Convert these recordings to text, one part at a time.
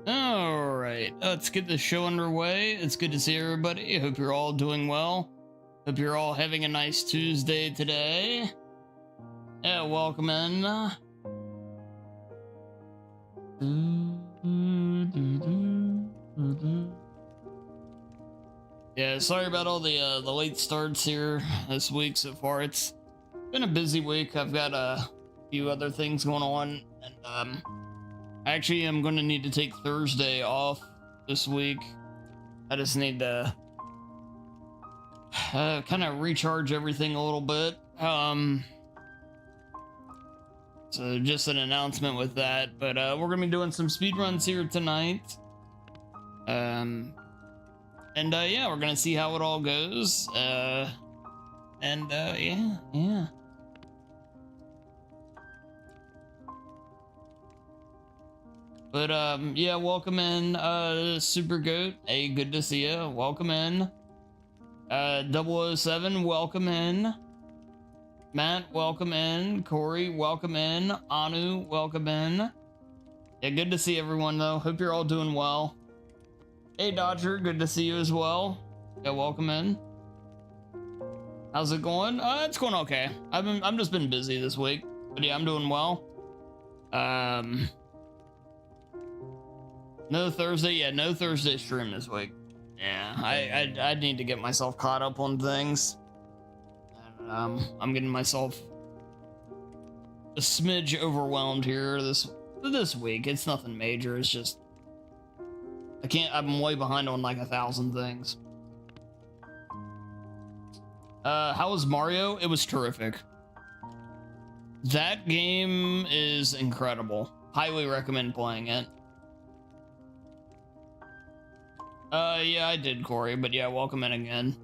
All right, let's get the show underway. It's good to see everybody. Hope you're all doing well. Hope you're all having a nice Tuesday today. Yeah, welcome in. Yeah, sorry about all the late starts here this week so far. It's been a busy week. I've got a few other things going on, and actually I'm going to need to take Thursday off this week. I just need to kind of recharge everything a little bit. So just an announcement with that, but we're gonna be doing some speed runs here tonight. Yeah, we're gonna see how it all goes. Yeah. But yeah, welcome in, Super Goat. Hey, good to see you. Welcome in. 007, welcome in. Matt, welcome in. Corey, welcome in. Anu, welcome in. Yeah, good to see everyone though. Hope you're all doing well. Hey Dodger, good to see you as well. Yeah, welcome in. How's it going? It's going okay. I'm just been busy this week, but yeah, I'm doing well. No Thursday, yeah, no Thursday stream this week. Yeah, I need to get myself caught up on things. I'm getting myself a smidge overwhelmed here this week. It's nothing major. It's just I'm way behind on like 1,000 things. How was Mario? It was terrific. That game is incredible. Highly recommend playing it. Yeah, I did, Corey, but yeah, welcome in again.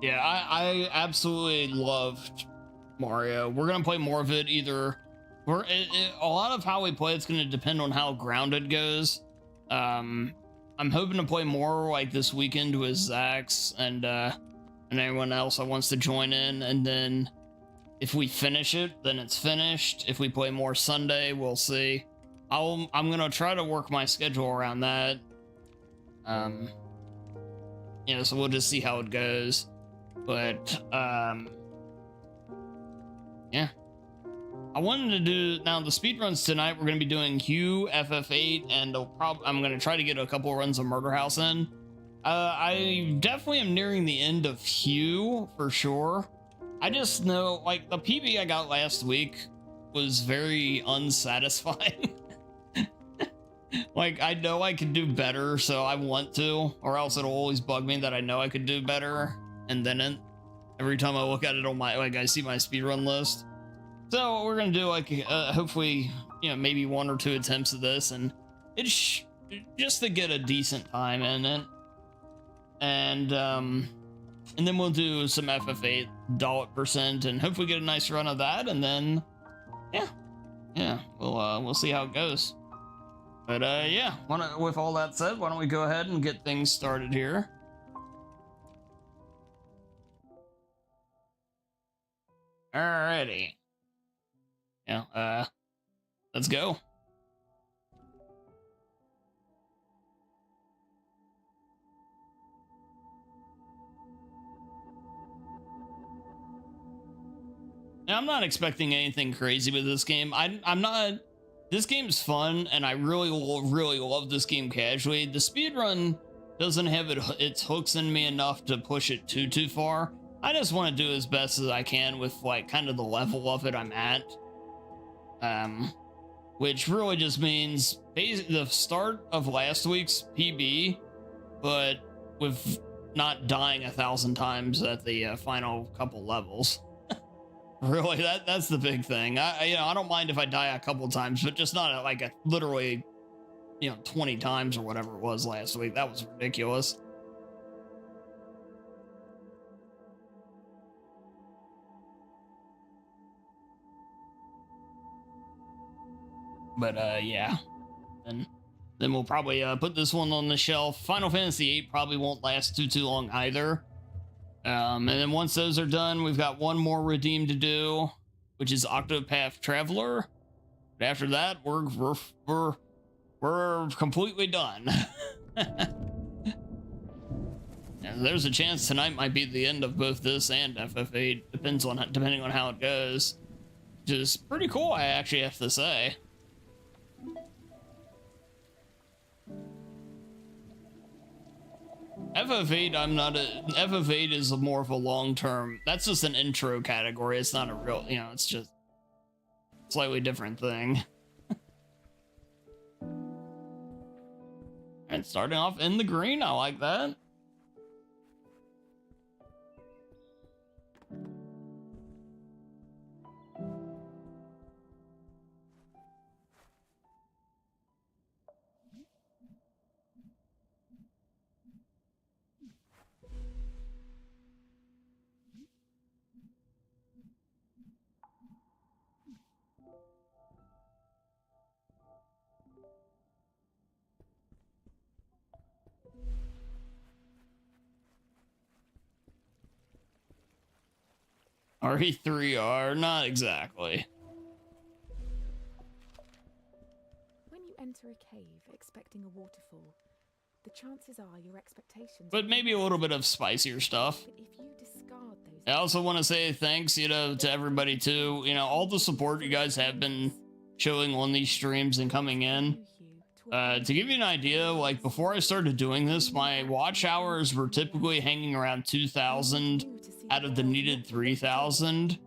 Yeah, I absolutely loved Mario. We're gonna play more of it either. A lot of how we play it's gonna depend on how grounded goes. I'm hoping to play more like this weekend with Zax and anyone else that wants to join in, and then if we finish it, then it's finished. If we play more Sunday, we'll see. I'm gonna try to work my schedule around that. You know, so we'll just see how it goes. But yeah, I wanted to do now the speed runs tonight. We're gonna be doing Hue, FF8, and I'm gonna try to get a couple runs of Murder House in. I definitely am nearing the end of Hue for sure. I just know, like, the PB I got last week was very unsatisfying. Like, I know I could do better, so I want to, or else it'll always bug me that I know I could do better, and then every time I look at it on my, like, I see my speedrun list. So what we're gonna do, like, hopefully, you know, maybe 1 or 2 attempts of this, and it's just to get a decent time in it. And then we'll do some FF8 Dollet percent and hopefully get a nice run of that, and then yeah, we'll see how it goes. But yeah, with all that said, why don't we go ahead and get things started here. Alrighty. Yeah, let's go. Now, I'm not expecting anything crazy with this game. I'm not. This game's fun, and I really love this game casually. The speedrun doesn't have its hooks in me enough to push it too far. I just want to do as best as I can with, like, kind of the level of it I'm at. Which really just means the start of last week's PB, but with not dying 1,000 times at the final couple levels. Really, that's the big thing. I don't mind if I die a couple times, but just not at like literally, 20 times or whatever it was last week. That was ridiculous. But yeah, and then we'll probably put this one on the shelf. Final Fantasy VIII probably won't last too long either. And then once those are done, we've got one more redeem to do, which is Octopath Traveler. But after that, we're completely done. And there's a chance tonight might be the end of both this and FF8, depending on how it goes. Which is pretty cool, I actually have to say. FF8, FF8 is more of a long-term, that's just an intro category. It's not a real, you know, it's just a slightly different thing. And starting off in the green, I like that. RE3R, not exactly. When you enter a cave expecting a waterfall, the chances are your expectations. But maybe a little bit of spicier stuff. But if you discard those, I also want to say thanks, you know, to everybody too. You know, all the support you guys have been showing on these streams and coming in. To give you an idea, like before I started doing this, my watch hours were typically hanging around 2,000 out of the needed 3,000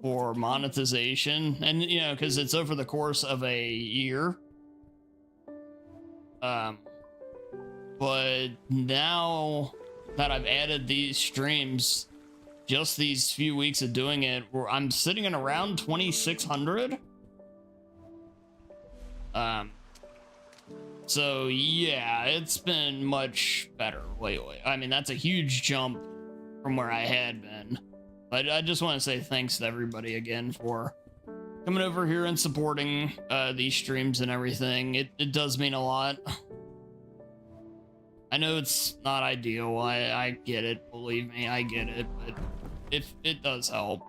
for monetization. And, you know, because it's over the course of a year. But now that I've added these streams, just these few weeks of doing it, where I'm sitting at around 2,600. So yeah, it's been much better lately. I mean, that's a huge jump from where I had been. But I just want to say thanks to everybody again for coming over here and supporting these streams and everything. It does mean a lot. I know it's not ideal. I get it. Believe me, I get it. But it does help.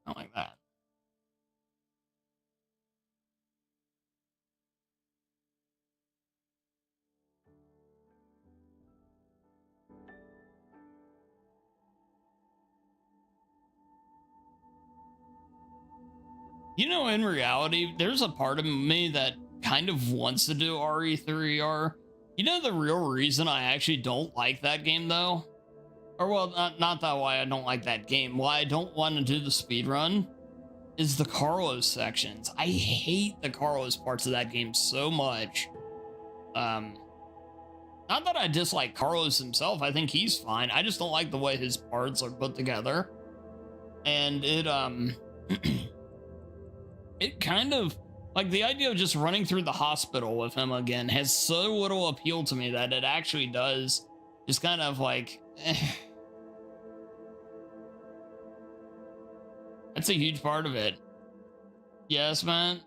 Not like that. You know, in reality, there's a part of me that kind of wants to do RE3R. You know the real reason I actually don't like that game, though? Or, well, not that why I don't like that game. Why I don't want to do the speedrun is the Carlos sections. I hate the Carlos parts of that game so much. Not that I dislike Carlos himself. I think he's fine. I just don't like the way his parts are put together. And it, it kind of, like, the idea of just running through the hospital with him again has so little appeal to me that it actually does just kind of like, That's a huge part of it. Yes, man.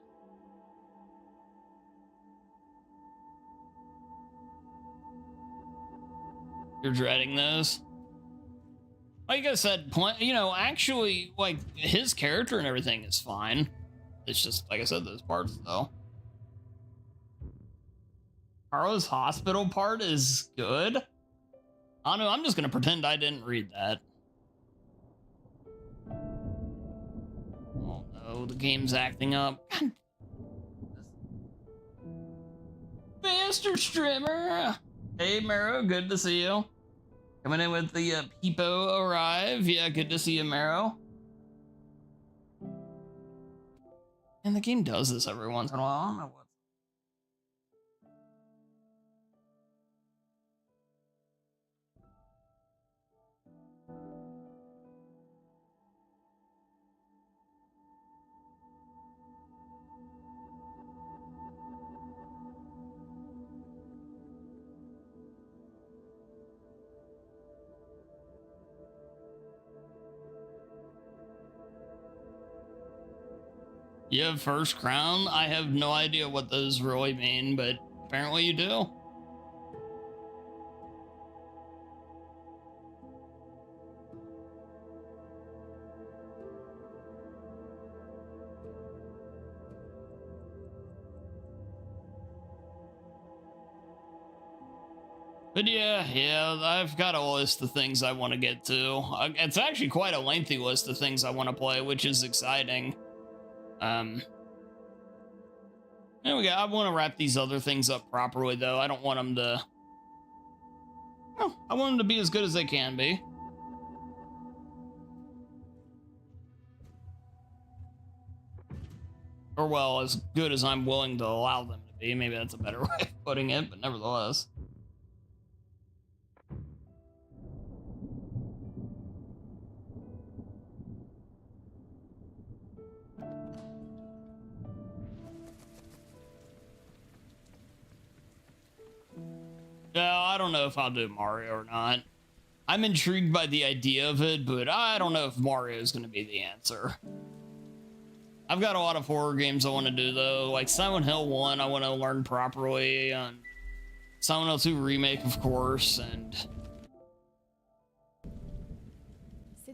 You're dreading those? Like I said, you know, actually, like, his character and everything is fine. It's just, like I said, those parts, though. Carlos hospital part is good. I don't know, I'm just gonna pretend I didn't read that. Oh no, the game's acting up. Mr. Strimmer! Hey, Mero, good to see you. Coming in with the Peepo arrive. Yeah, good to see you, Mero. And the game does this every once in a while. I don't know what. You have first crown? I have no idea what those really mean, but apparently you do. But yeah, I've got a list of things I want to get to. It's actually quite a lengthy list of things I want to play, which is exciting. Anyway, I want to wrap these other things up properly, though. I don't want them to... No, I want them to be as good as they can be. Or, well, as good as I'm willing to allow them to be. Maybe that's a better way of putting it, but nevertheless. Yeah, I don't know if I'll do Mario or not. I'm intrigued by the idea of it, but I don't know if Mario is going to be the answer. I've got a lot of horror games I want to do, though. Like Silent Hill 1, I want to learn properly. And Silent Hill 2 Remake, of course. And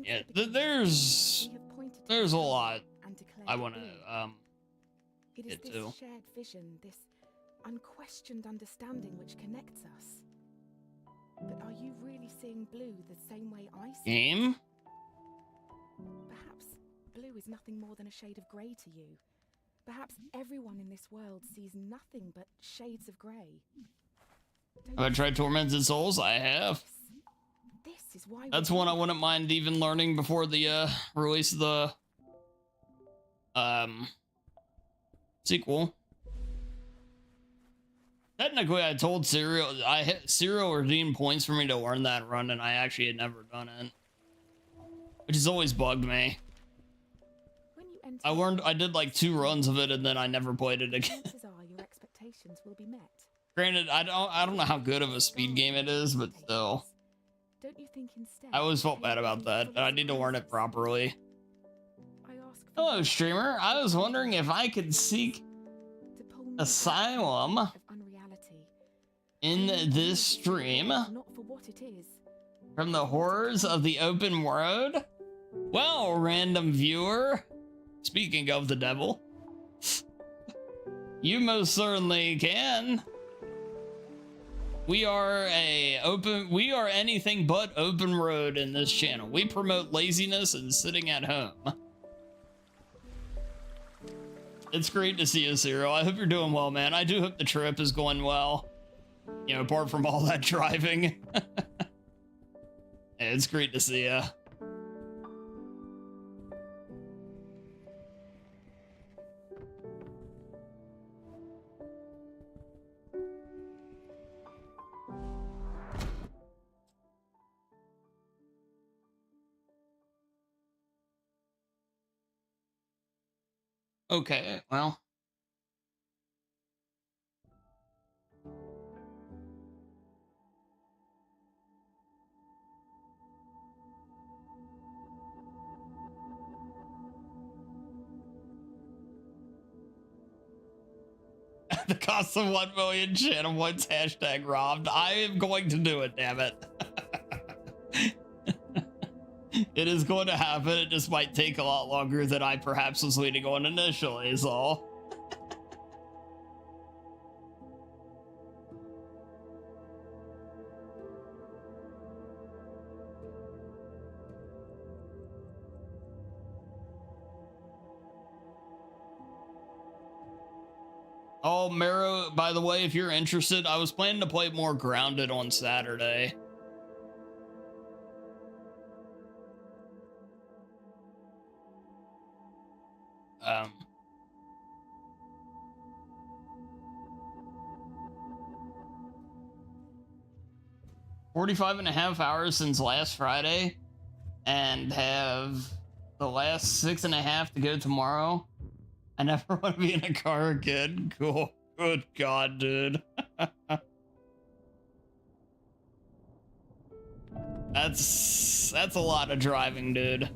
yeah, there's a lot I want to get to. It is this shared vision, this unquestioned understanding which connects us. But are you really seeing blue the same way I see Game? it? Perhaps blue is nothing more than a shade of grey to you. Perhaps everyone in this world sees nothing but shades of grey. Have I tried Tormented Souls? I have. This is why that's one I wouldn't mind even learning before the release of the sequel. Technically, I told Serial redeemed points for me to learn that run, and I actually had never done it, which has always bugged me. I did like 2 runs of it, and then I never played it again. Your expectations will be met. Granted, I don't know how good of a speed game it is, but still. Don't you think instead I always felt bad about that, but I need to learn it properly. Hello, streamer. I was wondering if I could seek asylum in this stream from the horrors of the open world. Well, random viewer, speaking of the devil, you most certainly can. We are anything but open road in this channel. We promote laziness and sitting at home. It's great to see you, Cyril. I hope you're doing well, man. I do hope the trip is going well. You know, apart from all that driving. It's great to see you. Okay, well. At the cost of 1 million channel points, hashtag robbed. I am going to do it, damn it. It is going to happen. It just might take a lot longer than I perhaps was leading on initially, is all. Oh, Mero, by the way, if you're interested, I was planning to play more Grounded on Saturday. 45.5 hours since last Friday, and have the last 6.5 to go tomorrow. I never want to be in a car again. Cool. Good God, dude. That's a lot of driving, dude.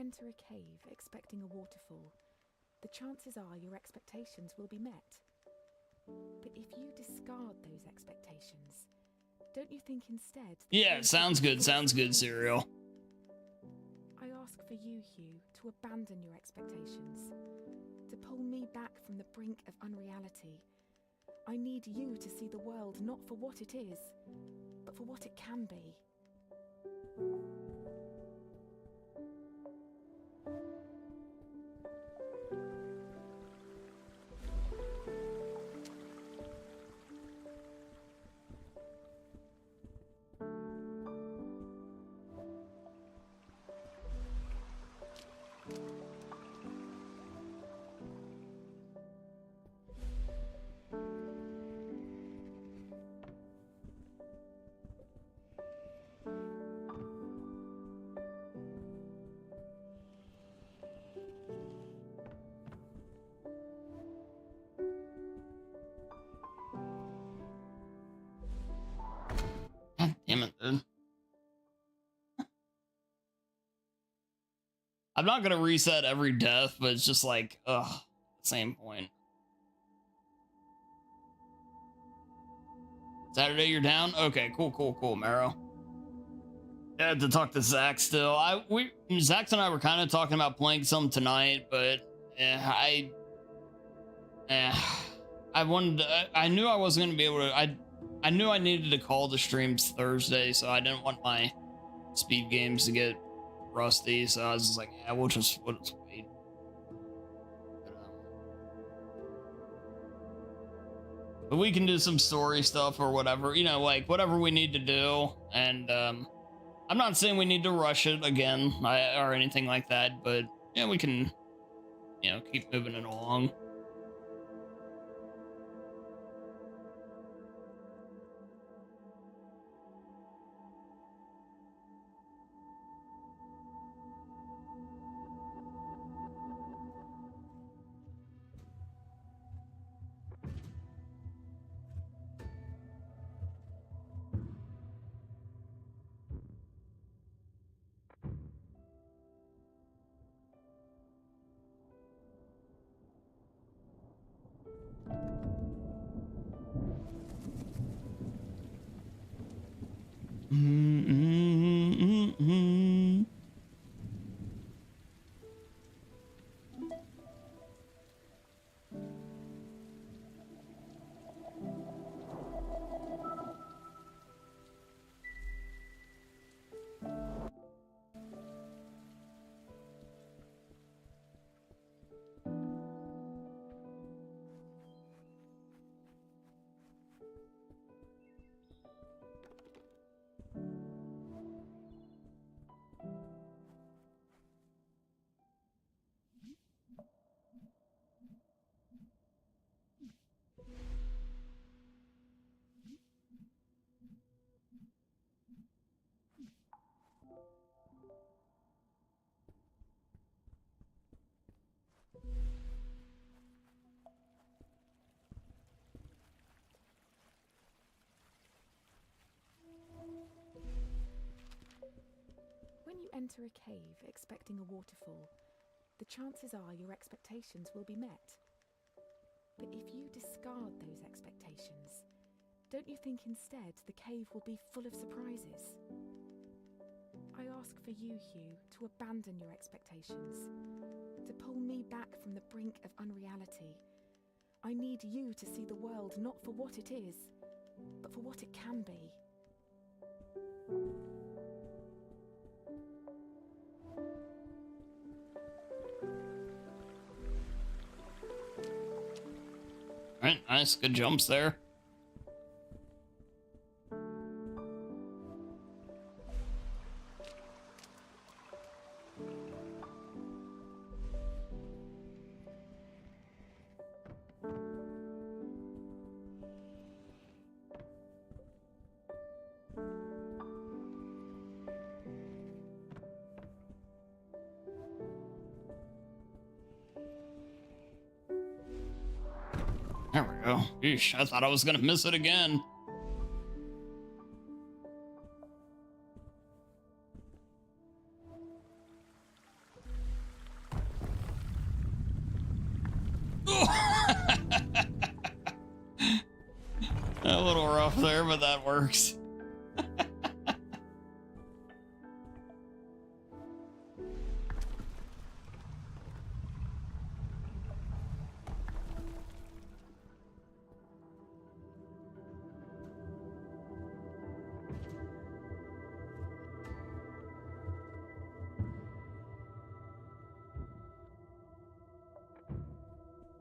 enter a cave expecting a waterfall, the chances are your expectations will be met. But if you discard those expectations, don't you think instead... Yeah, sounds good, Serial. I ask for you, Hugh, to abandon your expectations, to pull me back from the brink of unreality. I need you to see the world not for what it is, but for what it can be. Damn it, dude. I'm not gonna reset every death, but it's just like, ugh, same point. Saturday, you're down? Okay, cool, Marrow. I had to talk to Zach still. Zach and I were kind of talking about playing some tonight, but I knew I wasn't gonna be able to. I knew I needed to call the streams Thursday, so I didn't want my speed games to get rusty. So I was just like, yeah, we'll just wait. But we can do some story stuff or whatever, you know, like whatever we need to do. And I'm not saying we need to rush it again or anything like that, but yeah, we can, you know, keep moving it along. When you enter a cave expecting a waterfall, the chances are your expectations will be met. But if you discard those expectations, don't you think instead the cave will be full of surprises? I ask for you, Hugh, to abandon your expectations, to pull me back from the brink of unreality. I need you to see the world not for what it is, but for what it can be. All right, nice, good jumps there. There we go. Eesh, I thought I was gonna miss it again. A little rough there, but that works.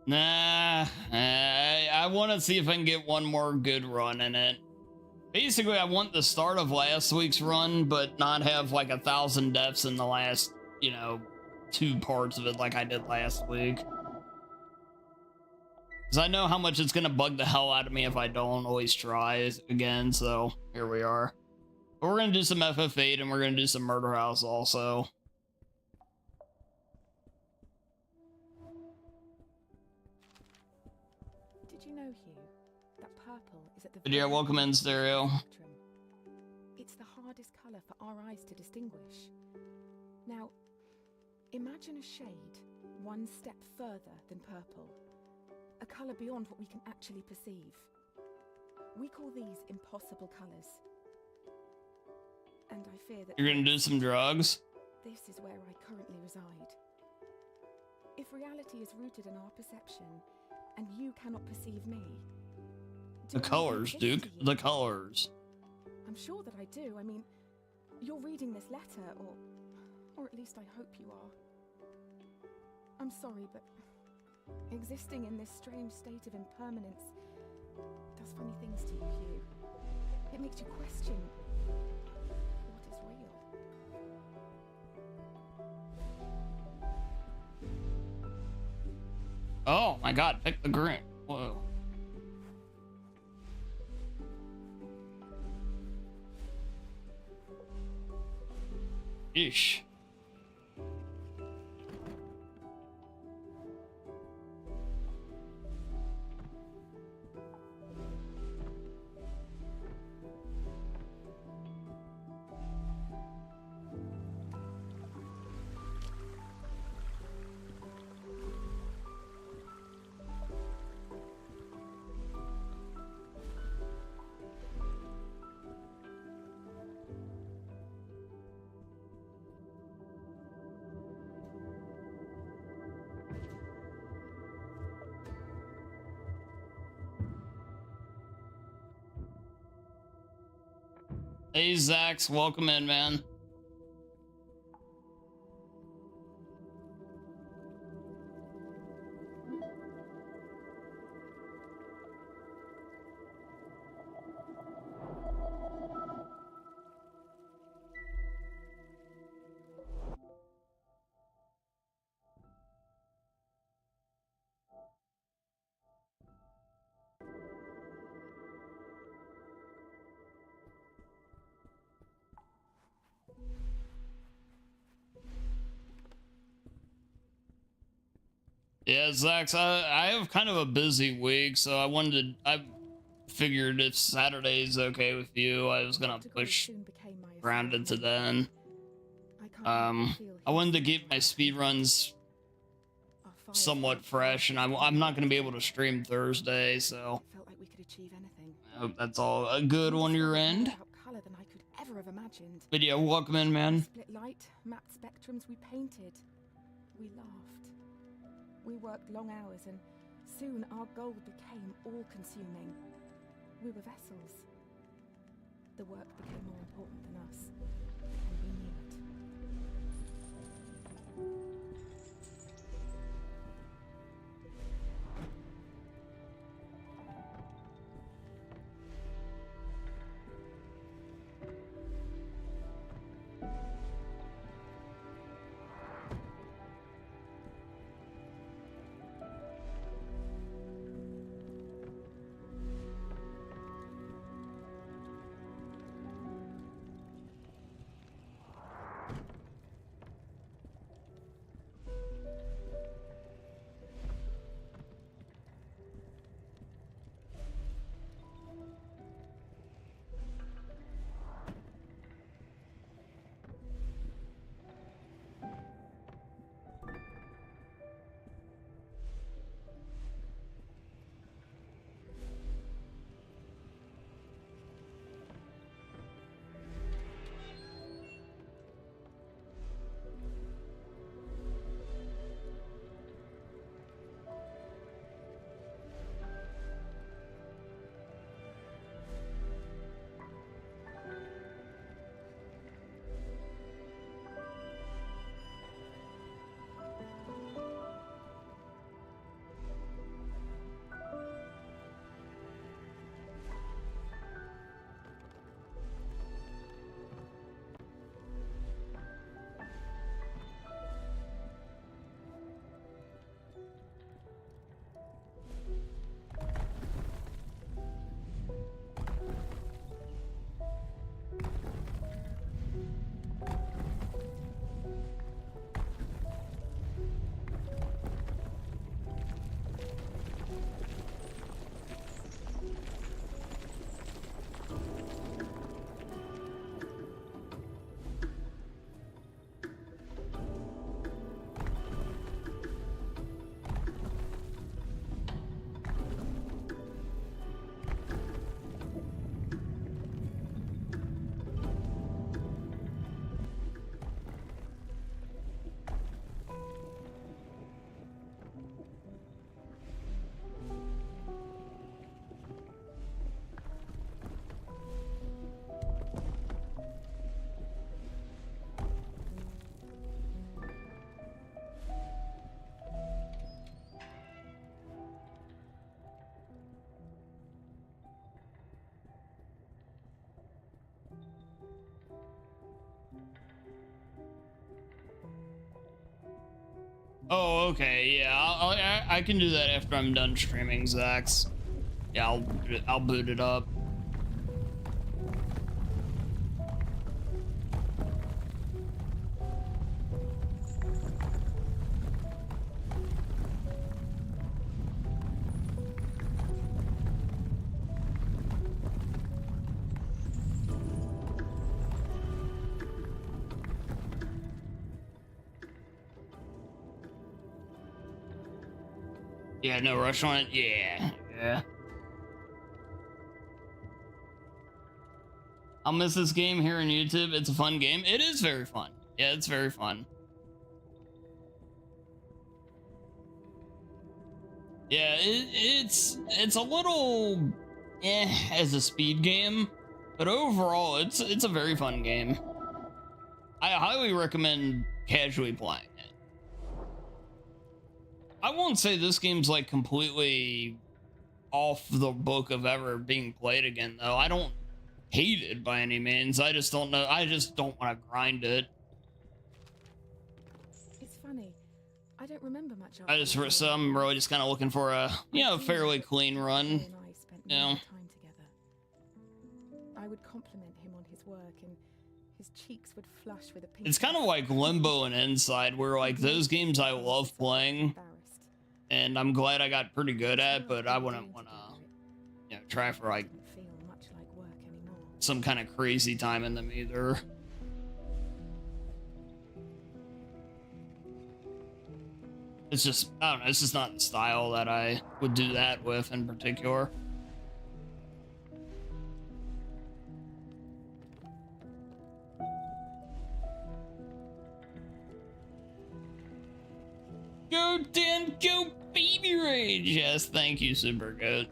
Nah, I want to see if I can get one more good run in it. Basically, I want the start of last week's run, but not have like 1,000 deaths in the last, you know, 2 parts of it like I did last week. Because I know how much it's going to bug the hell out of me if I don't always try again, so here we are. But we're going to do some FF8 and we're going to do some Murder House also. Did you know, Hugh, that purple is at the But yeah, welcome in, Stereo. spectrum. It's the hardest colour for our eyes to distinguish. Now, imagine a shade one step further than purple. A colour beyond what we can actually perceive. We call these impossible colours. And I fear that... You're gonna do some drugs? This is where I currently reside. If reality is rooted in our perception, and you cannot perceive me... The colors, Duke. The colors. I'm sure that I do. I mean, you're reading this letter, or at least I hope you are. I'm sorry, but existing in this strange state of impermanence does funny things to you, Hugh. It makes you question what is real. Oh my god, pick the green. Whoa. Ish. Hey, Zax, welcome in, man. Yeah, Zax, I have kind of a busy week, so I figured if Saturday's okay with you, I was gonna push Grounded to then. I wanted to keep my speedruns somewhat fresh, and I'm not gonna be able to stream Thursday, so I hope that's all a good on your end. But yeah, welcome in, man. Split light, matte spectrums we painted. We laughed. We worked long hours, and soon our goal became all-consuming. We were vessels. The work became more important than us, and we knew it. Oh, okay, yeah, I can do that after I'm done streaming, Zax. Yeah, I'll boot it up. Yeah, no rush on it. Yeah. I'll miss this game here on YouTube. It's a fun game. It is very fun. Yeah, it's very fun. Yeah, it's a little as a speed game, but overall it's a very fun game. I highly recommend casually playing it. I won't say this game's like completely off the book of ever being played again though. I don't hate it by any means. I just don't know. I just don't want to grind it. It's funny. I don't remember much. So I'm really just kind of looking for a, fairly clean run. And I spent time together. I would compliment him on his work, and his cheeks would flush with a pink. It's kind of like Limbo and Inside, where like those games I love playing, and I'm glad I got pretty good at, but I wouldn't want to, try for like some kind of crazy time in them either. It's just, I don't know, it's just not the style that I would do that with in particular. Go Dan, go Baby Rage! Yes, thank you, Super Goat.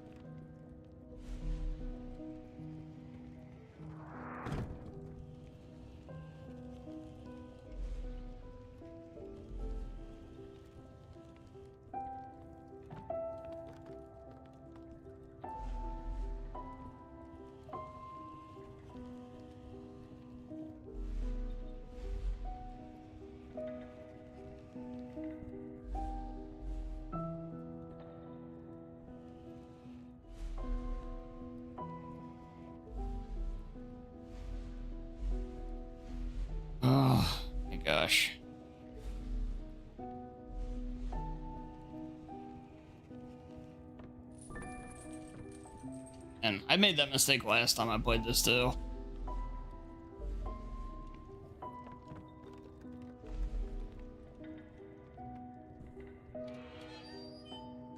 Oh my gosh. And I made that mistake last time I played this too.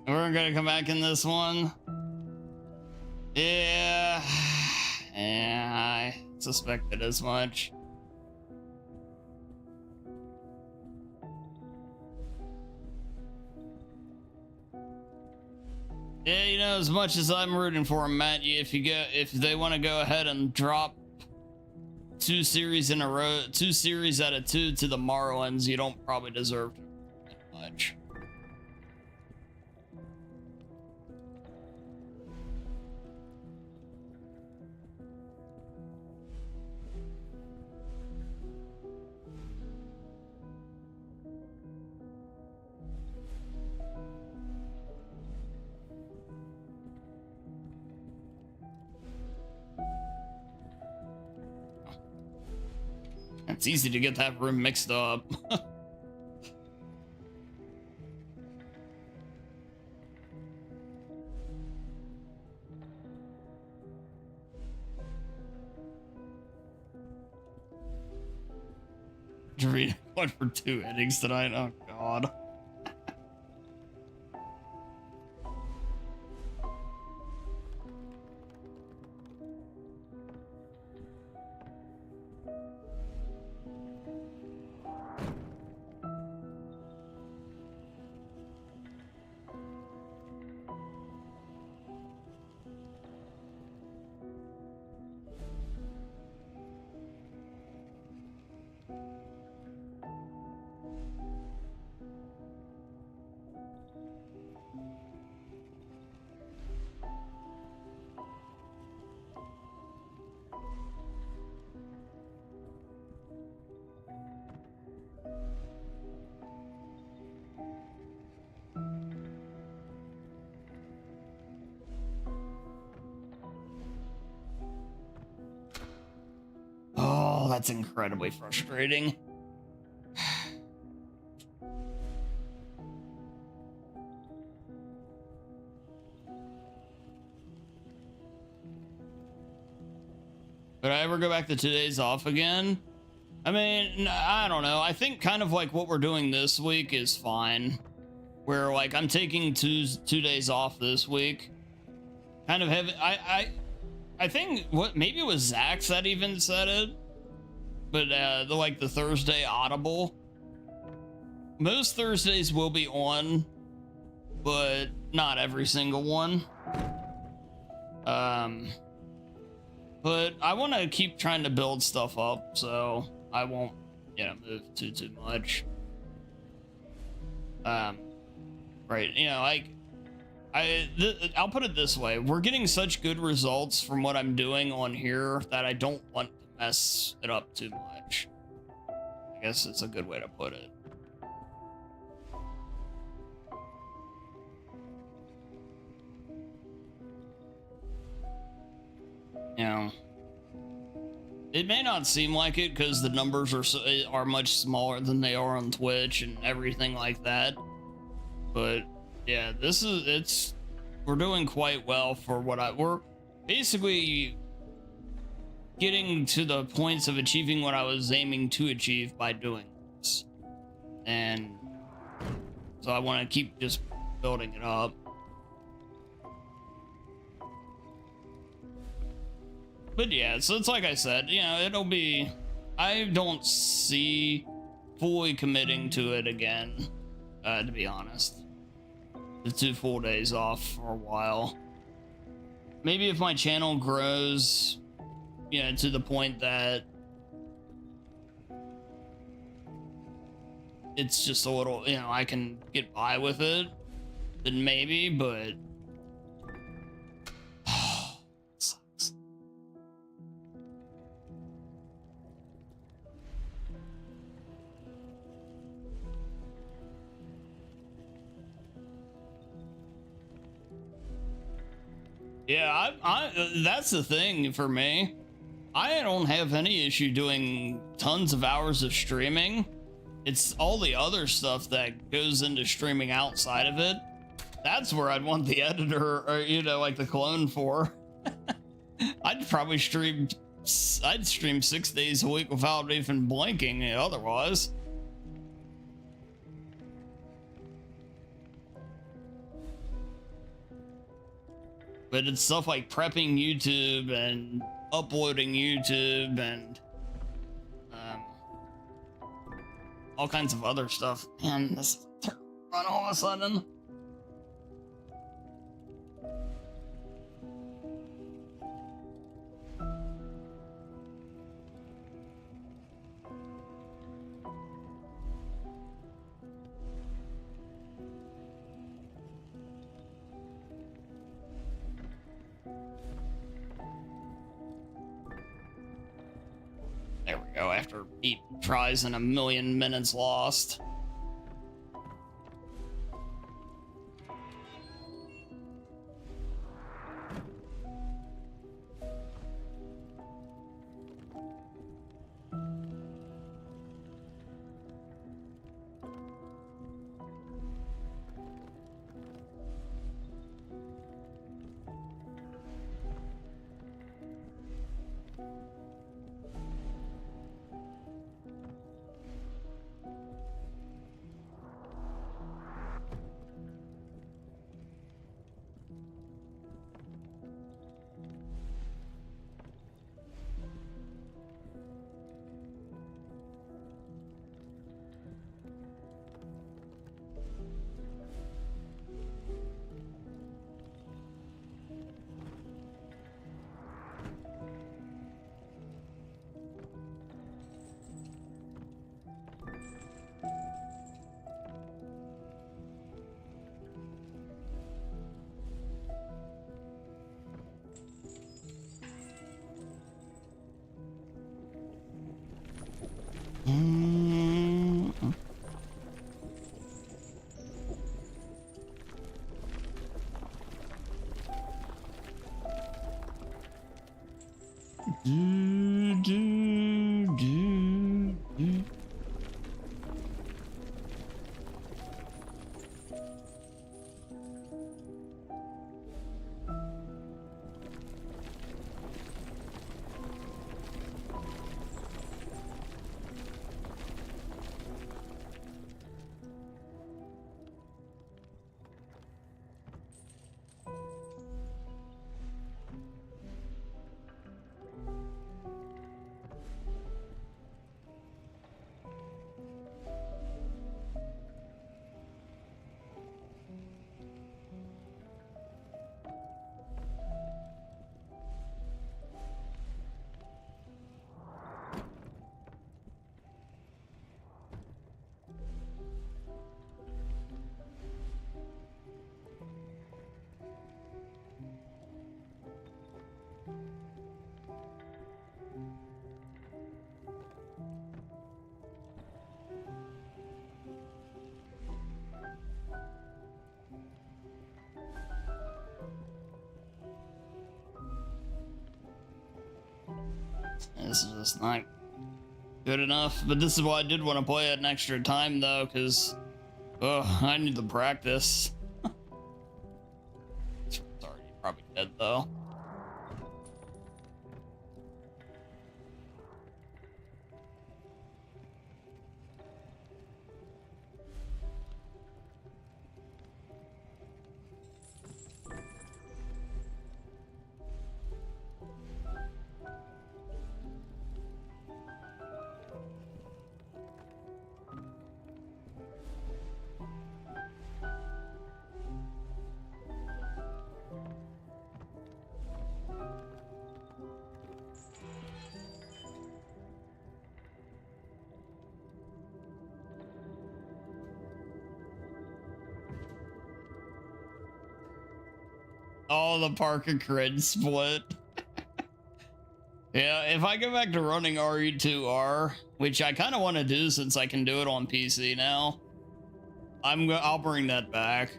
We're gonna come back in this one. Yeah. Yeah, I suspected as much. Yeah, as much as I'm rooting for them, Matt, if they want to go ahead and drop 2 series in a row, 2 series out of 2 to the Marlins, you don't probably deserve much. It's easy to get that room mixed up. Jarena went for 2 innings tonight. Oh god. That's incredibly frustrating. Would I ever go back to 2 days off again? I mean, I don't know. I think kind of like what we're doing this week is fine. Where like I'm taking two days off this week. Kind of heavy. I think what maybe it was Zach that even said it. But the Thursday audible. Most Thursdays will be on, but not every single one. But I want to keep trying to build stuff up, so I won't, move too much. Right, I'll put it this way: we're getting such good results from what I'm doing on here that I don't want to mess it up too much. I guess it's a good way to put it. It may not seem like it because the numbers are much smaller than they are on Twitch and everything like that. But yeah, we're doing quite well for we're basically getting to the points of achieving what I was aiming to achieve by doing this. And so I want to keep just building it up. But yeah, so it's like I said, it'll be, I don't see fully committing to it again, to be honest. The 2 full days off for a while. Maybe if my channel grows, to the point that it's just a little, I can get by with it, then maybe, but yeah, that's the thing for me. I don't have any issue doing tons of hours of streaming. It's all the other stuff that goes into streaming outside of it. That's where I'd want the editor or, the clone for. I'd stream 6 days a week without even blinking otherwise. But it's stuff like prepping YouTube and uploading YouTube and all kinds of other stuff. Man, this is run all of a sudden. There we go, after 8 tries and 1,000,000 minutes lost. This is just not good enough. But this is why I did want to play it an extra time, though, because I need to practice. It's already probably dead, though. Oh, the Parker crit split. Yeah, if I go back to running RE2R, which I kind of want to do since I can do it on PC now, I'll bring that back.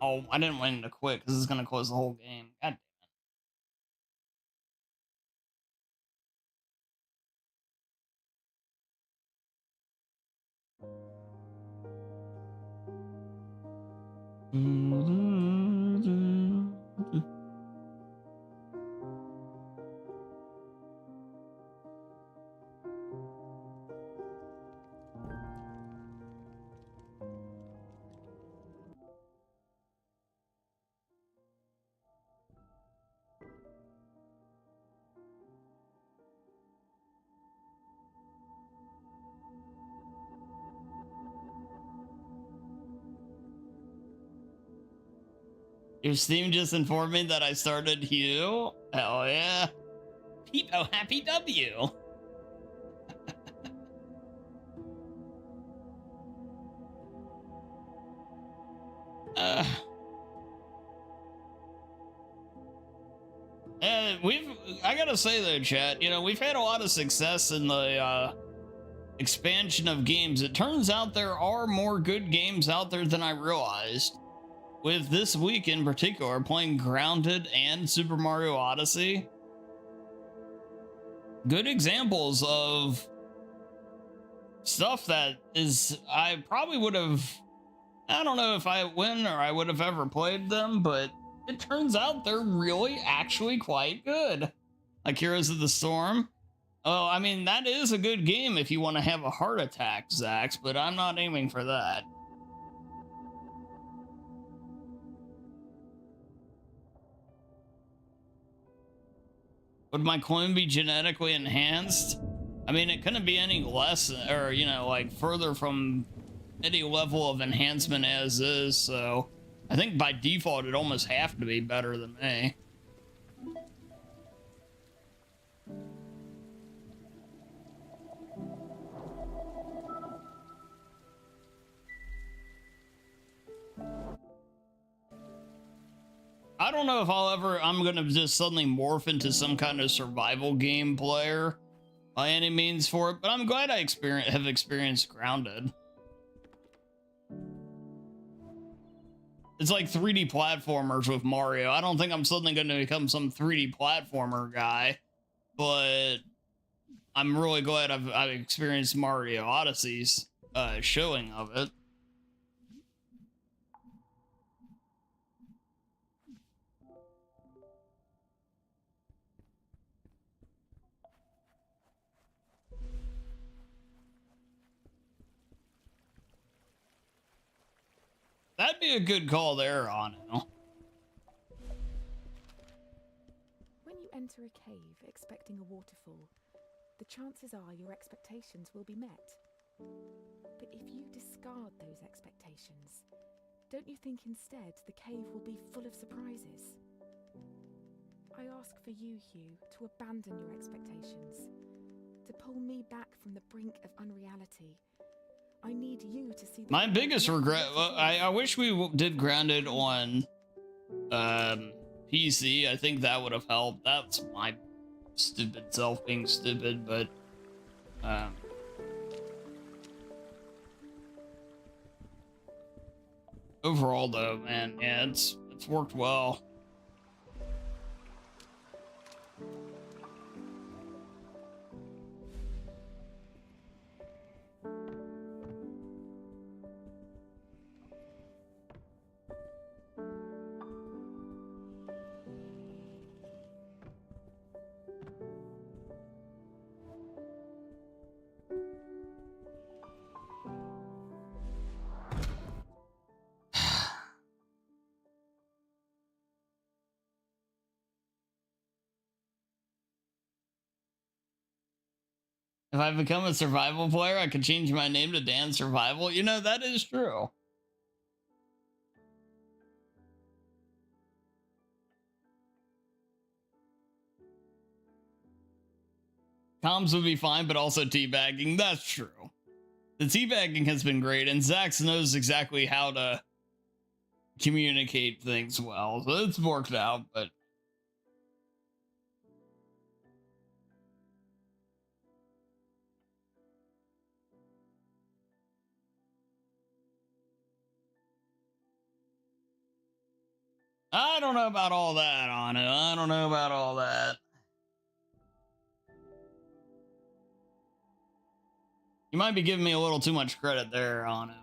Oh, I didn't want to quit because it's gonna close the whole game. God. Your Steam just informed me that I started Hue. Hell yeah. Oh, happy W. I gotta say though, chat, you know, we've had a lot of success in the expansion of games. It turns out there are more good games out there than I realized. With this week in particular, playing Grounded and Super Mario Odyssey. Good examples of stuff that is, I probably would have, I don't know if I win or I would have ever played them, but it turns out they're really actually quite good. Like Heroes of the Storm. Oh, I mean, that is a good game if you want to have a heart attack, Zax, but I'm not aiming for that. Would my clone be genetically enhanced? I mean, it couldn't be any less, or, you know, like further from any level of enhancement as is, so I think by default it'd almost have to be better than me. I don't know if I'm gonna just suddenly morph into some kind of survival game player by any means for it, but I'm glad I have experienced Grounded. It's like 3D platformers with Mario. I don't think I'm suddenly going to become some 3D platformer guy, but I'm really glad I've experienced Mario Odyssey's showing of it. That'd be a good call there, Anu. When you enter a cave expecting a waterfall, the chances are your expectations will be met. But if you discard those expectations, don't you think instead the cave will be full of surprises? I ask for you, Hugh, to abandon your expectations, to pull me back from the brink of unreality. I need you to see. My biggest regret. Well, I wish we did Grounded on PC. I think that would have helped. That's my stupid self being stupid, but overall though, man, yeah, it's worked well. If I become a survival player, I could change my name to Dan Survival. You know, that is true. Comms would be fine, but also teabagging. That's true. The teabagging has been great, and Zax knows exactly how to communicate things well. So it's worked out, but I don't know about all that, Anna. I don't know about all that. You might be giving me a little too much credit there, Anna.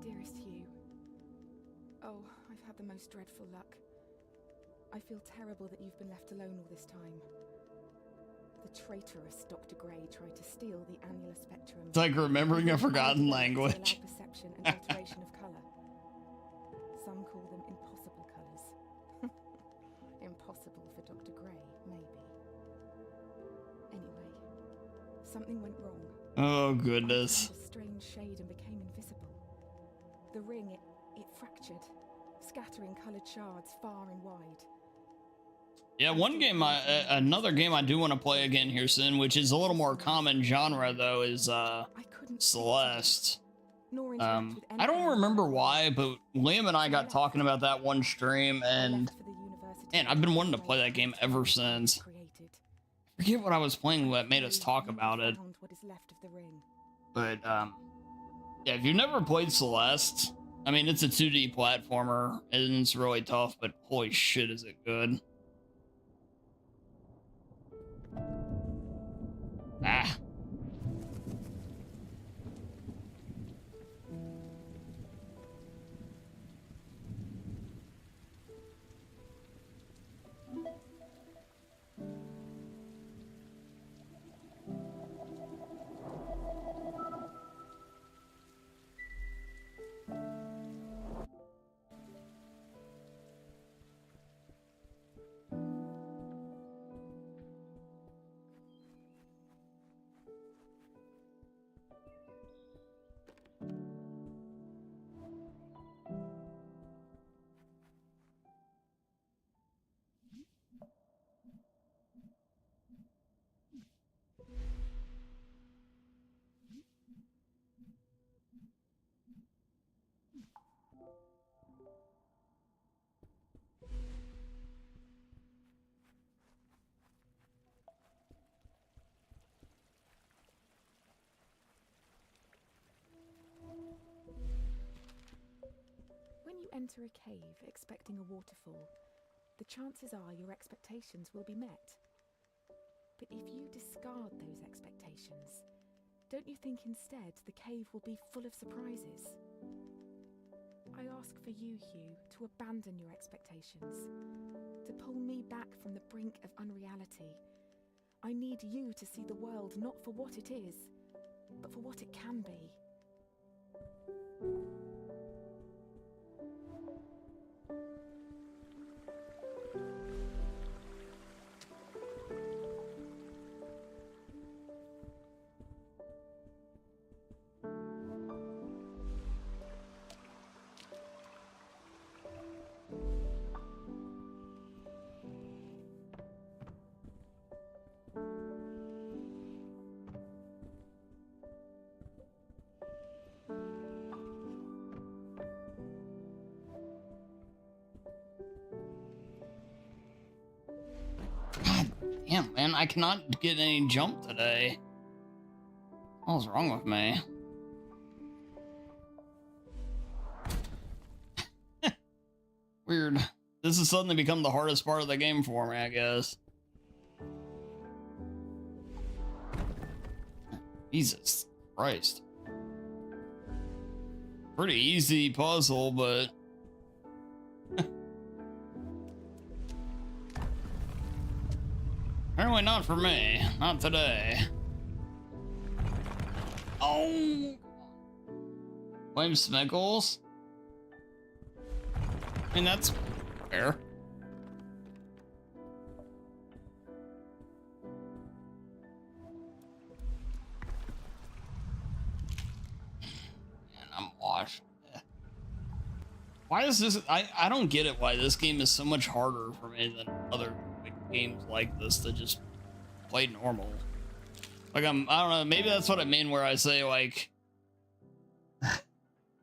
Dearest Hugh. Oh, I've had the most dreadful luck. I feel terrible that you've been left alone all this time. The traitorous Dr. Gray tried to steal the annular spectrum. It's like remembering a forgotten language. Perception and alteration of color. Some call them impossible colors. Impossible for Dr. Gray, maybe. Anyway, something went wrong. Oh goodness. I found a strange shade and became invisible. The ring, it fractured, scattering colored shards far and wide. Yeah, another game I do want to play again here soon, which is a little more common genre though, is Celeste. I don't remember why, but Liam and I got talking about that one stream, and man, I've been wanting to play that game ever since. I forget what I was playing that made us talk about it. But yeah, if you've never played Celeste, I mean, it's a 2D platformer and it's really tough, but holy shit, is it good. Ah. When you enter a cave expecting a waterfall, the chances are your expectations will be met. But if you discard those expectations, don't you think instead the cave will be full of surprises? I ask for you, Hugh, to abandon your expectations, to pull me back from the brink of unreality. I need you to see the world not for what it is, but for what it can be. Damn, man, I cannot get any jump today. What's wrong with me? Weird. This has suddenly become the hardest part of the game for me, I guess. Jesus Christ. Pretty easy puzzle, but... apparently not for me. Not today. Oh! Blame Smiggles? I mean, that's fair. Man, I'm washed. Why is this? I don't get it why this game is so much harder for me than other games like this that just play normal. Like I don't know, maybe that's what I mean where I say like,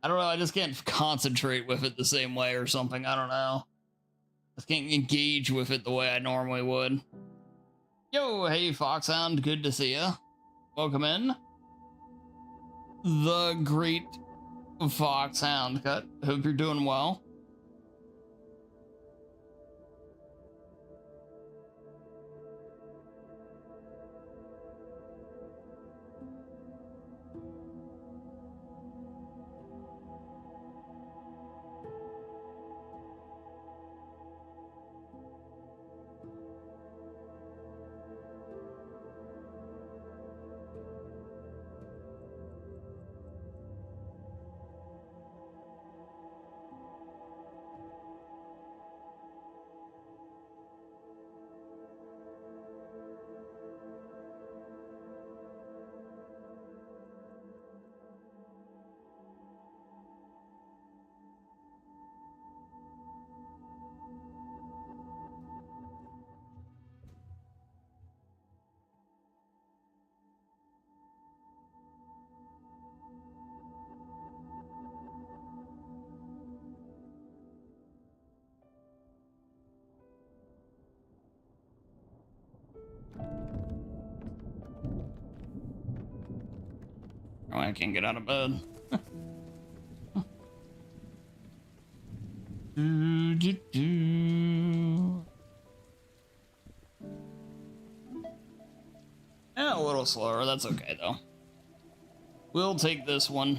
I don't know, I just can't concentrate with it the same way or something. I don't know. I just can't engage with it the way I normally would. Yo, hey Foxhound, good to see ya. Welcome in. The great Foxhound cut. Hope you're doing well. Oh, I can't get out of bed. Yeah, a little slower. That's okay, though. We'll take this one.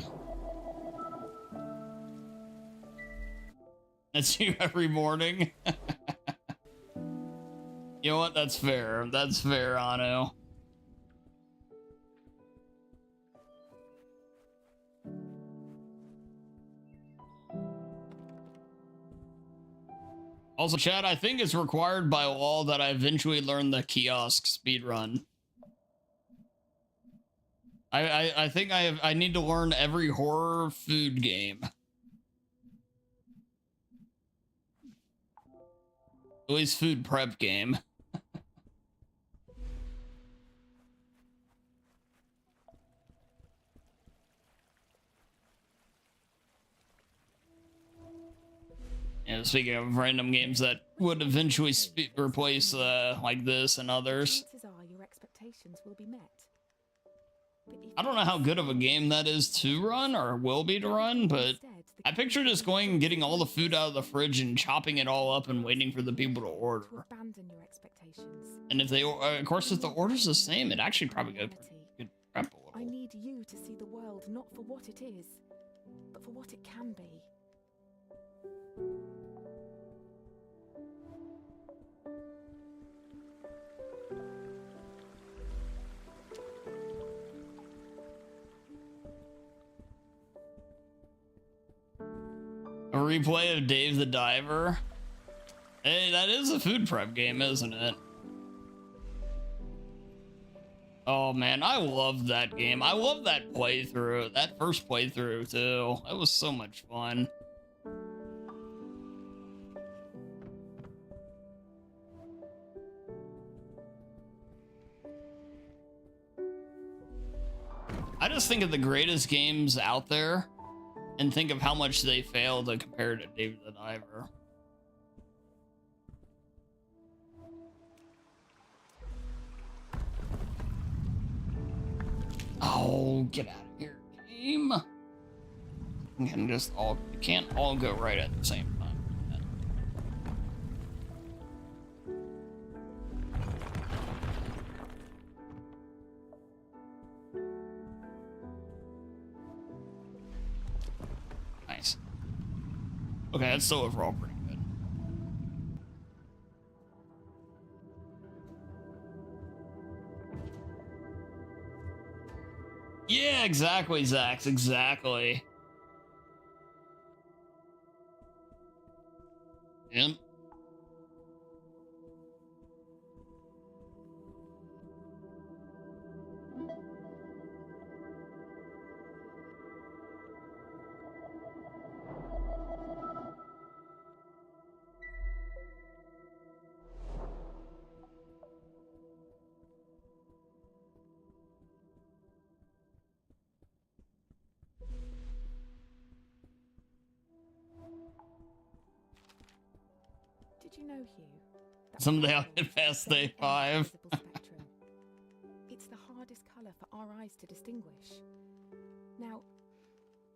That's you every morning. You know what? That's fair. That's fair, Anu. Also, Chad, I think it's required by law that I eventually learn the kiosk speedrun. I think I need to learn every horror food game. At least food prep game. And speaking of random games that would eventually replace like this and others. Chances are your expectations will be met. I don't know how good of a game that is to run or will be to run, but I picture just going and getting all the food out of the fridge and chopping it all up and waiting for the people to order. And if they, of course, if the order's the same, it actually probably could prep a little. I need you to see the world not for what it is, but for what it can be. A replay of Dave the Diver. Hey, that is a food prep game, isn't it? Oh man, I love that game. I love that playthrough. That first playthrough too. It was so much fun. I just think of the greatest games out there and think of how much they failed to compare to Dave the Diver. Oh, get out of here, game. You can't all go right at the same time. Okay, that's still overall pretty good. Yeah, exactly, Zax, exactly. Yep. Did you know, Hugh, that Someday I'll purple get is the past very day end of 5. the visible spectrum. It's the hardest colour for our eyes to distinguish. Now,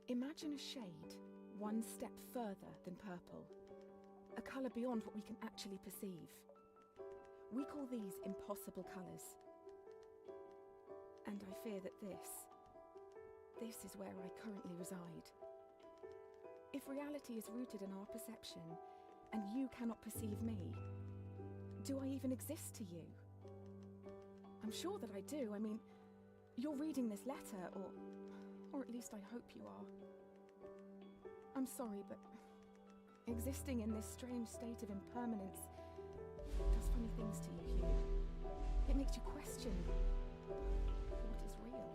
imagine a shade one step further than purple. A colour beyond what we can actually perceive. We call these impossible colours. And I fear that this is where I currently reside. If reality is rooted in our perception, and you cannot perceive me, do I even exist to you? I'm sure that I do. I mean, you're reading this letter, or at least I hope you are. I'm sorry, but existing in this strange state of impermanence does funny things to you, Hugh. It makes you question what is real.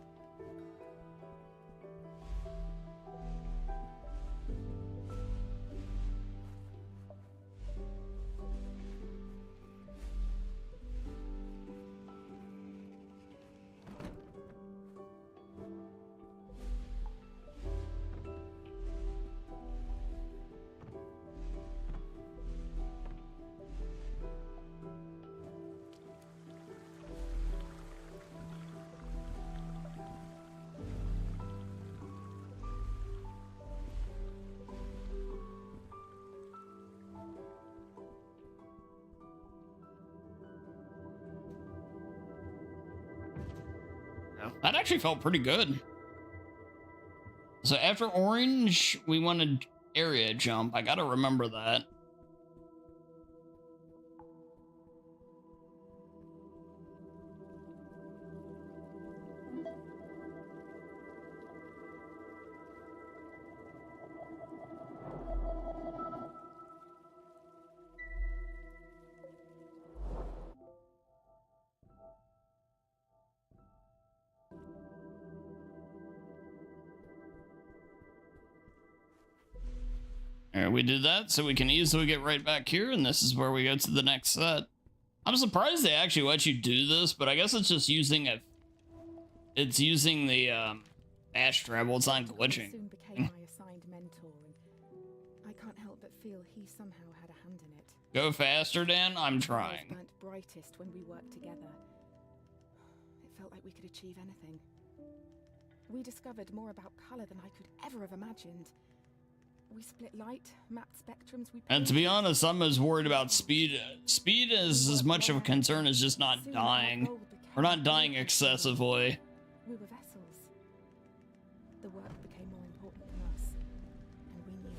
That actually felt pretty good. So after orange, we wanted area jump. I gotta remember that. Alright, we did that, so we can easily get right back here, and this is where we go to the next set. I'm surprised they actually let you do this, but I guess it's just using a... It's using the, dash travel, it's not glitching. Soon became my assigned mentor, and I can't help but feel he somehow had a hand in it. Go faster, Dan, I'm trying. Burnt brightest when we worked together. It felt like we could achieve anything. We discovered more about color than I could ever have imagined. We split light, mapped spectrums. And to be honest, I'm as worried about speed. Speed is as much of a concern as just not dying. Or not dying excessively. We were vessels. The work became more important than us, and we knew it.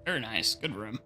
Very nice, good room.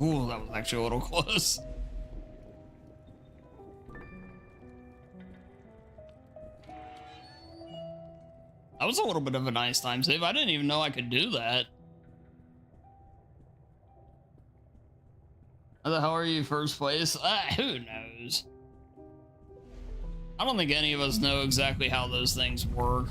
Ooh, that was actually a little close. That was a little bit of a nice time save. I didn't even know I could do that. How the hell are you first place? Who knows? I don't think any of us know exactly how those things work.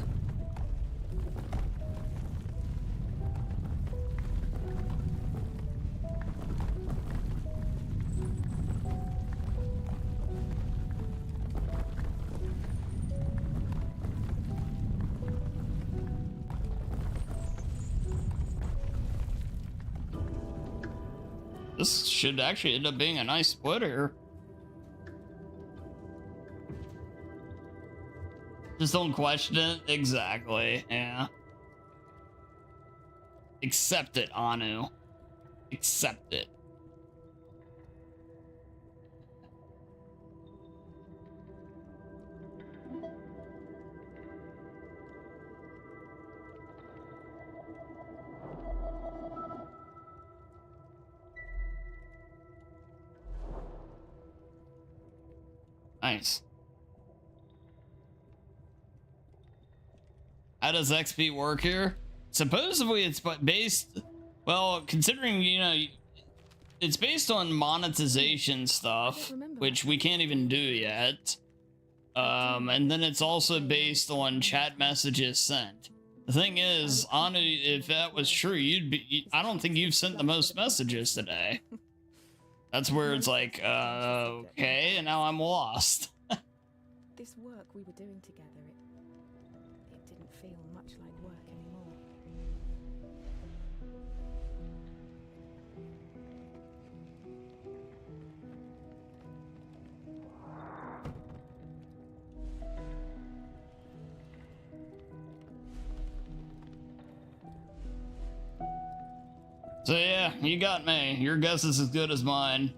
This should actually end up being a nice split here. Just don't question it. Exactly. Yeah. Accept it, Anu. Accept it. Nice. How does XP work here? Supposedly it's based, well, considering, you know, it's based on monetization stuff, which we can't even do yet. And then it's also based on chat messages sent. The thing is, Anu, if that was true, I don't think you've sent the most messages today. That's where it's like, okay, and now I'm lost. This work we were doing together, it didn't feel much like work anymore. So yeah, you got me. Your guess is as good as mine.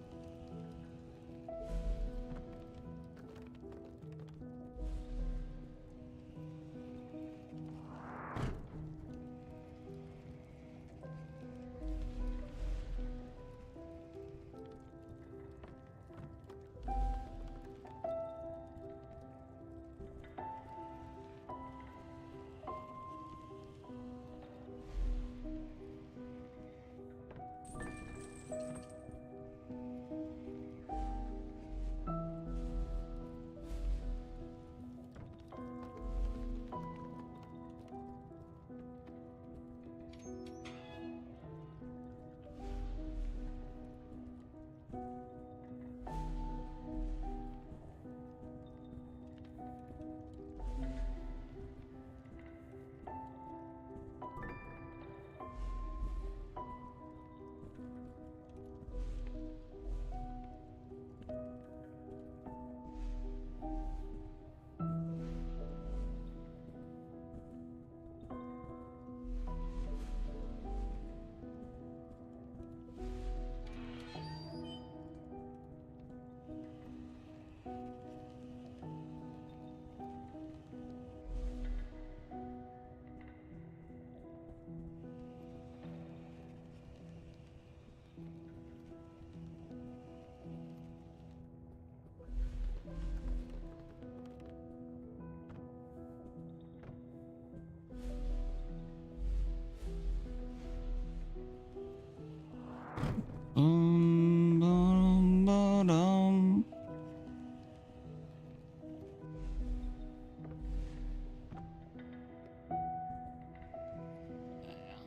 Ba-dum.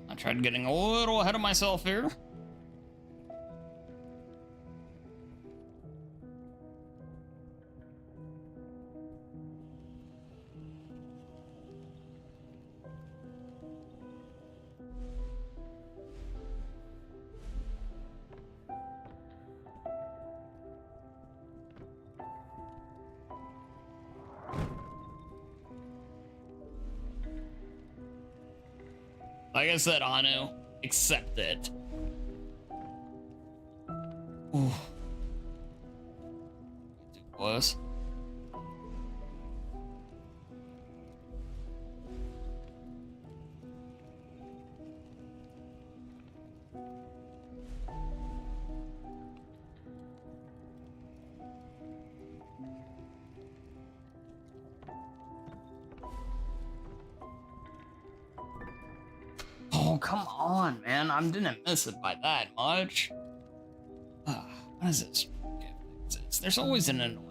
I tried getting a little ahead of myself here. Like I said, Anu, accept it. Ooh. Too close. Oh, come on, man. I didn't miss it by that much. What is this? There's always an annoying.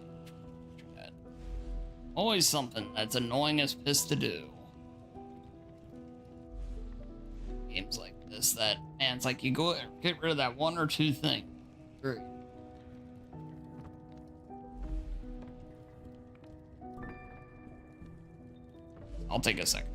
Always something that's annoying as piss to do. Games like this, that, man, it's like you go get rid of that one or two things. Great. I'll take a second.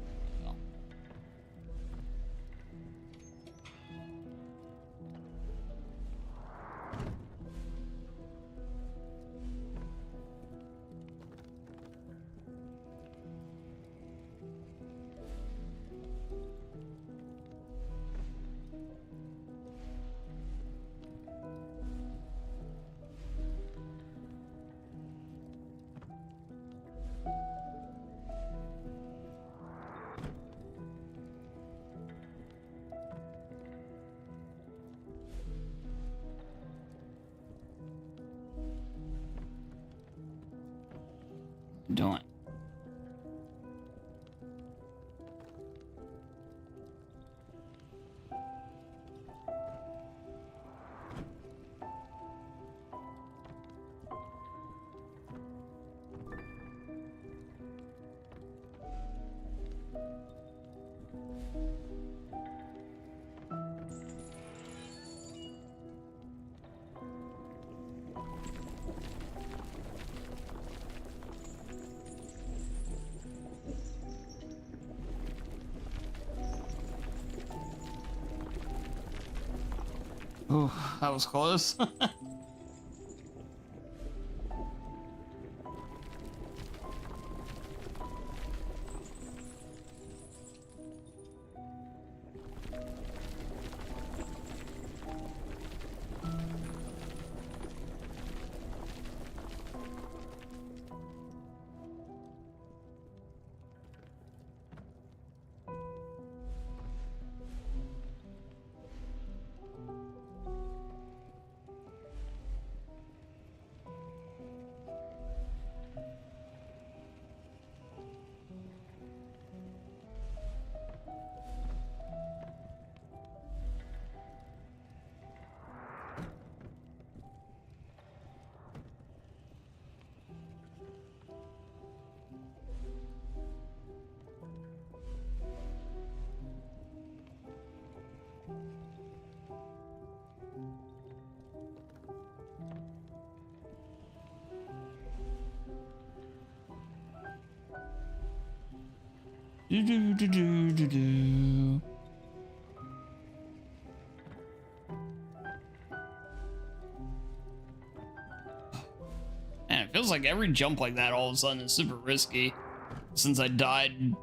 Doing. Ooh, that was close. Do do do do do do. Man, it feels like every jump like that all of a sudden is super risky since I died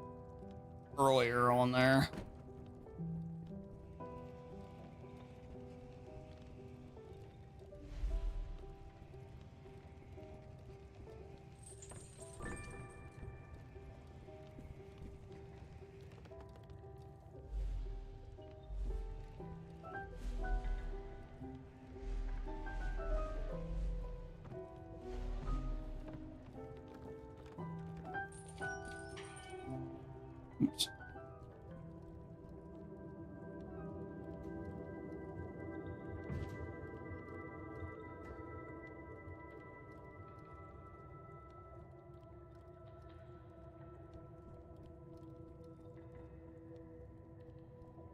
earlier on there. Oops.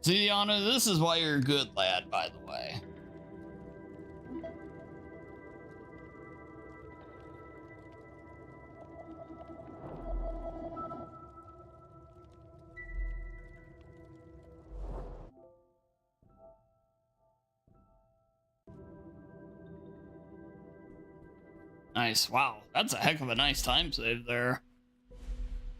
See, Anna, this is why you're a good lad, by the way. Nice. Wow, that's a heck of a nice time save there.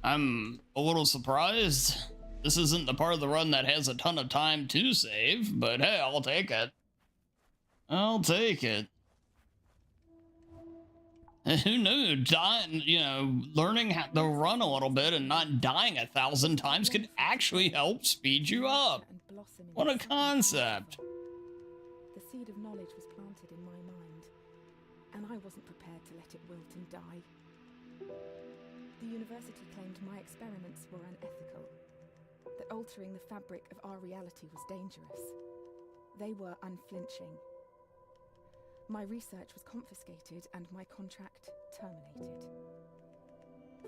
I'm a little surprised. This isn't the part of the run that has a ton of time to save, but hey, I'll take it. I'll take it. Who knew dying, learning how to run a little bit and not dying 1,000 times could actually help speed you up. What a concept. The seed of knowledge was planted in my mind, and I wasn't prepared to let it wilt and die. The university claimed my experiments were unethical, that altering the fabric of our reality was dangerous. They were unflinching. My research was confiscated and my contract terminated.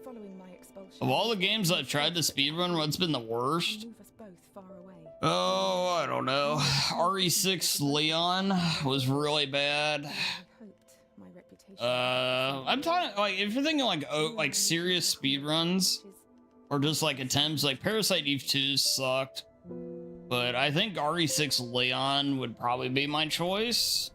Following my expulsion... Of all the games I've tried to speedrun, what's been the worst? Move us both far away. Oh, I don't know. RE6 Leon was really bad. I hoped my reputation... I'm talking, like, if you're thinking, like serious speedruns, or just, like, attempts, like, Parasite Eve 2 sucked. But I think RE6 Leon would probably be my choice.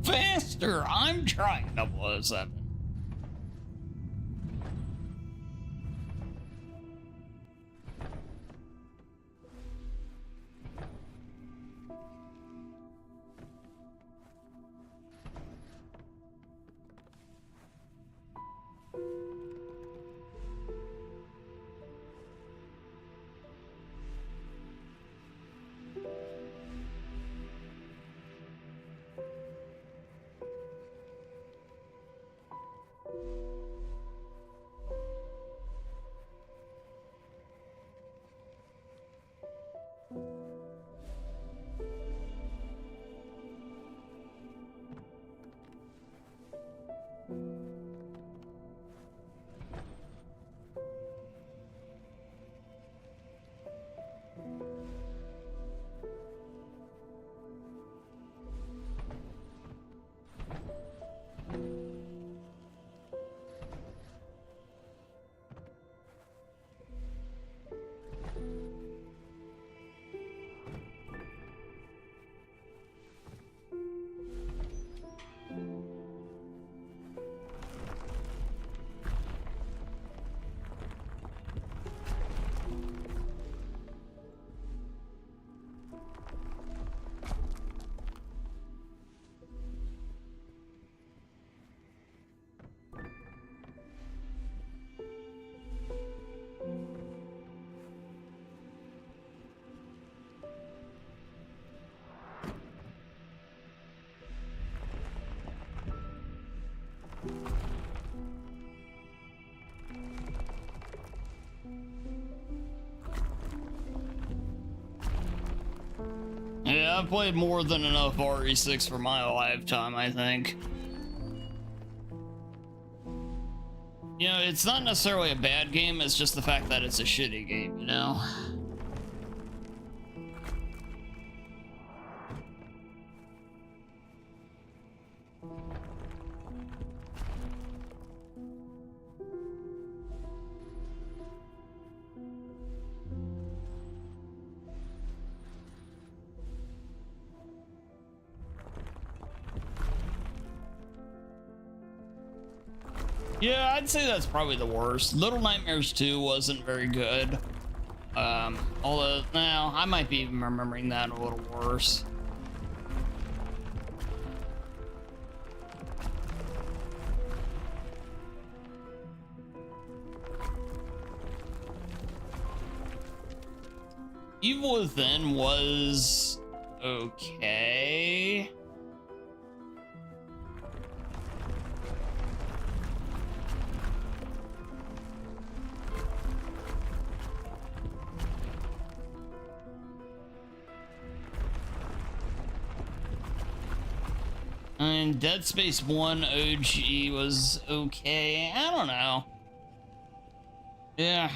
Faster! I'm trying 007. Yeah, I've played more than enough RE6 for my lifetime, I think. You know, it's not necessarily a bad game, it's just the fact that it's a shitty game, you know? Yeah, I'd say that's probably the worst. Little Nightmares 2 wasn't very good. Although, now I might be even remembering that a little worse. Evil Within was okay. I mean, Dead Space 1 OG was okay. I don't know. Yeah,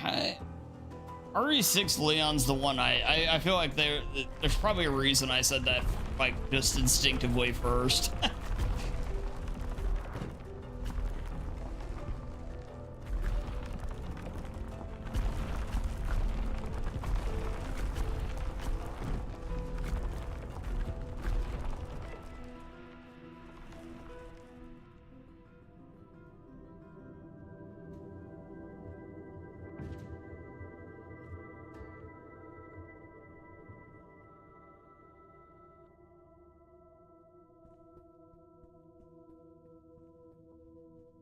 RE6 Leon's the one I feel like there's probably a reason I said that, like, just instinctively first.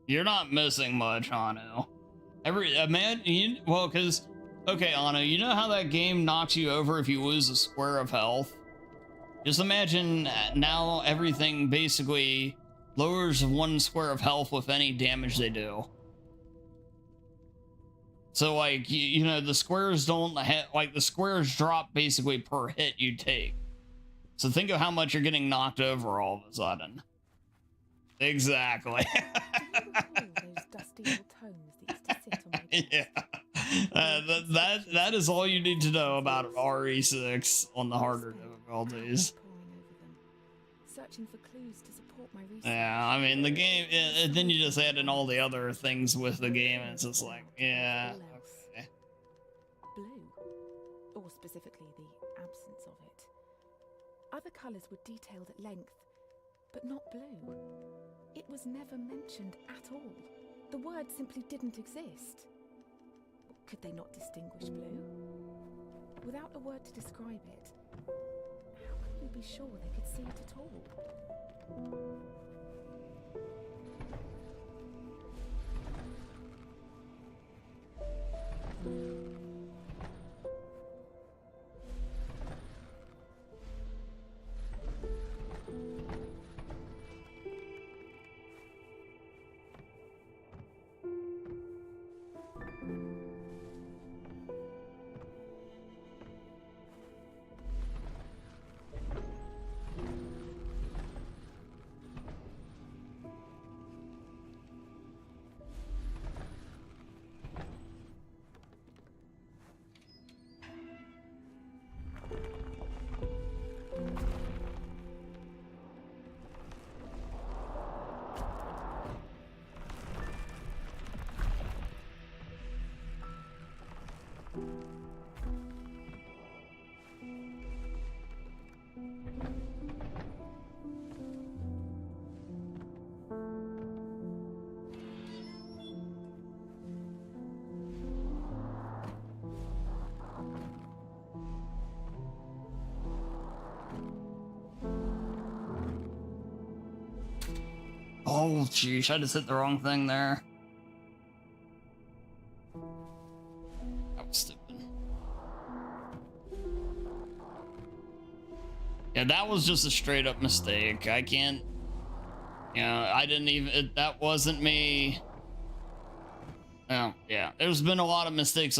You're not missing much, Anu. Well, because, okay, Anu, you know how that game knocks you over if you lose a square of health? Just imagine now everything basically lowers 1 square of health with any damage they do. So, like, you know, the squares don't like, the squares drop basically per hit you take. So think of how much you're getting knocked over all of a sudden. Exactly. Those dusty old tomes that used to sit on my desk? Yeah. That is all you need to know about RE6 on the harder difficulties. Searching for clues to support my research. Yeah, I mean, the game, then you just add in all the other things with the game, and it's just like, yeah, okay. Blue, or specifically the absence of it. Other colours were detailed at length, but not blue. It was never mentioned at all. The word simply didn't exist. Could they not distinguish blue? Without a word to describe it, how could we be sure they could see it at all? Oh, geez, I just hit the wrong thing there. That was stupid. Yeah, that was just a straight up mistake. I can't, you know, I didn't even, that wasn't me. Oh, yeah, there's been a lot of mistakes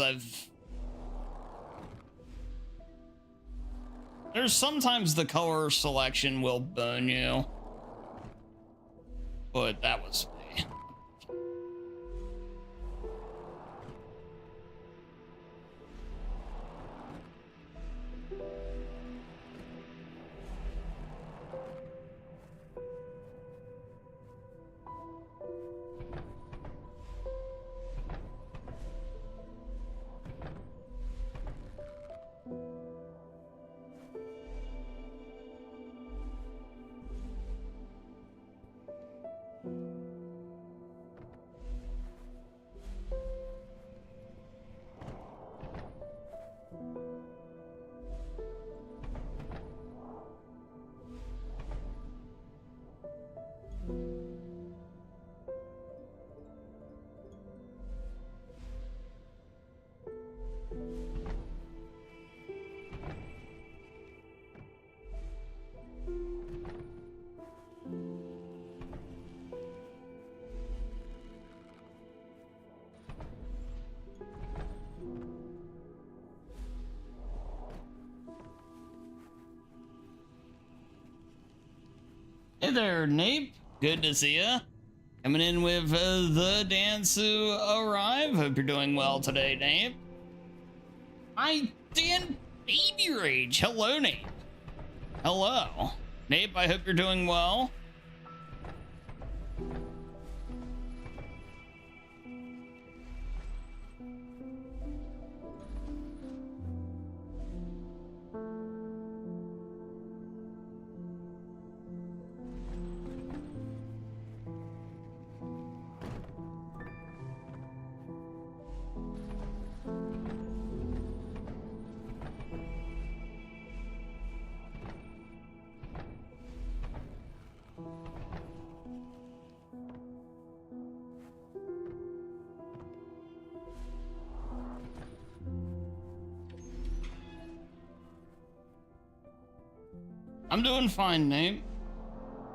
there's sometimes the color selection will burn you. But that was me. there, Nape. Good to see ya. Coming in with the dance who arrive. Hope you're doing well today, Nape. Hi, Dan Baby Rage. Hello, Nape. Hello. Nape, I hope you're doing well. I'm doing fine, Nate.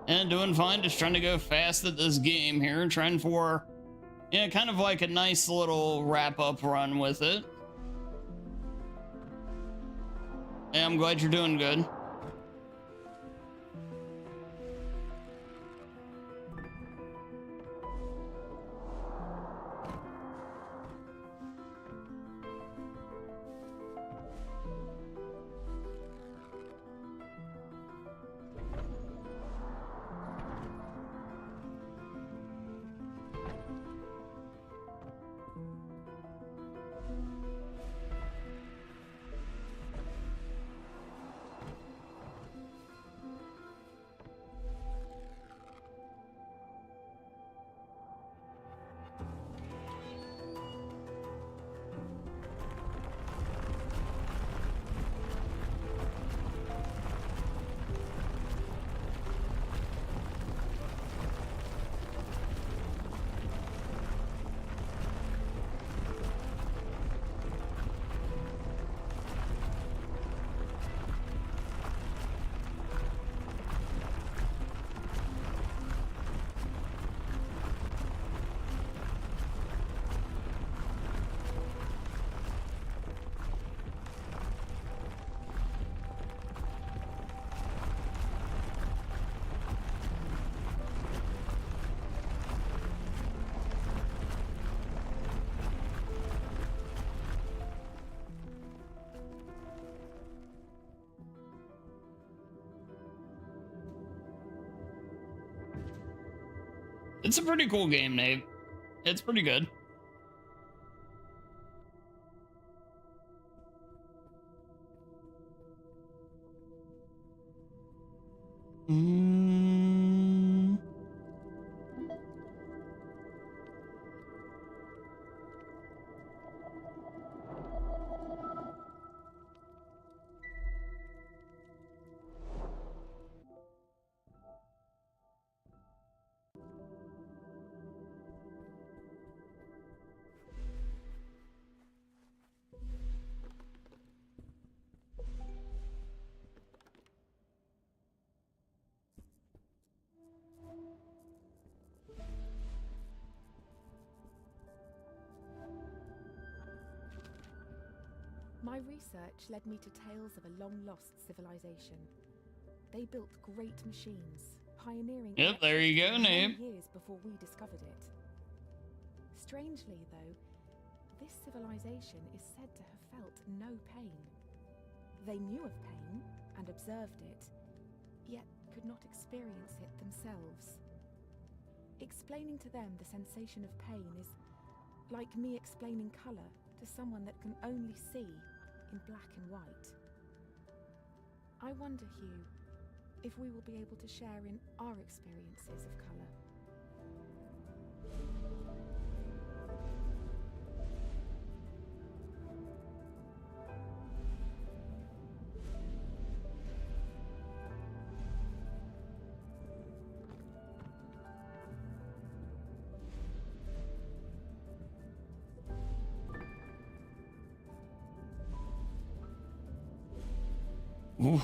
And doing fine, just trying to go fast at this game here, trying for, yeah, kind of like a nice little wrap-up run with it. Yeah, I'm glad you're doing good. It's a pretty cool game, Nate. It's pretty good. My research led me to tales of a long-lost civilization. They built great machines, pioneering Yep, there you go, many Nate. years before we discovered it. Strangely, though, this civilization is said to have felt no pain. They knew of pain and observed it, yet could not experience it themselves. Explaining to them the sensation of pain is like me explaining colour to someone that can only see in black and white. I wonder, Hugh, if we will be able to share in our experiences of colour. Ooh.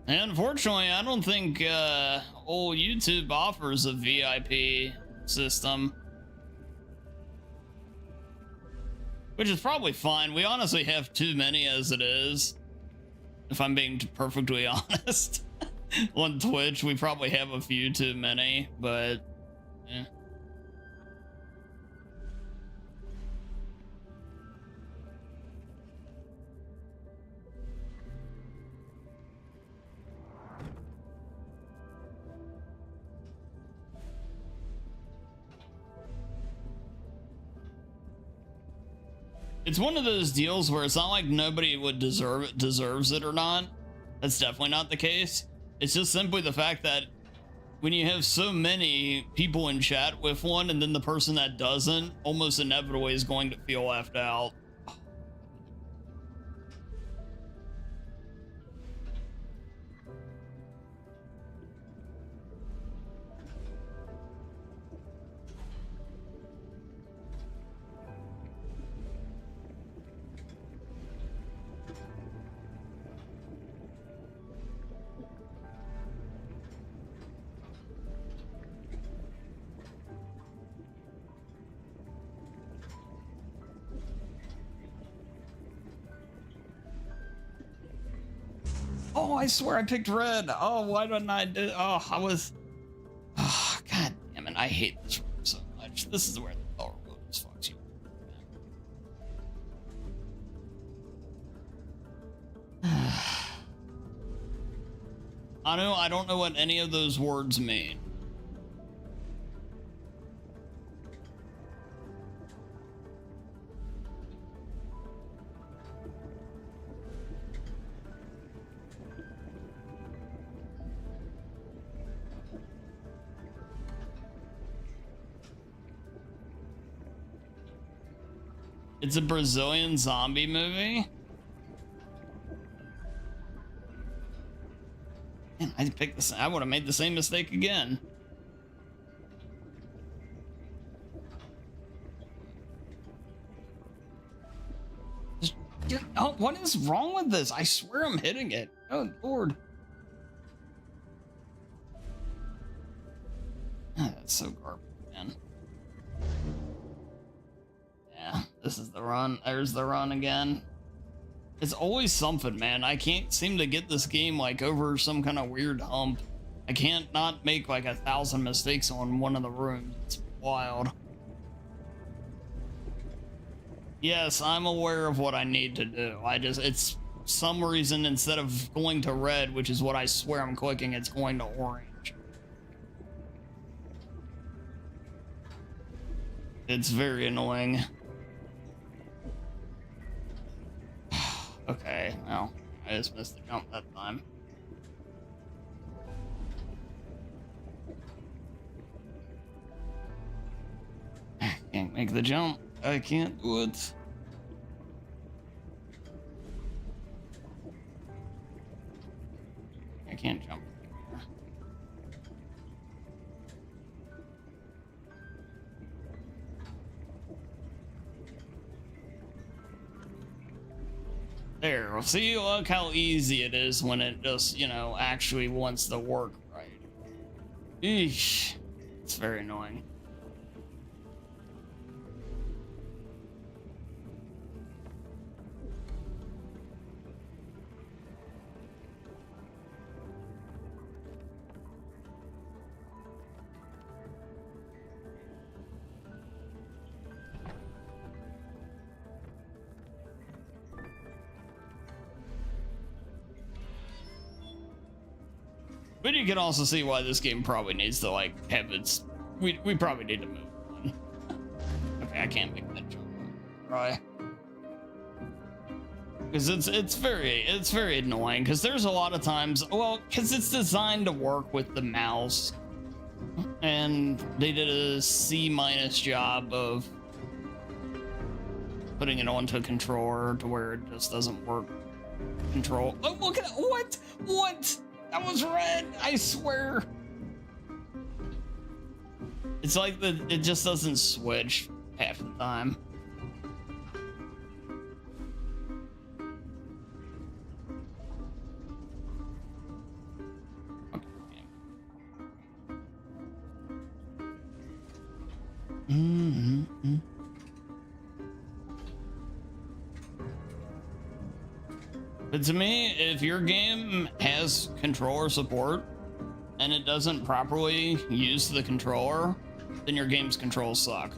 And unfortunately, I don't think old YouTube offers a VIP system. Which is probably fine. We honestly have too many as it is. If I'm being perfectly honest. On Twitch, we probably have a few too many, but yeah. It's one of those deals where it's not like nobody would deserves it or not. That's definitely not the case. It's just simply the fact that when you have so many people in chat with one, and then the person that doesn't almost inevitably is going to feel left out. Oh, I swear I picked red. Oh, why didn't I do? Oh, I was. Oh, god damn it! I hate this room so much. This is where the power road is fucks you. I don't know what any of those words mean. It's a Brazilian zombie movie. Man, I picked this. I would have made the same mistake again. Oh, what is wrong with this? I swear I'm hitting it. Oh, Lord. Ah, that's so garbage, man. Yeah, this is the run. There's the run again. It's always something, man. I can't seem to get this game like over some kind of weird hump. I can't not make like 1,000 mistakes on one of the rooms. It's wild. Yes, I'm aware of what I need to do. It's some reason instead of going to red, which is what I swear I'm clicking, it's going to orange. It's very annoying. Okay, well, I just missed the jump that time. Can't make the jump. I can't do it. I can't jump. There, see, look how easy it is when it just, you know, actually wants to work right. Eesh, it's very annoying. But you can also see why this game probably needs to like have its. We probably need to move on. Okay, I can't make that jump. Right. Because it's very annoying. Because there's a lot of times, well, because it's designed to work with the mouse, and they did a C- job of putting it onto a controller to where it just doesn't work. Control. Oh, look at that. What? That was red, I swear. It's like it just doesn't switch half the time. Mm-hmm. But to me, if your game has controller support and it doesn't properly use the controller, then your game's controls suck.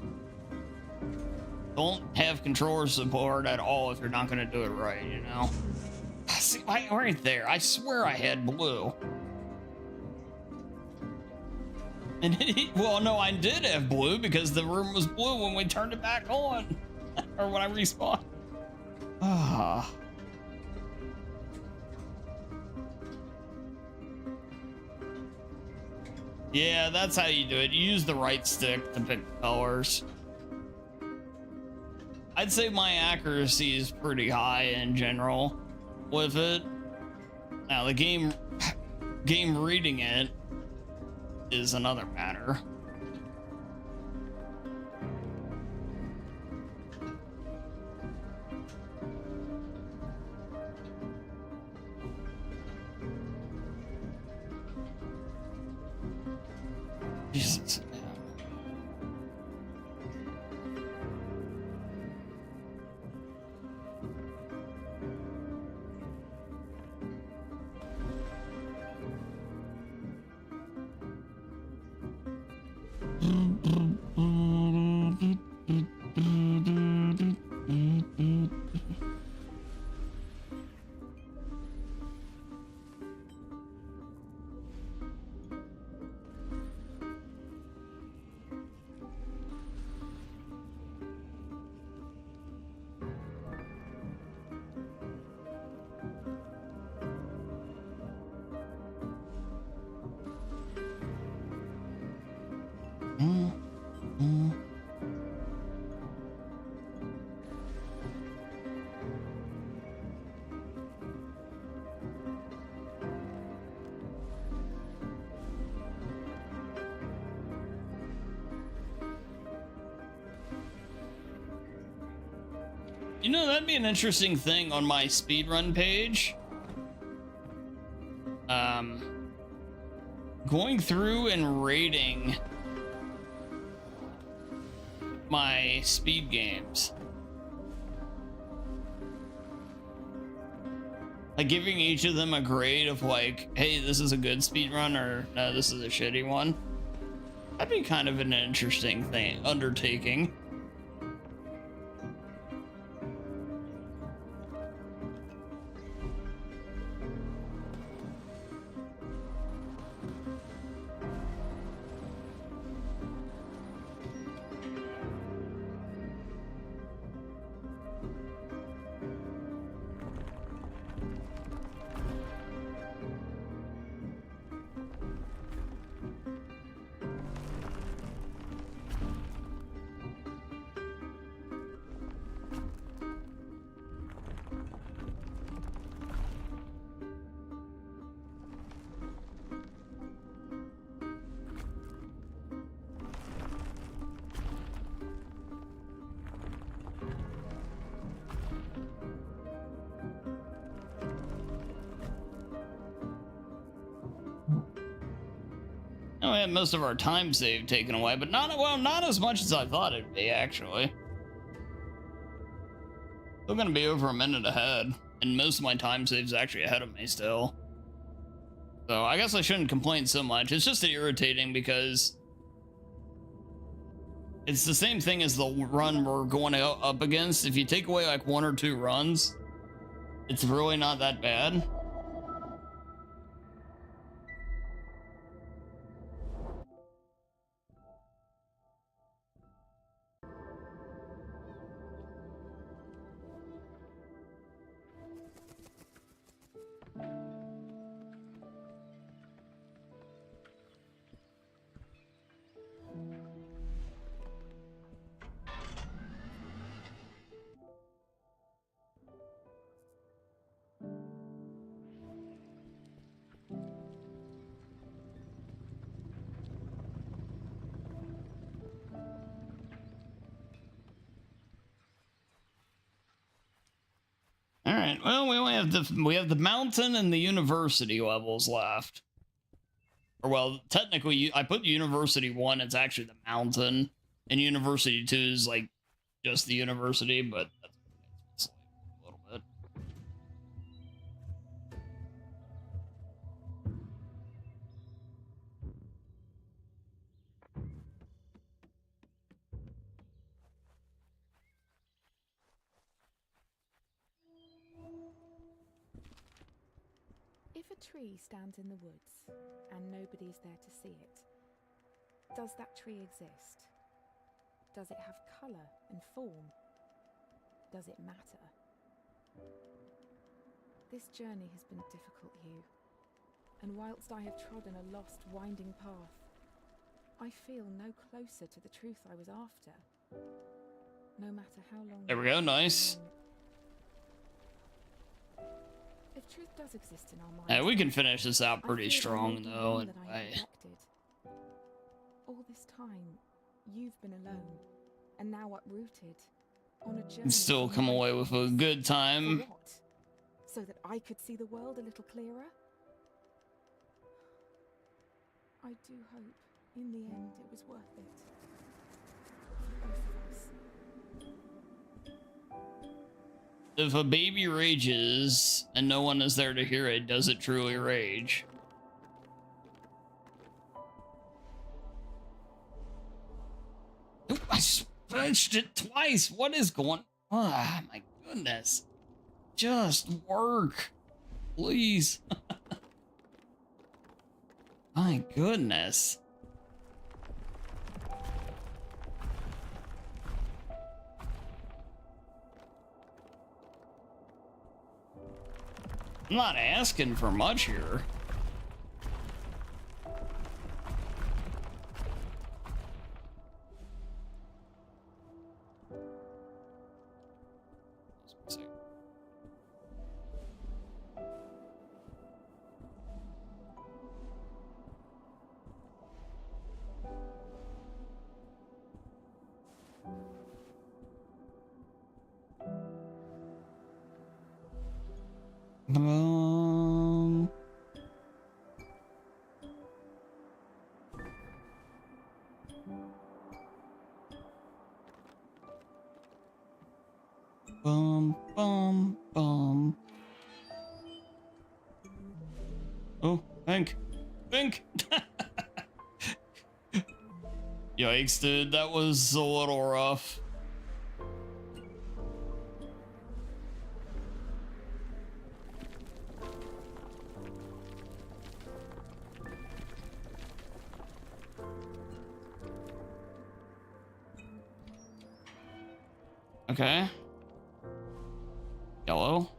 Don't have controller support at all if you're not going to do it right, you know? See, right there, I swear I had blue. And well, no, I did have blue because the room was blue when we turned it back on. Or when I respawned. Ah. Yeah, that's how you do it. You use the right stick to pick colors. I'd say my accuracy is pretty high in general with it. Now the game reading it is another matter. Jesus. You know, that'd be an interesting thing on my speedrun page. Going through and rating my speed games. Like giving each of them a grade of like, hey, this is a good speedrun, or no, this is a shitty one. That'd be kind of an interesting thing, undertaking. We had most of our time save taken away, but not as much as I thought it'd be, actually. Still gonna be over a minute ahead, and most of my time save's actually ahead of me still. So I guess I shouldn't complain so much. It's just irritating because it's the same thing as the run we're going up against. If you take away like 1 or 2 runs, it's really not that bad. All right. Well, we only have the mountain and the university levels left. Or well, technically, I put university 1. It's actually the mountain. And University 2 is like just the university, but that's a little bit. If a tree stands in the woods and nobody's there to see it, does that tree exist? Does it have colour and form? Does it matter? This journey has been difficult, Hugh, and whilst I have trodden a lost, winding path, I feel no closer to the truth I was after. No matter how long... There we go, nice. If truth does exist in our minds... Yeah, we can finish this out pretty strong, though. All this time, you've been alone, and now uprooted, on a journey... And still come away with a good time. For what? So that I could see the world a little clearer? I do hope, in the end, it was worth it. For both of us. If a baby rages and no one is there to hear it, does it truly rage? Ooh, I punched it twice. What is going on? Ah, my goodness. Just work, please. My goodness. I'm not asking for much here. Um, bum, bum, bum. Oh, Pink. Pink! Yikes, dude, that was a little rough. Okay. Yellow.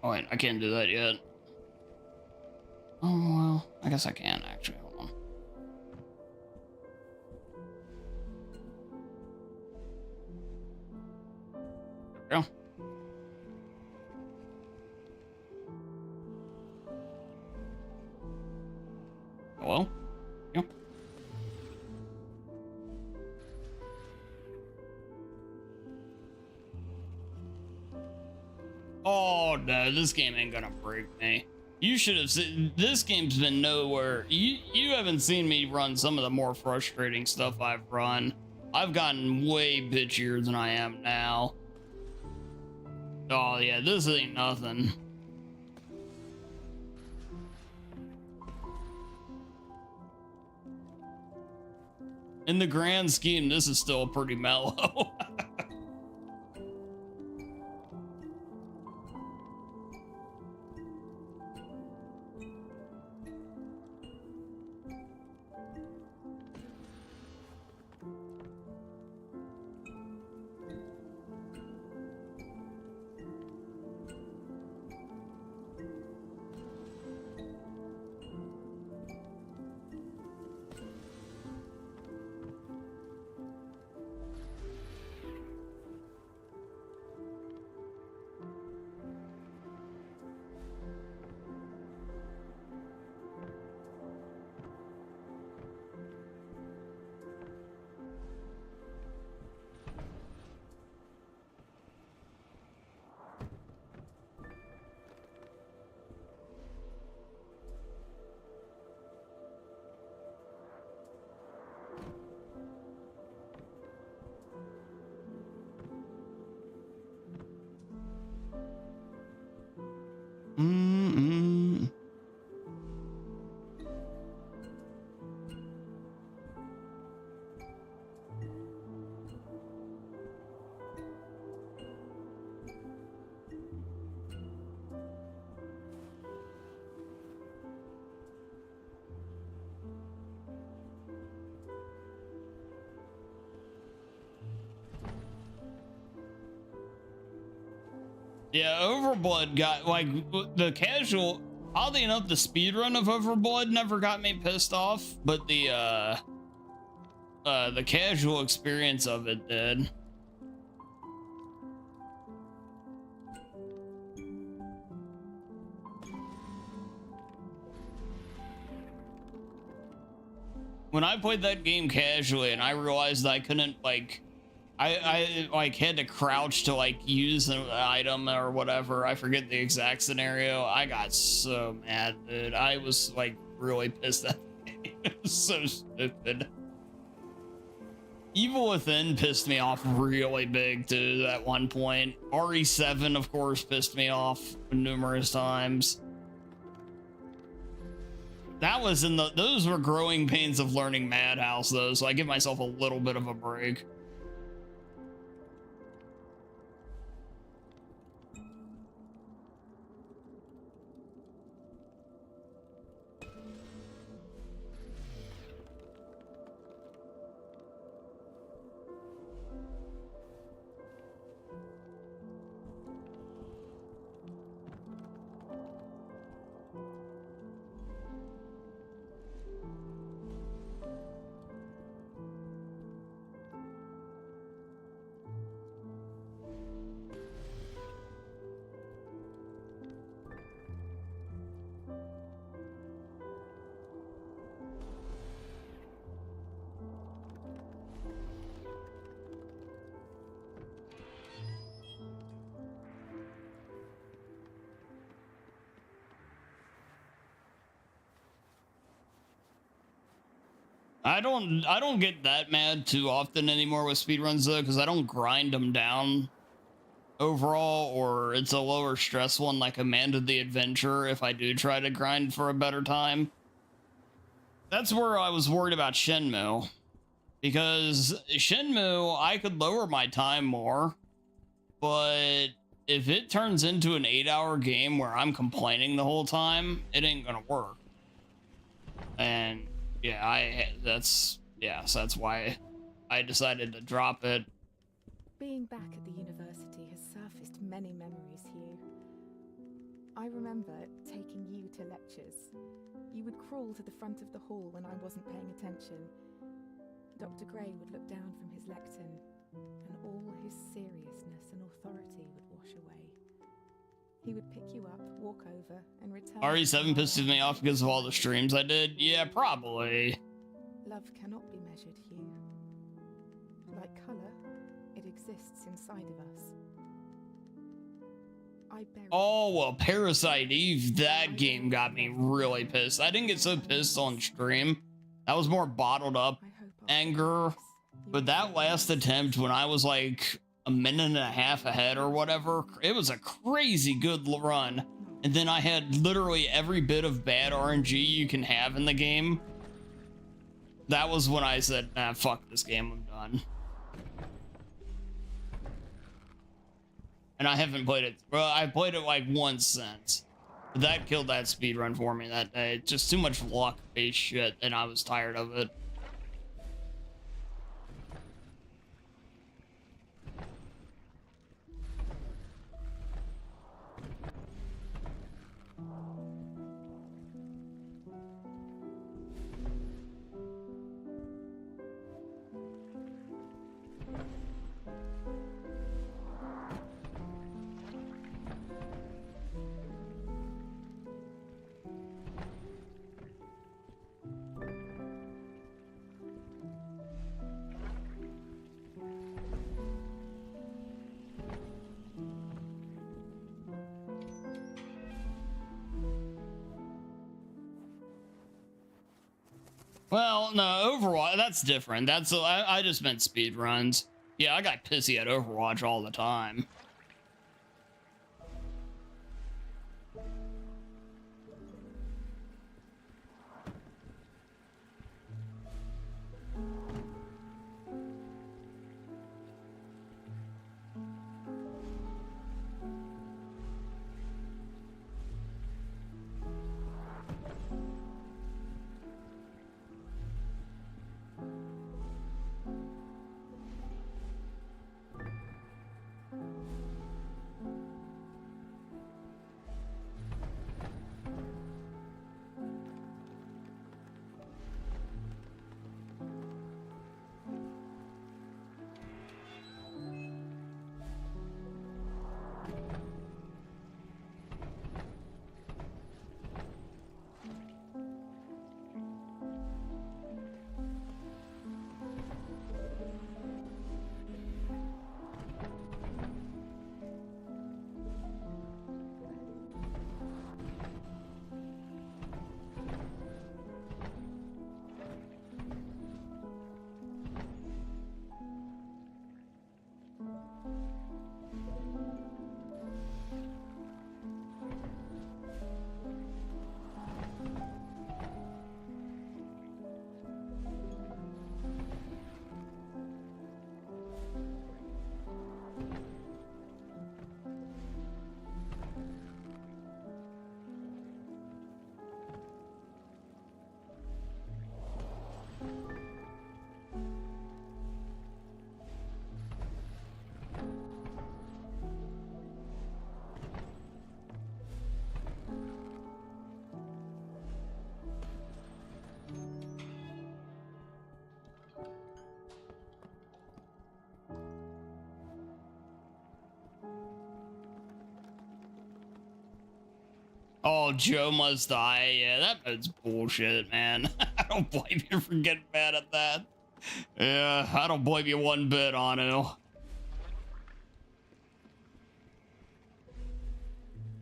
Oh wait, I can't do that yet. Oh well, I guess I can actually. Hold on. There we go. Hello? Yeah. Oh no, this game ain't gonna break me. You should have seen, this game's been nowhere. You haven't seen me run some of the more frustrating stuff I've run. I've gotten way bitchier than I am now. Oh yeah, this ain't nothing. In the grand scheme, this is still pretty mellow. Yeah, Overblood got, like, the casual, oddly enough, the speedrun of Overblood never got me pissed off, but the casual experience of it did. When I played that game casually and I realized I couldn't, like, I like had to crouch to like use an item or whatever. I forget the exact scenario. I got so mad, dude. I was like really pissed at me. It was so stupid. Evil Within pissed me off really big too at one point. RE7 of course pissed me off numerous times. That was in the, those were growing pains of learning Madhouse though, so I give myself a little bit of a break. I don't get that mad too often anymore with speedruns though, because I don't grind them down overall, or it's a lower stress one like Amanda the Adventure if I do try to grind for a better time. That's where I was worried about Shenmue, because Shenmue I could lower my time more, but if it turns into an 8-hour game where I'm complaining the whole time, it ain't gonna work. And yeah, that's why I decided to drop it. Being back at the university has surfaced many memories, Hugh. I remember taking you to lectures. You would crawl to the front of the hall when I wasn't paying attention. Dr. Gray would look down from his lectern, and all his seriousness and authority would wash away. He would pick you up, walk over, and return. RE7 pisses me off because of all the streams I did. Yeah, probably. Love cannot be measured, Hugh. Like colour, it exists inside of us. Oh, well, Parasite Eve, that game got me really pissed. I didn't get so pissed on stream. That was more bottled up anger. But that last attempt when I was like a minute and a half ahead or whatever, it was a crazy good run. And then I had literally every bit of bad RNG you can have in the game. That was when I said, nah, fuck this game, I'm done. And I haven't played it. Well, I played it like once since. But that killed that speedrun for me that day. Just too much luck-based shit, and I was tired of it. Well, no, Overwatch, that's different. That's I just meant speed runs. Yeah, I got pissy at Overwatch all the time. Oh, Joe must die. Yeah, that mode's bullshit, man. I don't blame you for getting mad at that. Yeah, I don't blame you one bit, Anu.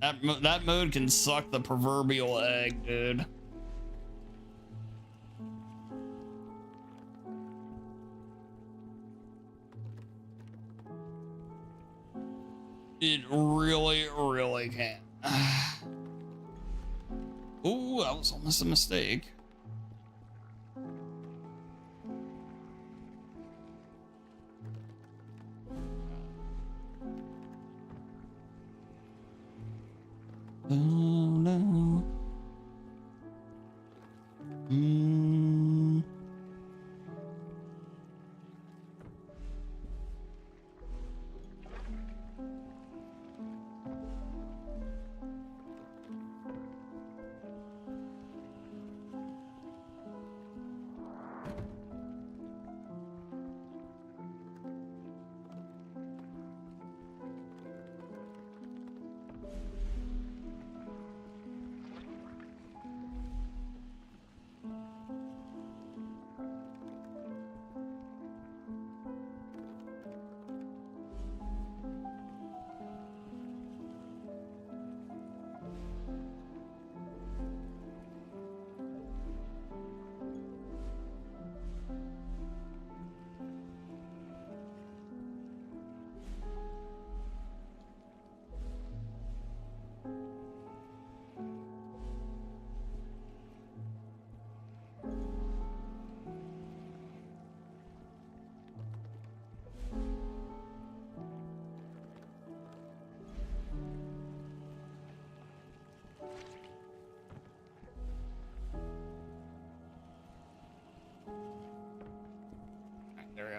That mode can suck the proverbial egg, dude. It really, really can. Ooh, that was almost a mistake. Oh no.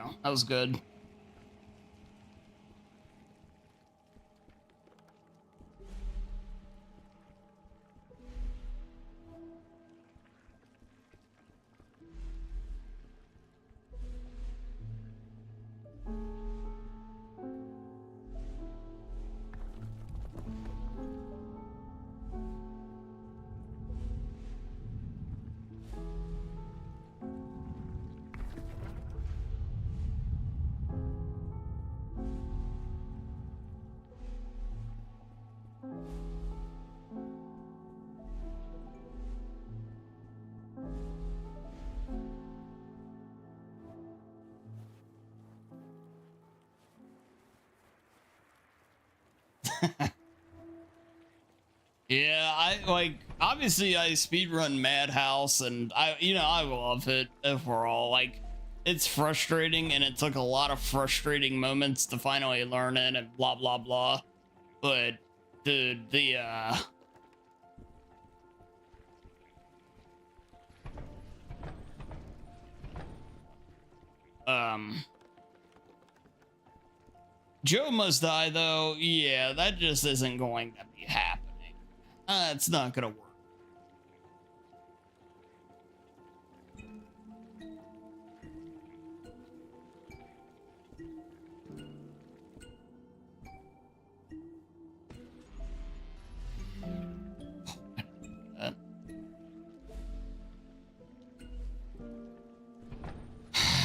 go. That was good. Yeah, I like obviously I speedrun Madhouse and I love it overall. Like it's frustrating and it took a lot of frustrating moments to finally learn it and blah blah blah. But the Joe Must Die though, yeah, that just isn't going to be happening. It's not gonna work.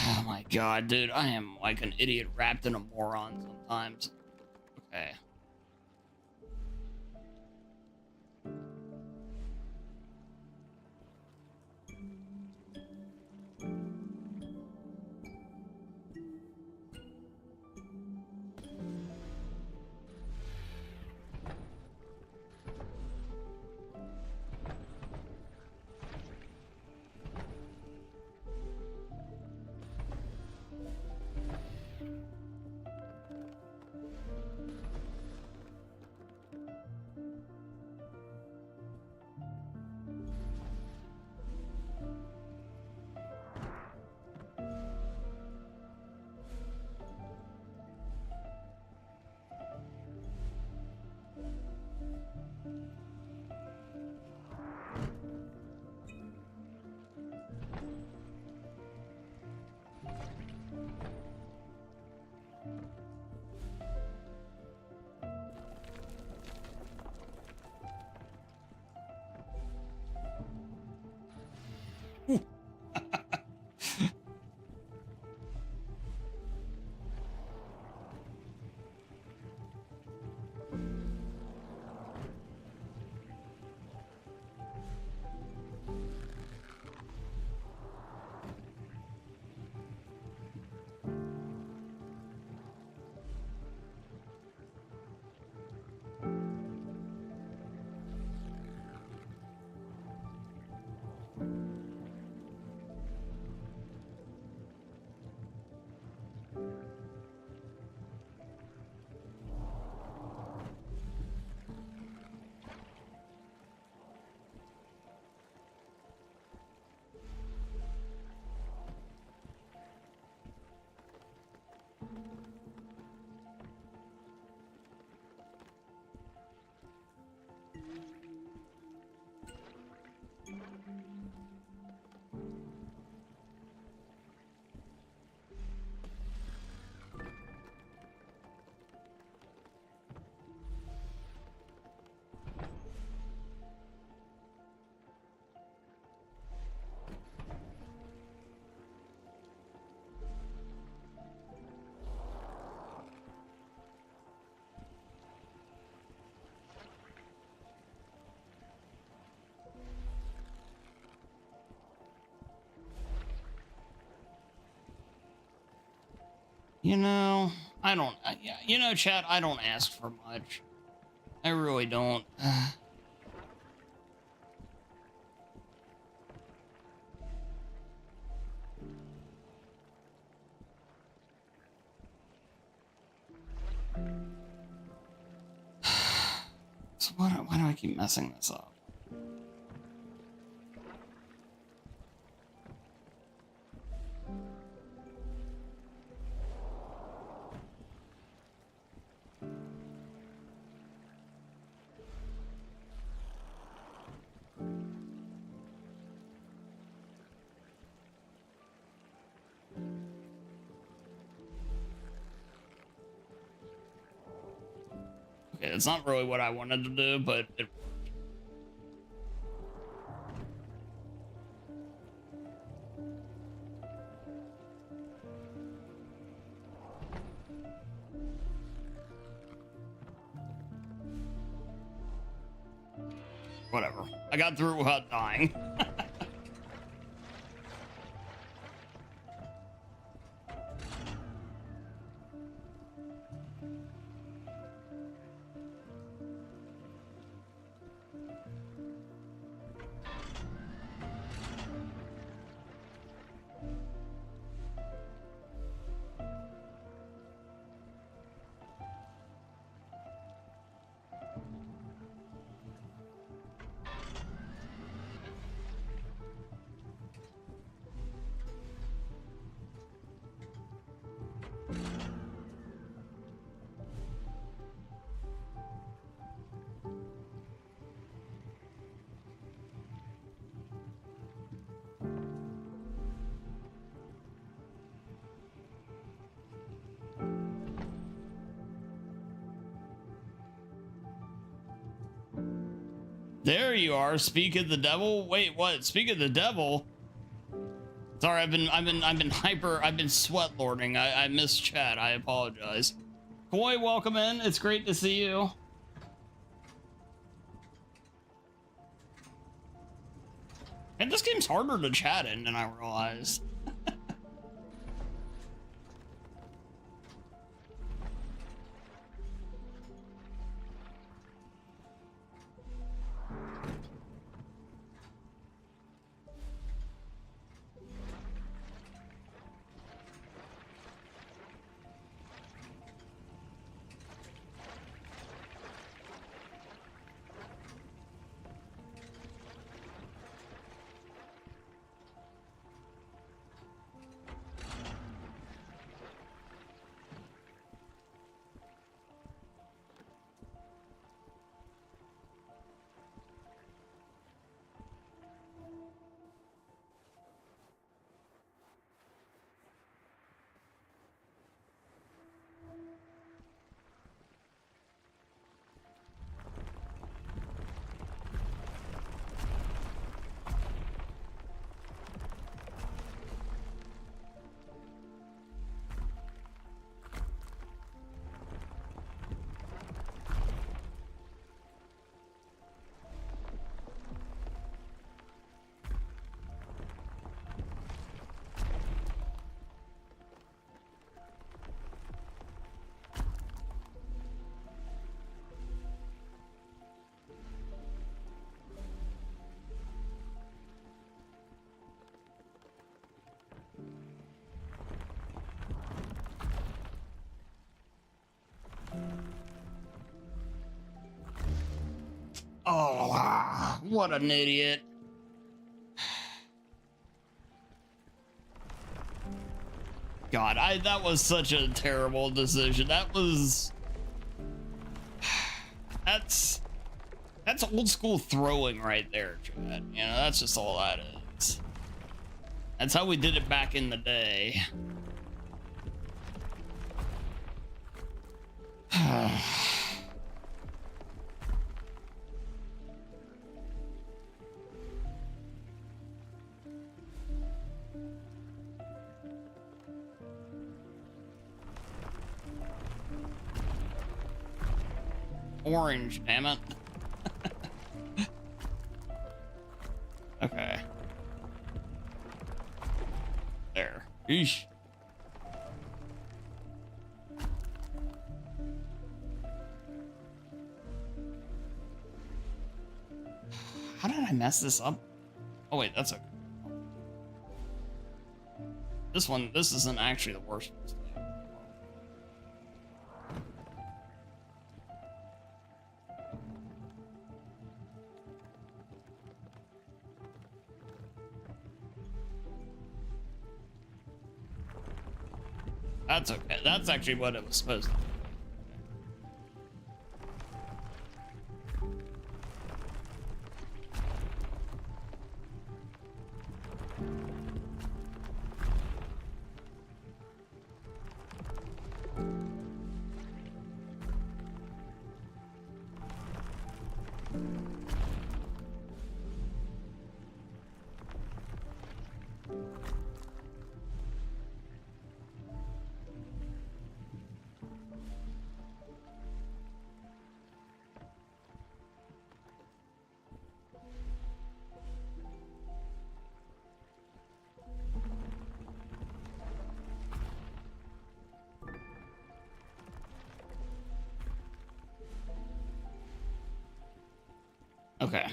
Oh my god, dude, I am like an idiot wrapped in a moron sometimes. Okay. I don't, chat, I don't ask for much. I really don't. So why do I keep messing this up? It's not really what I wanted to do, but it. Whatever. I got through it without dying. There you are. Speak of the devil. Wait, what? Speak of the devil. Sorry, I've been sweat lording. I missed chat. I apologize. Boy, welcome in. It's great to see you. And this game's harder to chat in than I realized. Oh, what an idiot. God, that was such a terrible decision. That's old school throwing right there, Chad. You know, that's just all that is. That's how we did it back in the day. Orange, damn it. Okay. There. Eesh. How did I mess this up? Oh wait, that's okay. This isn't actually the worst mistake. That's okay. That's actually what it was supposed to be. Okay.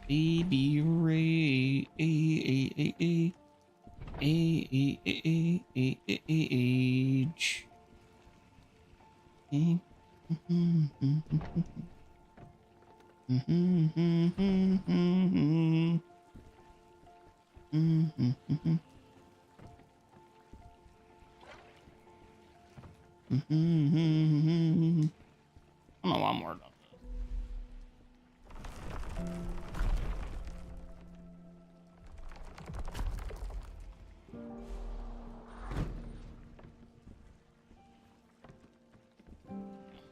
Baby Ray, age. I don't know why I'm worried about this.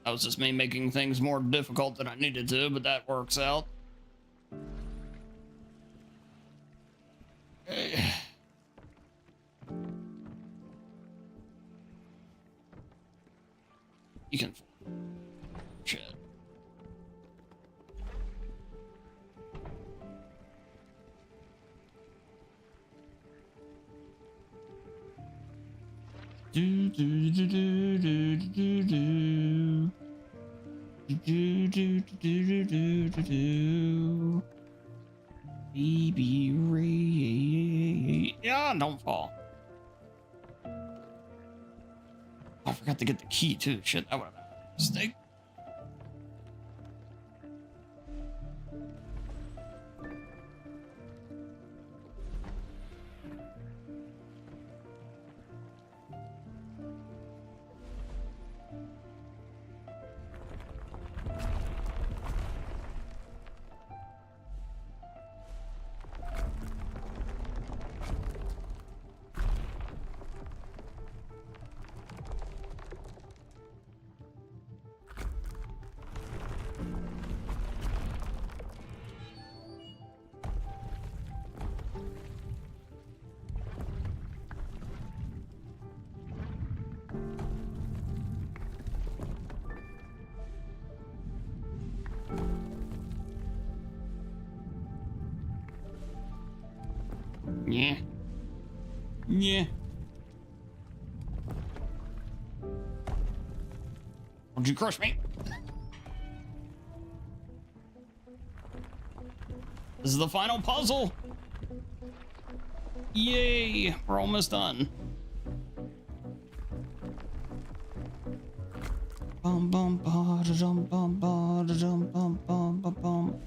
That was just me making things more difficult than I needed to, but that works out. You can... Shit. Do do do do do do do do do do do do do. Baby Ray. Yeah, don't fall. I forgot to get the key too. Shit, that would have been a mistake. Yeah. Yeah. Don't you crush me? This is the final puzzle. Yay, we're almost done. Bum bum ba da dum bum ba da dum bum bum ba bum.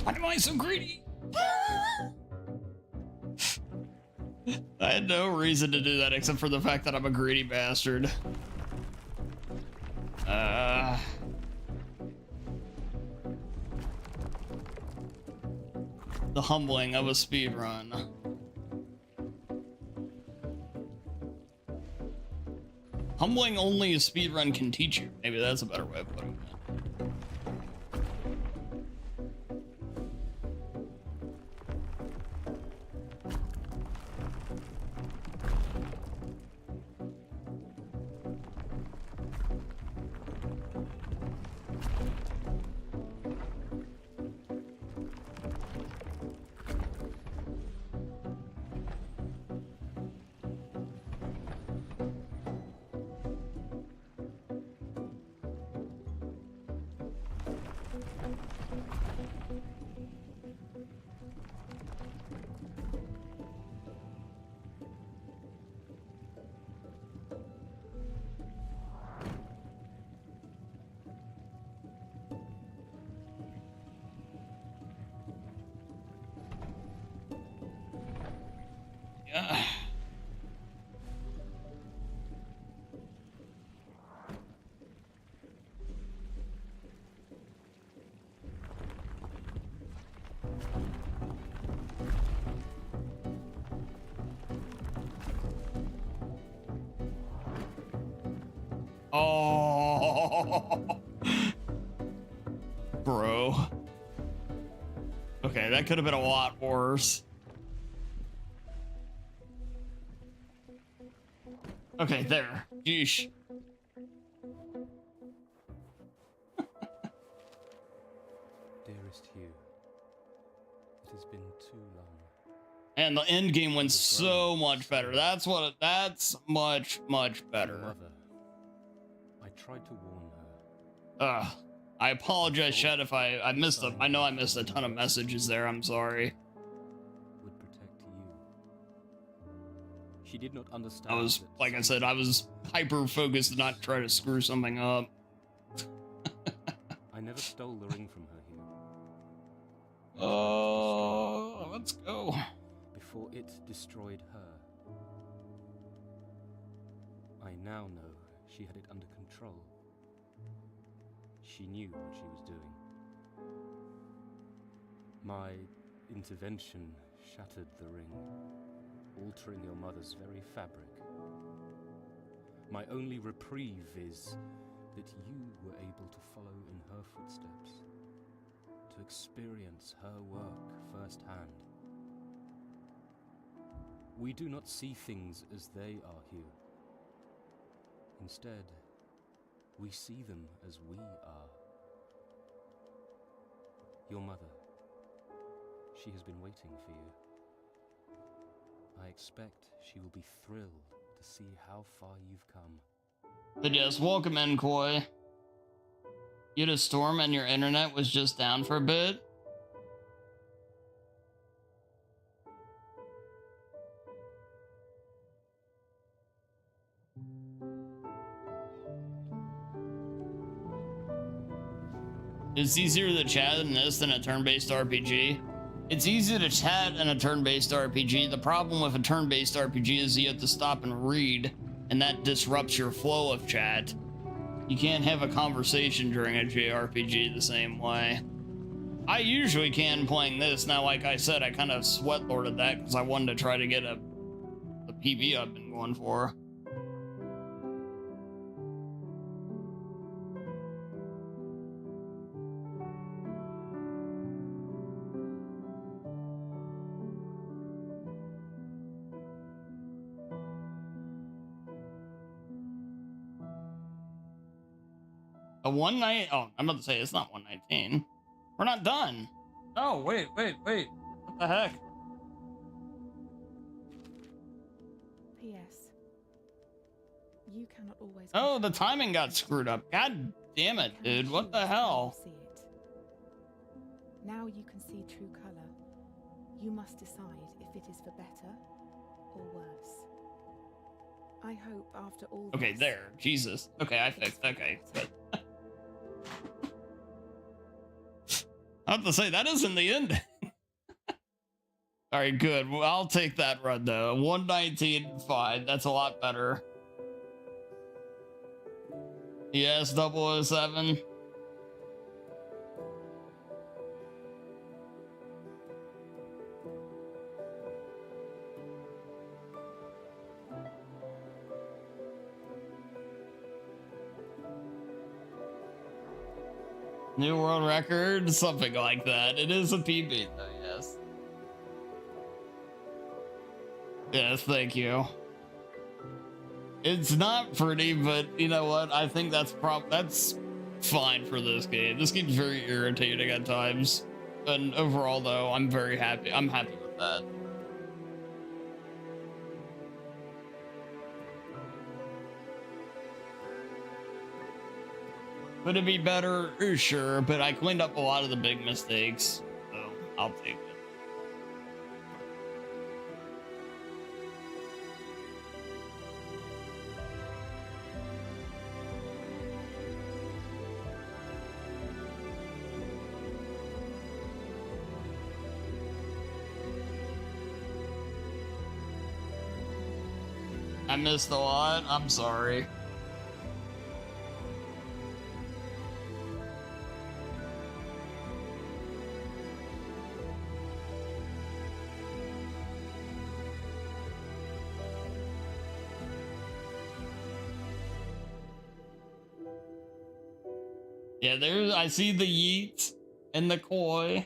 Why am I so greedy? I had no reason to do that except for the fact that I'm a greedy bastard. The humbling of a speedrun. Humbling only a speedrun can teach you. Maybe that's a better way of putting it. Yeah. Oh, bro. Okay, that could have been a lot worse. Okay, there. Yeesh. Dearest Hugh, it has been too long. And the end game went so much better. That's much better. Mother, I tried to warn her. I apologize, Chad, if I missed them. I know I missed a ton of messages there. I'm sorry. Would protect you. She did not understand. I was, like I said, I was hyper focused to not try to screw something up. I never stole the ring from her, Hugh. Oh, let's go. Before it destroyed her. I now know she had it under control. She knew what she was doing. My intervention shattered the ring, altering your mother's very fabric. My only reprieve is that you were able to follow in her footsteps, to experience her work firsthand. We do not see things as they are, Hugh. Instead, we see them as we are. Your mother, she has been waiting for you. I expect she will be thrilled to see how far you've come. But yes, welcome in, Koi. You had a storm and your internet was just down for a bit? It's easier to chat in this than a turn-based RPG. It's easy to chat in a turn-based RPG. The problem with a turn-based RPG is you have to stop and read, and that disrupts your flow of chat. You can't have a conversation during a JRPG the same way. I usually can playing this. Now, like I said, I kind of sweat-lorded that because I wanted to try to get the PB I've been going for. A 1-night. Oh, I'm about to say it's not 119. We're not done. Oh, wait. What the heck? P.S. You cannot always. Oh, the timing got screwed up. God damn it, dude. What the hell? See it. Now you can see true color. You must decide if it is for better or worse. I hope after all. Okay, there. Jesus. Okay, I fixed. Okay, good. I have to say, that isn't the ending. All right, good. Well, I'll take that run, though. 119, fine. That's a lot better. Yes, 007. New world record, something like that. It is a PB, though, yes. Yes, thank you. It's not pretty, but you know what? I think that's fine for this game. This game's very irritating at times. And overall, though, I'm very happy. I'm happy with that. Could it be better? Sure, but I cleaned up a lot of the big mistakes, so I'll take it. I missed a lot. I'm sorry. Yeah, there's, I see the yeet and the koi.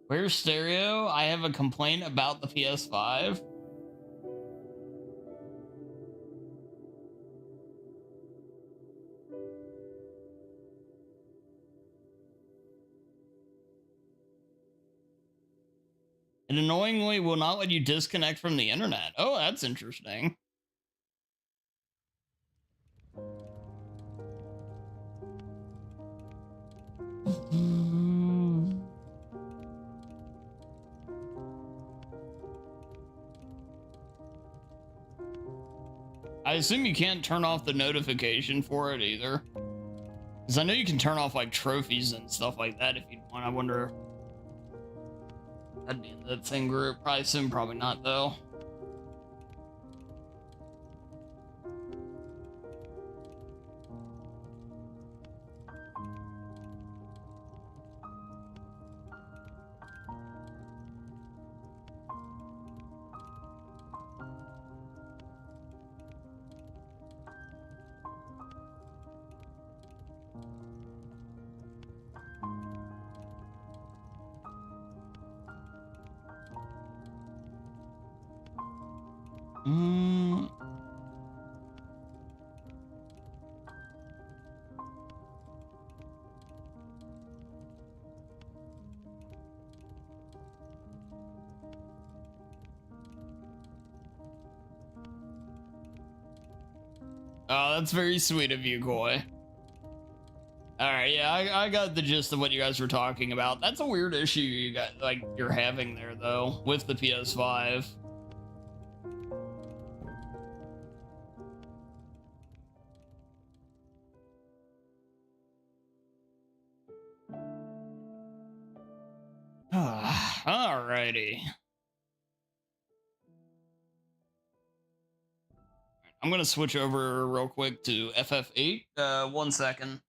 Where's stereo? I have a complaint about the PS5. It annoyingly will not let you disconnect from the internet. Oh, that's interesting. I assume you can't turn off the notification for it either. Because I know you can turn off like trophies and stuff like that if you want. I wonder. That'd be in the thing group. Probably soon, probably not though. Oh, that's very sweet of you, Koi. Alright, yeah, I got the gist of what you guys were talking about. That's a weird issue you got, like, you're having there, though, with the PS5. Alrighty. I'm gonna switch over real quick to FF8. 1 second.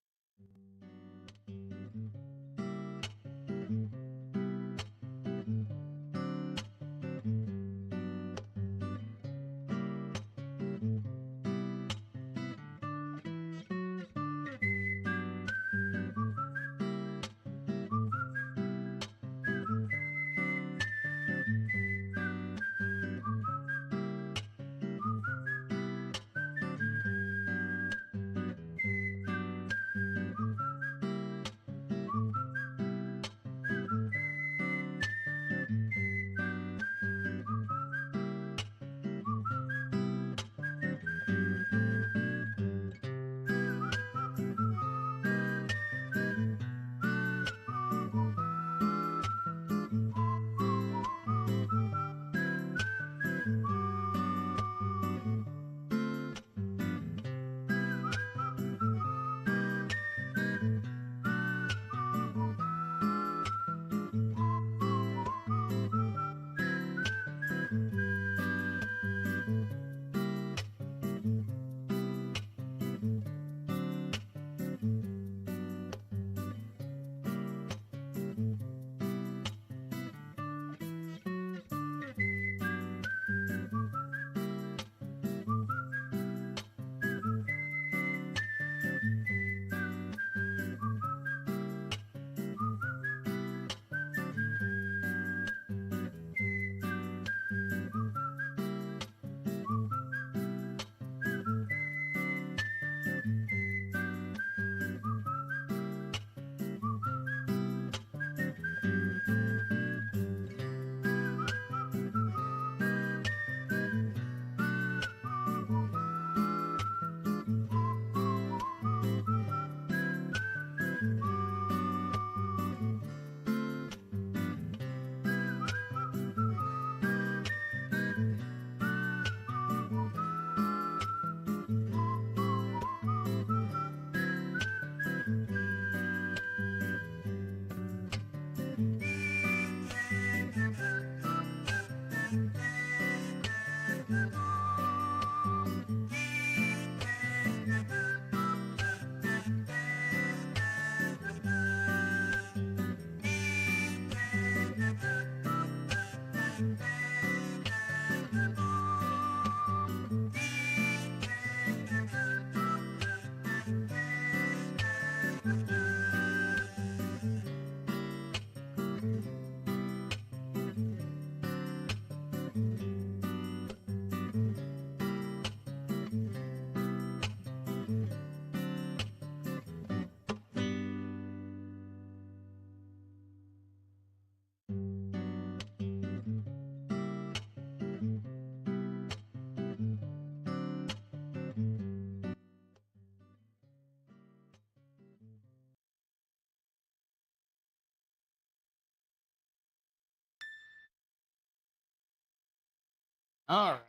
All right.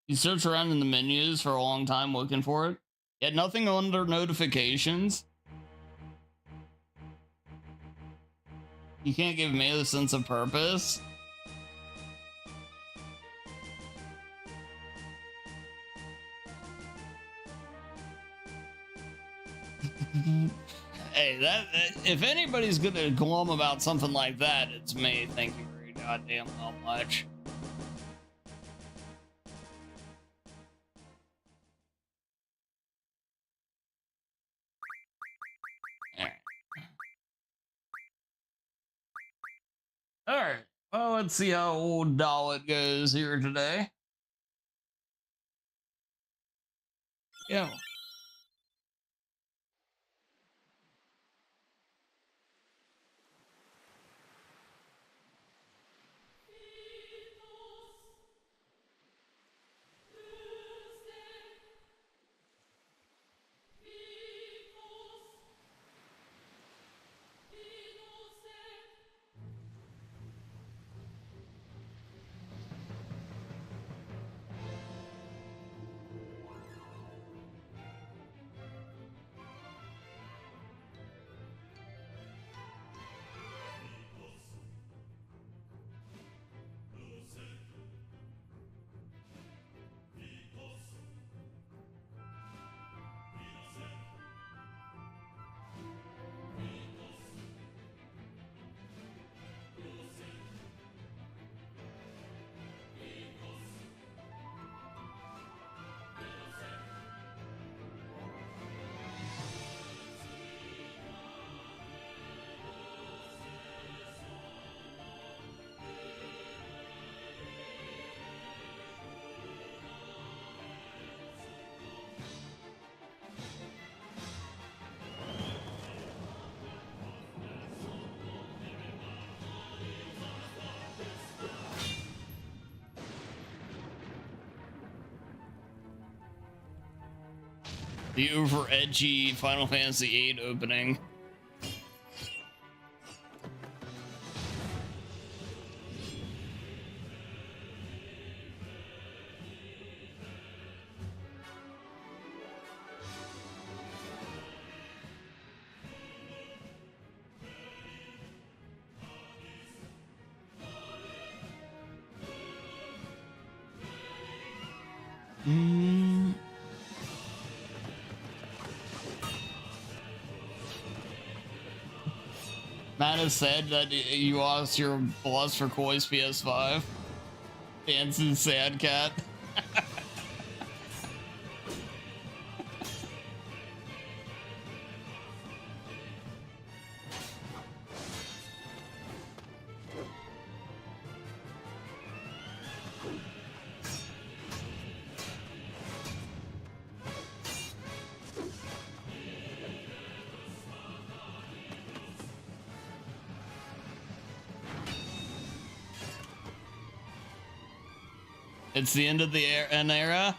You search around in the menus for a long time looking for it. Yet nothing under notifications. You can't give me a sense of purpose. Hey, if anybody's gonna glum about something like that, it's me. Thank you very goddamn much. All right. Well, let's see how old Dollet goes here today. Yeah. The over edgy Final Fantasy VIII opening. Matt has said that you lost your boss for Koi's PS5. Dancing sad cat. It's the end of an era.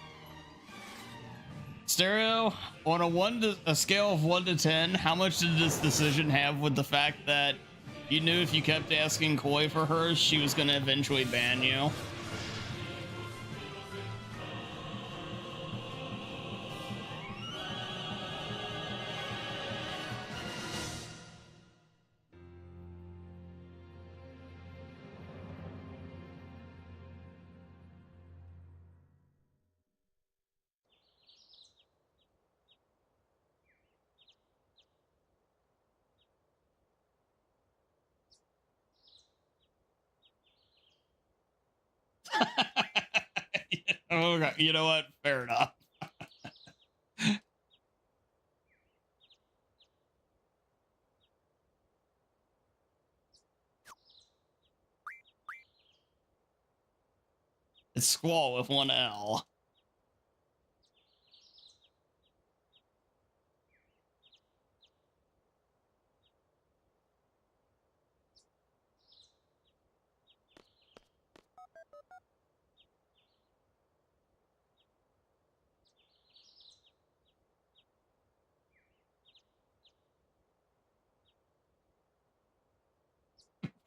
Stereo, on a scale of 1 to 10, how much did this decision have with the fact that you knew if you kept asking Koi for her, she was going to eventually ban you? Okay, you know what? Fair enough. It's Squall with one L.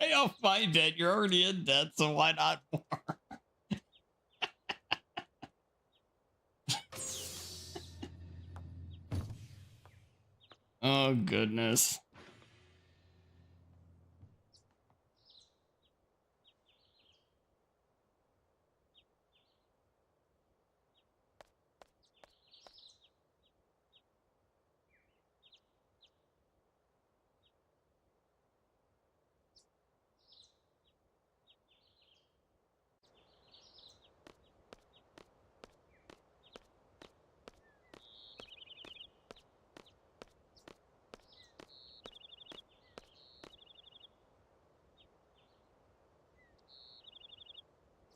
Pay off my debt. You're already in debt, so why not more? Oh, goodness.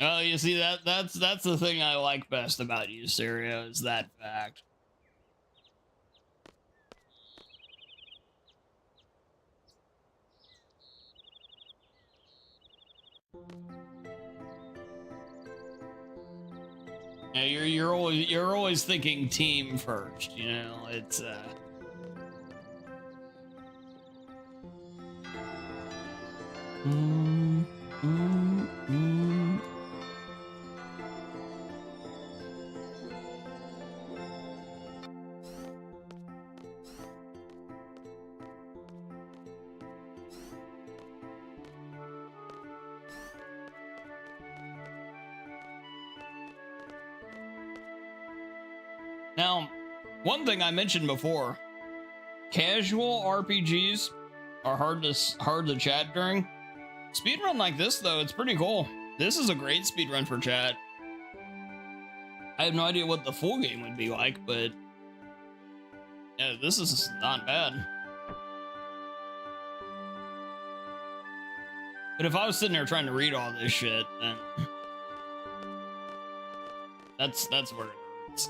Oh, you see that's the thing I like best about you, Syria, is that fact. Yeah, you're always thinking team first, you know. It's Now, one thing I mentioned before, casual RPGs are hard to chat during. Speedrun like this though, it's pretty cool. This is a great speedrun for chat. I have no idea what the full game would be like, but yeah, this is not bad. But if I was sitting there trying to read all this shit, then that's where it hurts.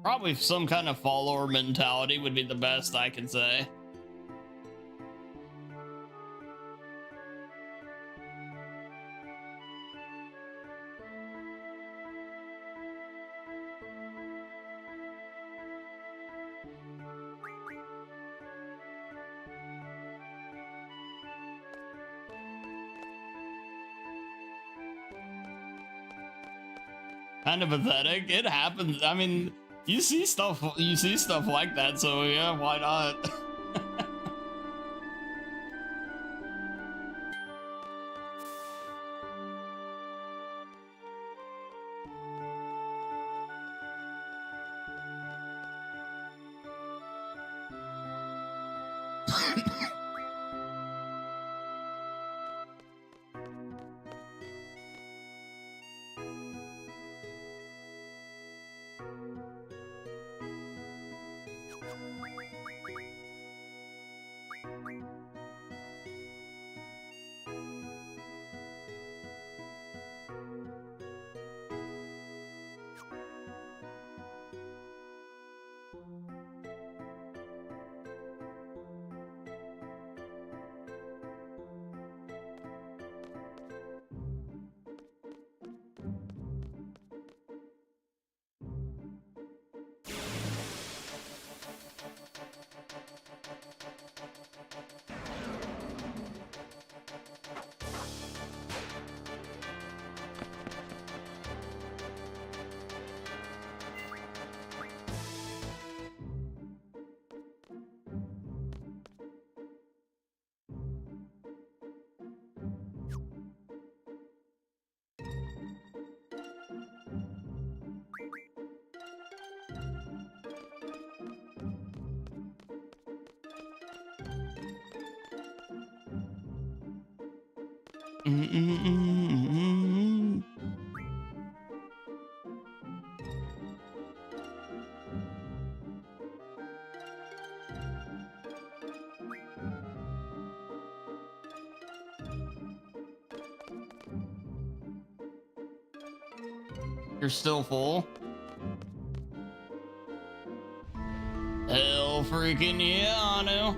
Probably some kind of follower mentality would be the best I can say. Kind of pathetic. It happens. I mean, you see stuff like that, so yeah, why not? Mm-mm-mm-mm-mm. You're still full? Hell freaking yeah, I know.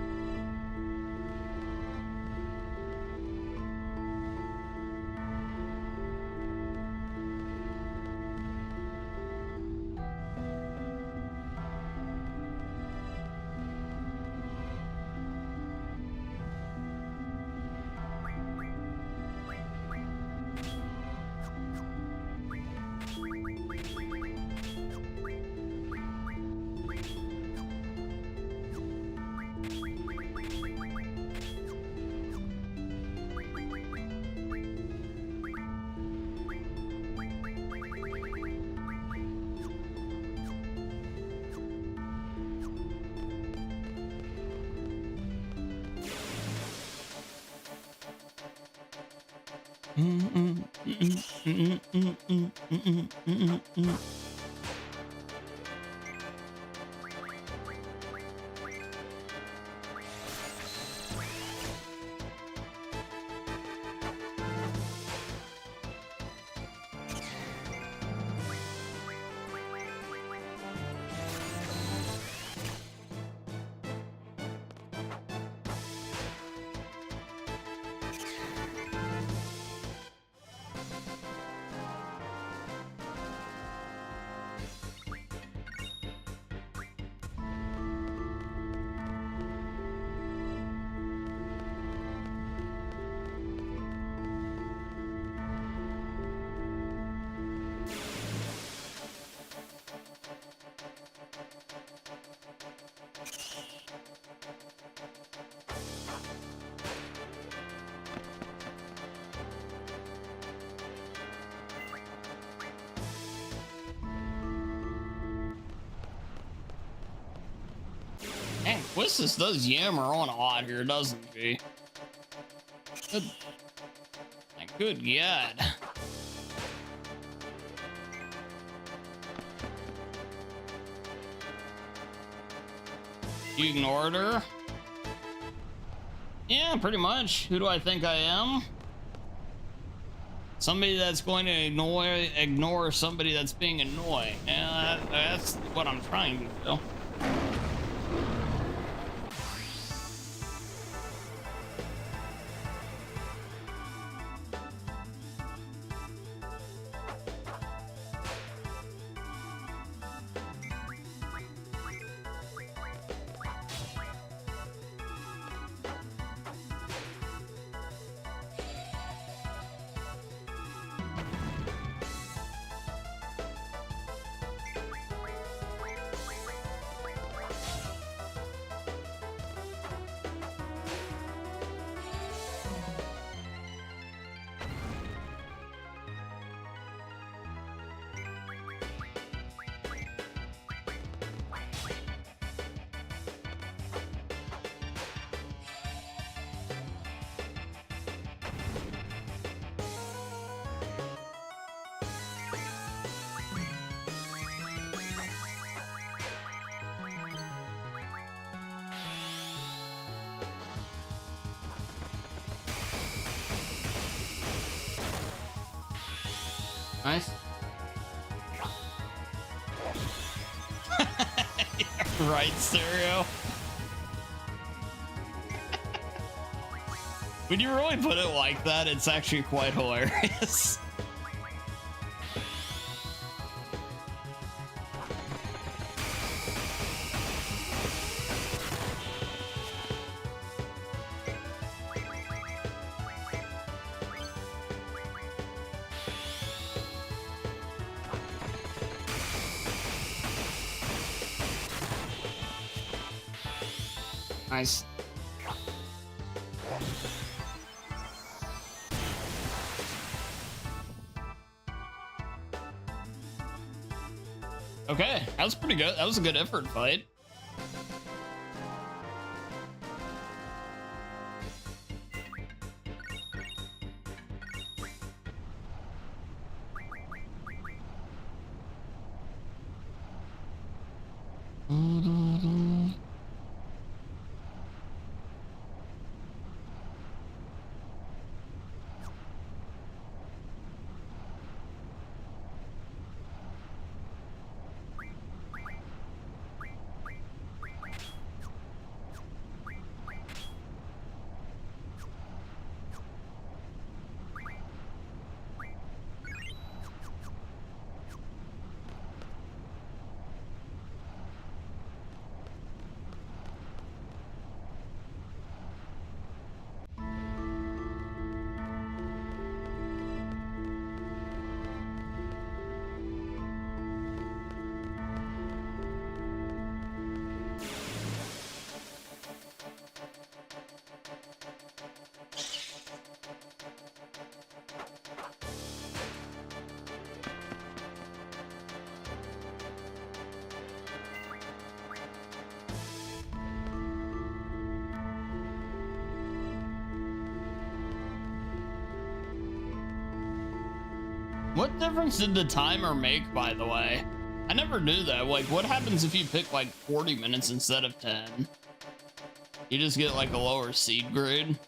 Dang, Quistis does yammer on a lot here, doesn't she? Good. Good God. You ignored her? Yeah, pretty much. Who do I think I am? Somebody that's going to ignore somebody that's being annoying. Yeah, that's what I'm trying to do. Nice. Right, Stereo. When you really put it like that, it's actually quite hilarious. Nice. Okay, that was pretty good. That was a good effort fight. What difference did the timer make, by the way? I never knew that. Like, what happens if you pick like 40 minutes instead of 10? You just get like a lower seed grade.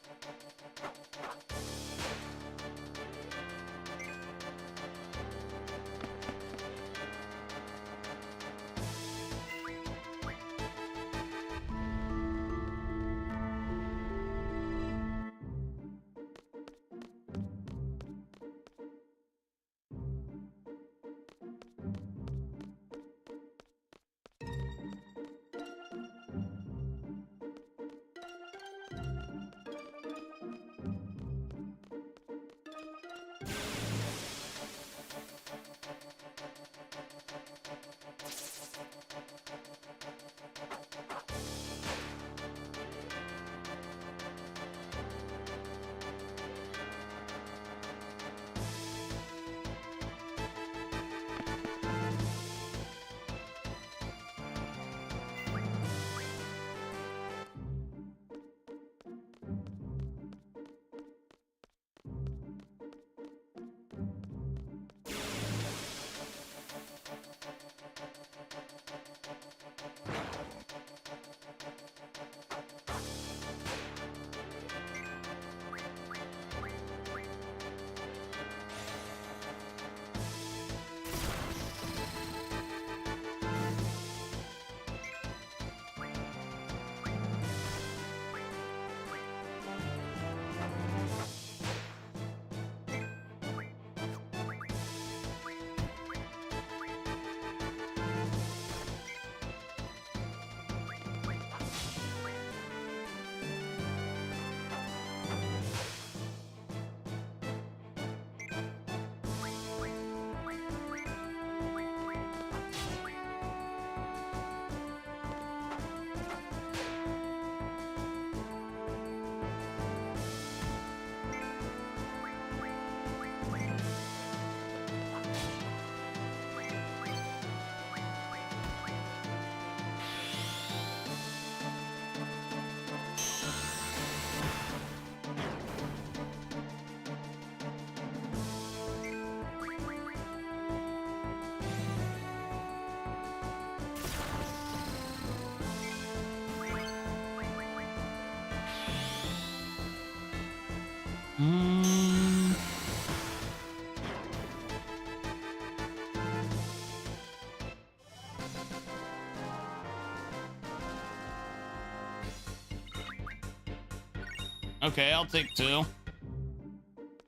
Okay, I'll take 2.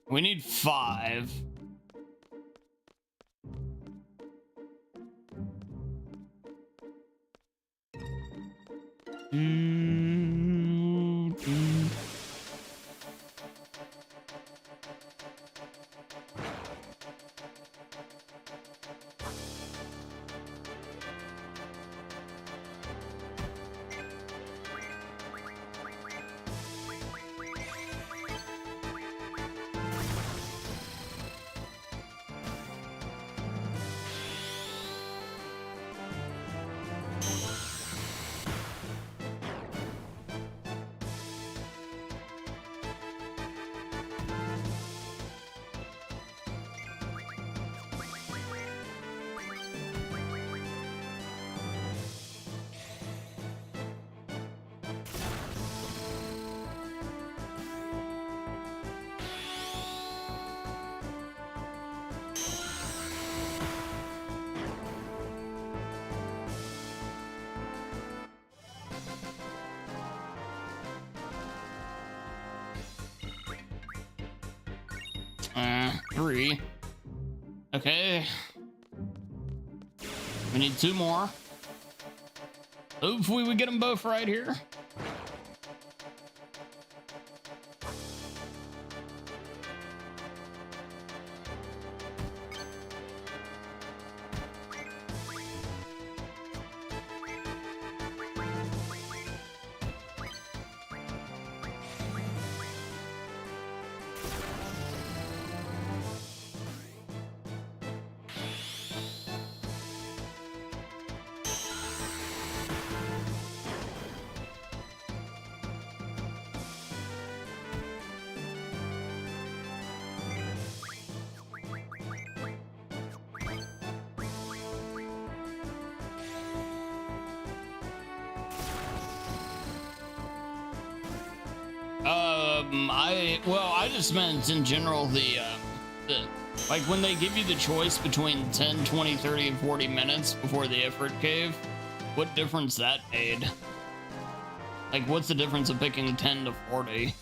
We need 5. 3. Okay. We need 2 more. Hopefully we get them both right here. I just meant in general the like when they give you the choice between 10, 20, 30, and 40 minutes before the effort cave, what difference that made? Like, what's the difference of picking 10 to 40?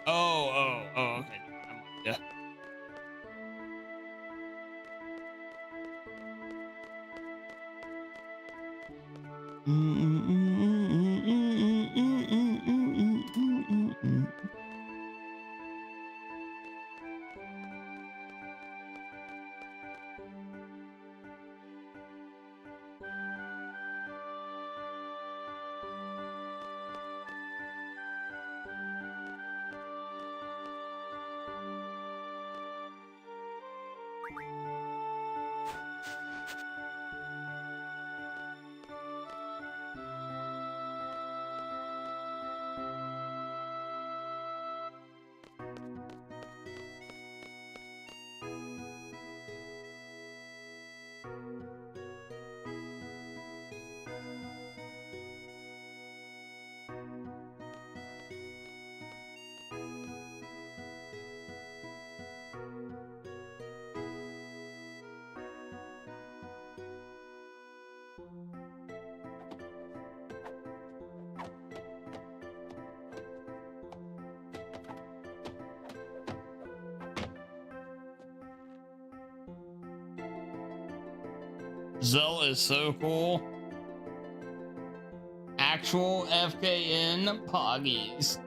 Oh, okay. Yeah. Zell is so cool. Actual FKN Poggies.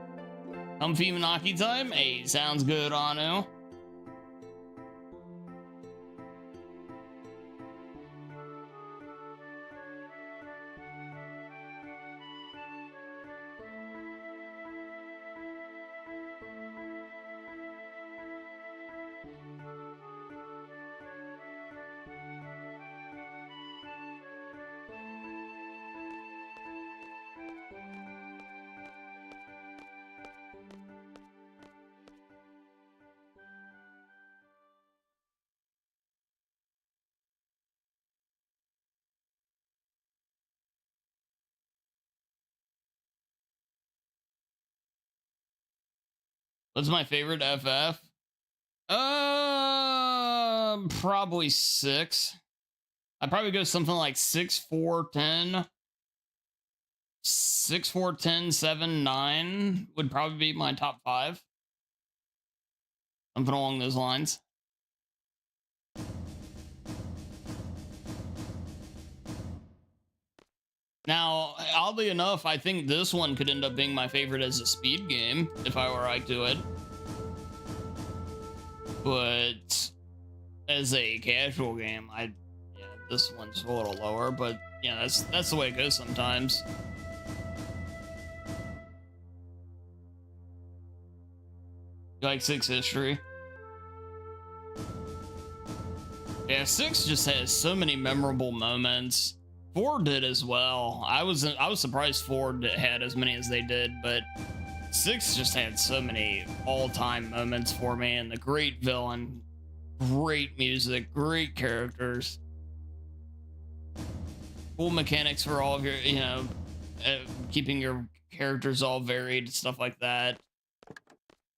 Comfy Manaki time? Hey, sounds good, Anu. What's my favorite FF? Probably 6. I'd probably go something like 6, 4, 10. 6, 4, 10, 7, 9 would probably be my top 5. Something along those lines. Now, oddly enough, I think this one could end up being my favorite as a speed game, if I were right to it. But as a casual game, yeah, this one's a little lower, but yeah, that's the way it goes sometimes. You like 6 history? Yeah, 6 just has so many memorable moments. 4 did as well. I was surprised 4 had as many as they did, but 6 just had so many all-time moments for me, and the great villain, great music, great characters, cool mechanics for all of your, keeping your characters all varied, stuff like that.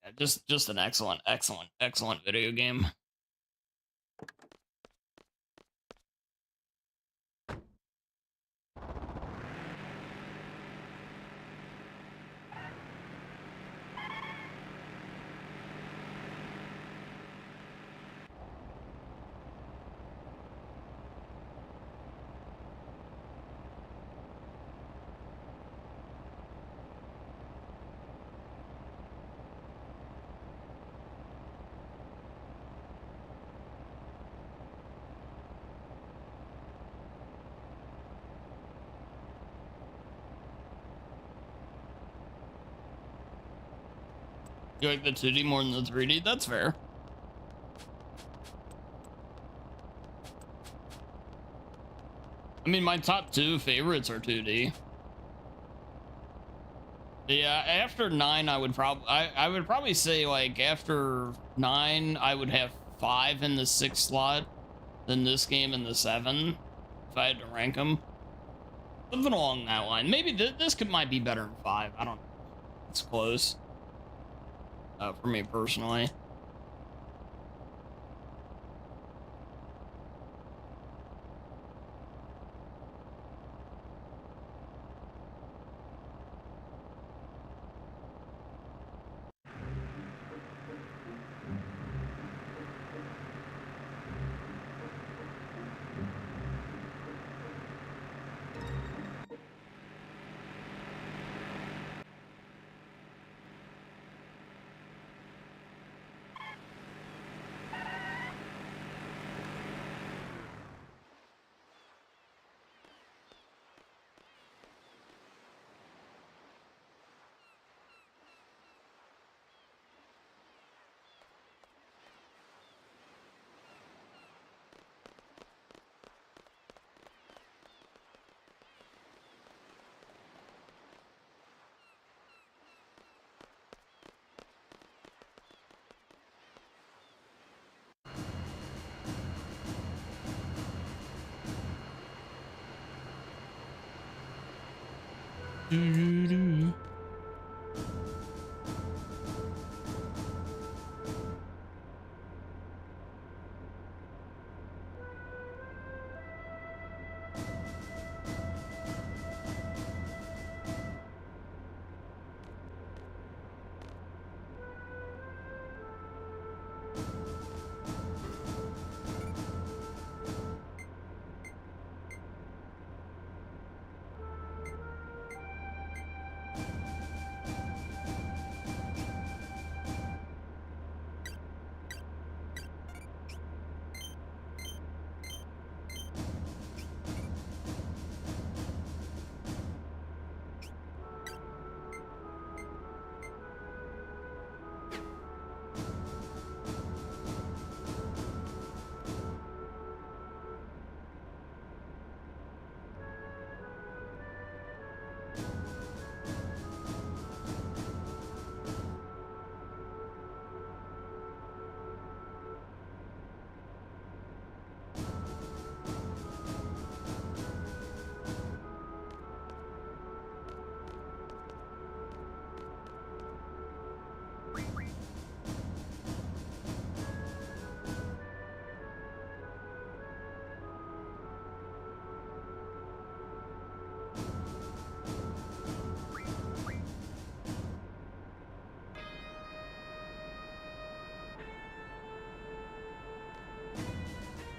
Yeah, just an excellent video game. You like the 2D more than the 3D? That's fair. I mean, my top 2 favorites are 2D. Yeah, after 9, I would probably say, like, after 9, I would have 5 in the 6th slot, then this game in the 7, if I had to rank them. Something along that line. Maybe this might be better than 5. I don't know. It's close. For me personally.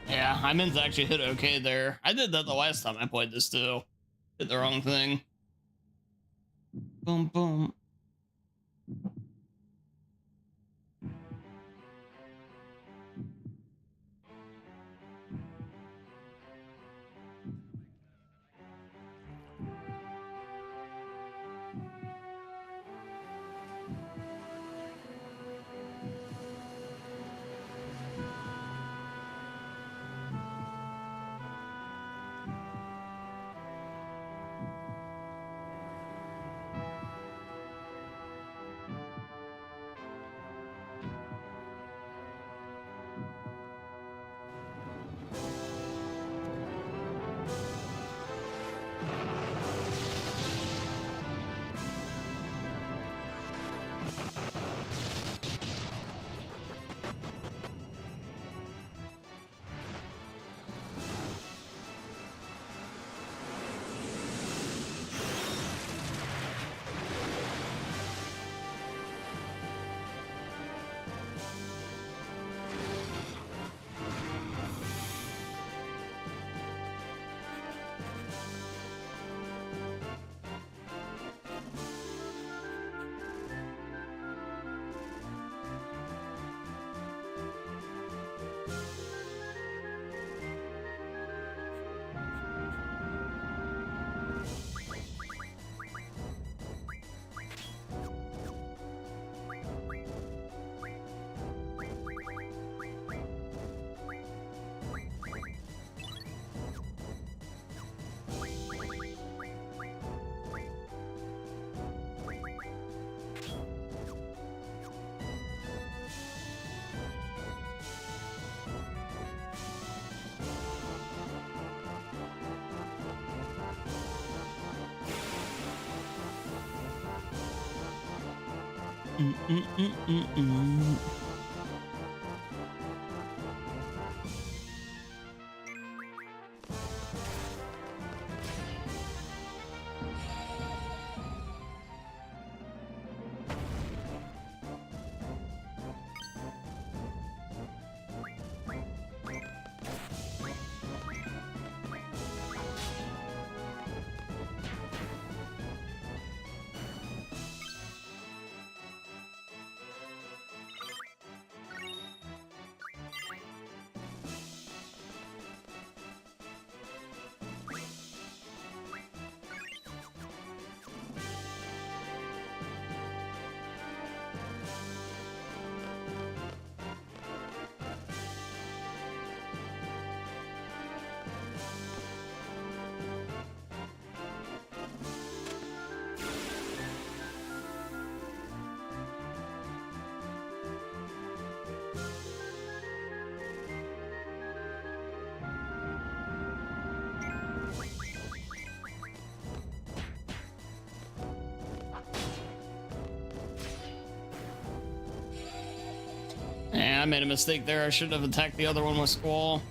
Yeah, I meant to actually hit okay there. I did that the last time I played this too. Hit the wrong thing. Boom, boom. Yeah, I made a mistake there. I should have attacked the other one with Squall.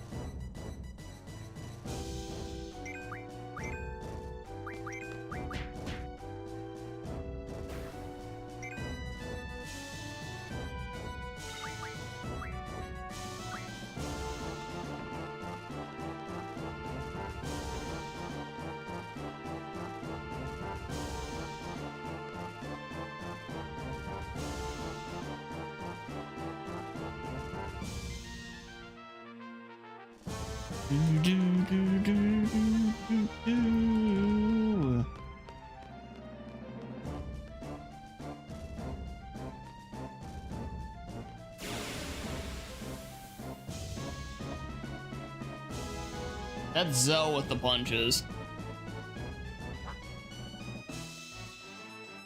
That's Zoe with the punches.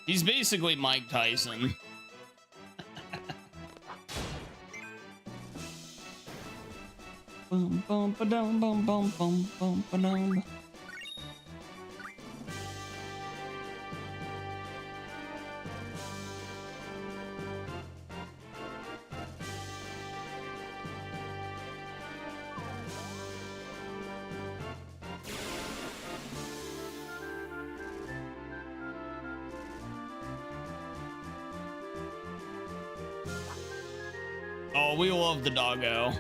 He's basically Mike Tyson. Boom, boom, ba-dum, boom, boom, boom, boom, ba-dum. Oh, we love the doggo.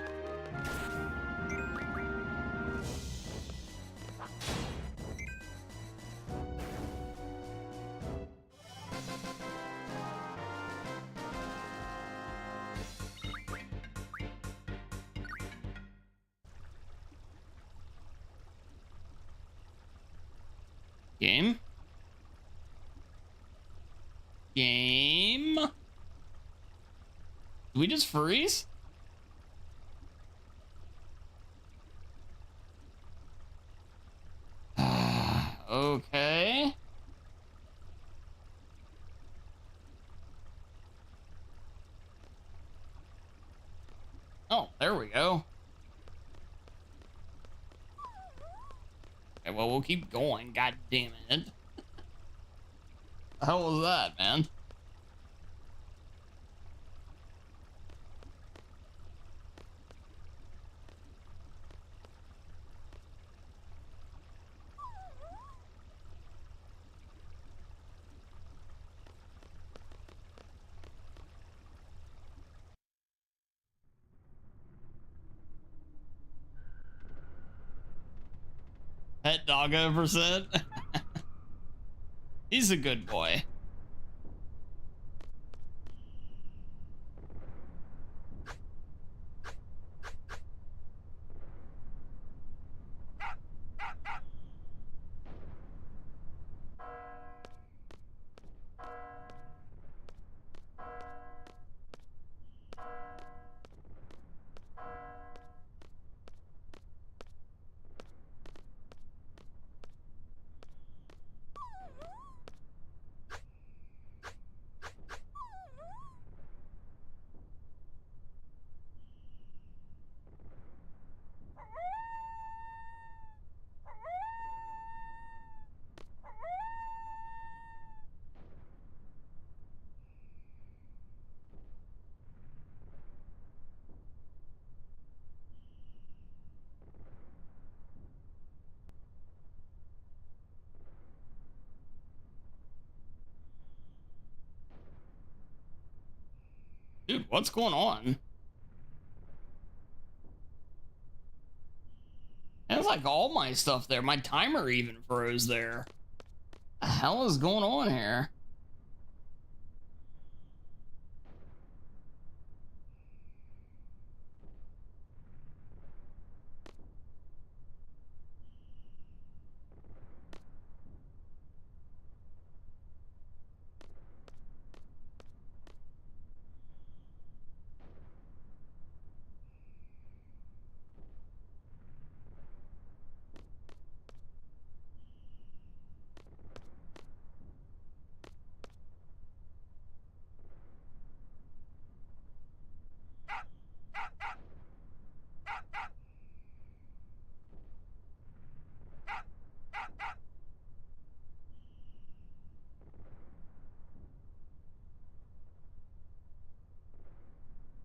Game? Game? Did we just freeze? Okay. Oh, there we go. Okay, well, we'll keep going. God damn it. The hell was that, man? Pet doggo percent. He's a good boy. Dude, what's going on? And it's like all my stuff there. My timer even froze there. The hell is going on here?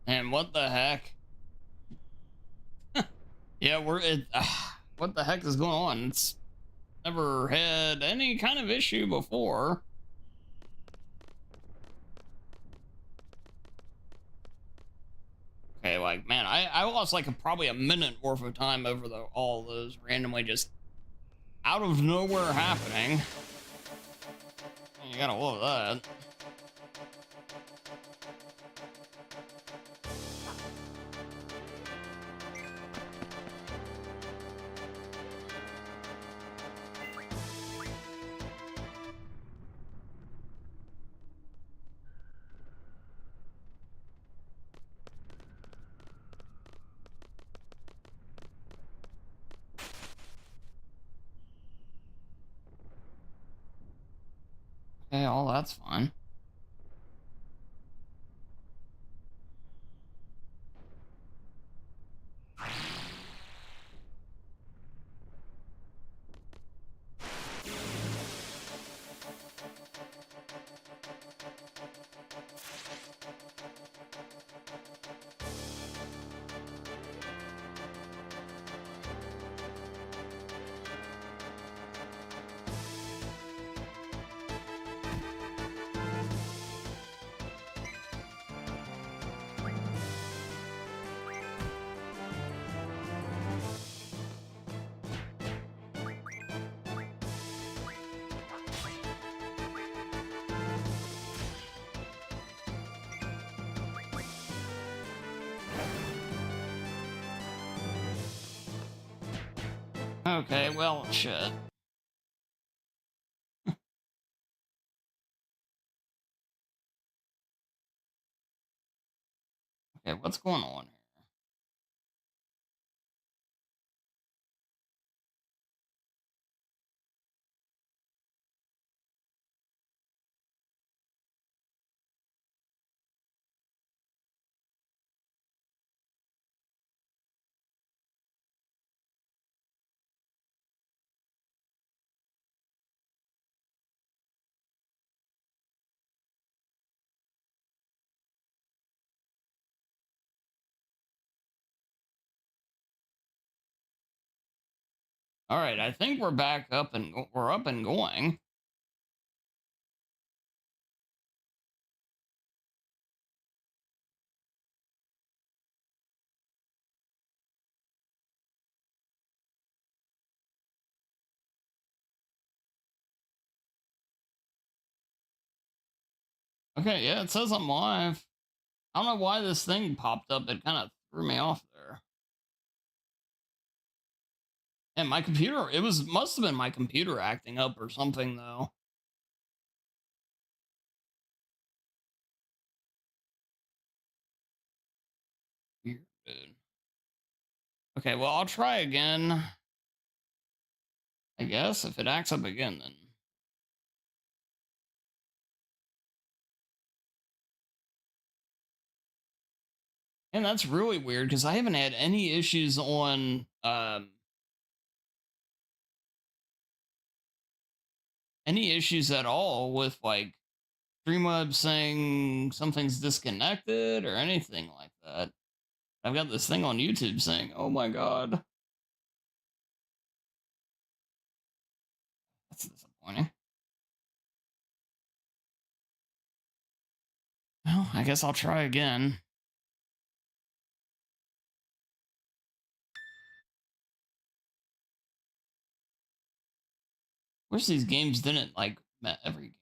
And what the heck? Yeah, what the heck is going on? It's never had any kind of issue before. Okay, like, man, I lost like probably a minute worth of time over all those randomly just out of nowhere happening. You gotta love that. Okay, all that's fine. Okay, well, shit. Okay, what's going on here? All right, I think we're back up and we're up and going. Okay, yeah, it says I'm live. I don't know why this thing popped up. It kind of threw me off there. And my computer, must have been my computer acting up or something though. Weird, dude. Okay, well, I'll try again. I guess if it acts up again, then. And that's really weird because I haven't had any issues on any issues at all with like Streamlabs saying something's disconnected or anything like that. I've got this thing on YouTube saying, "Oh my god." That's disappointing. Well, I guess I'll try again. Wish these games didn't like every game.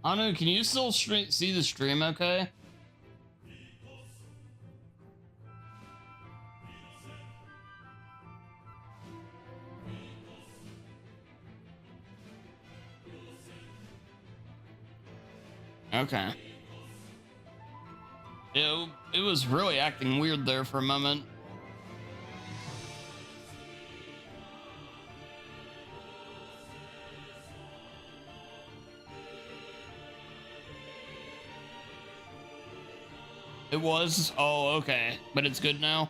Anu, can you still see the stream okay? Okay. It was really acting weird there for a moment. It was? Oh, okay. But it's good now?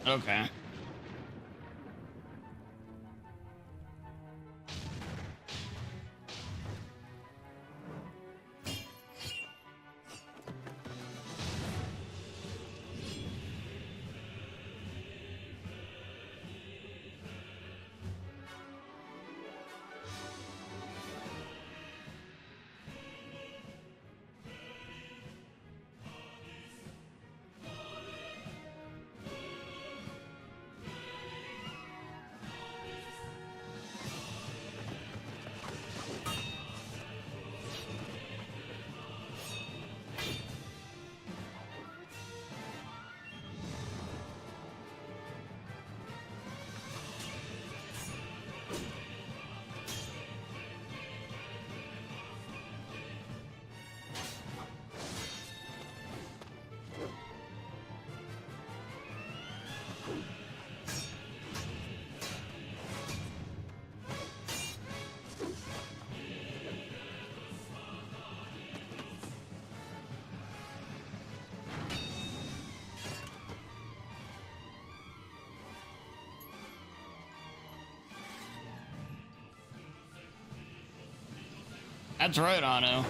Okay. That's right, Anu.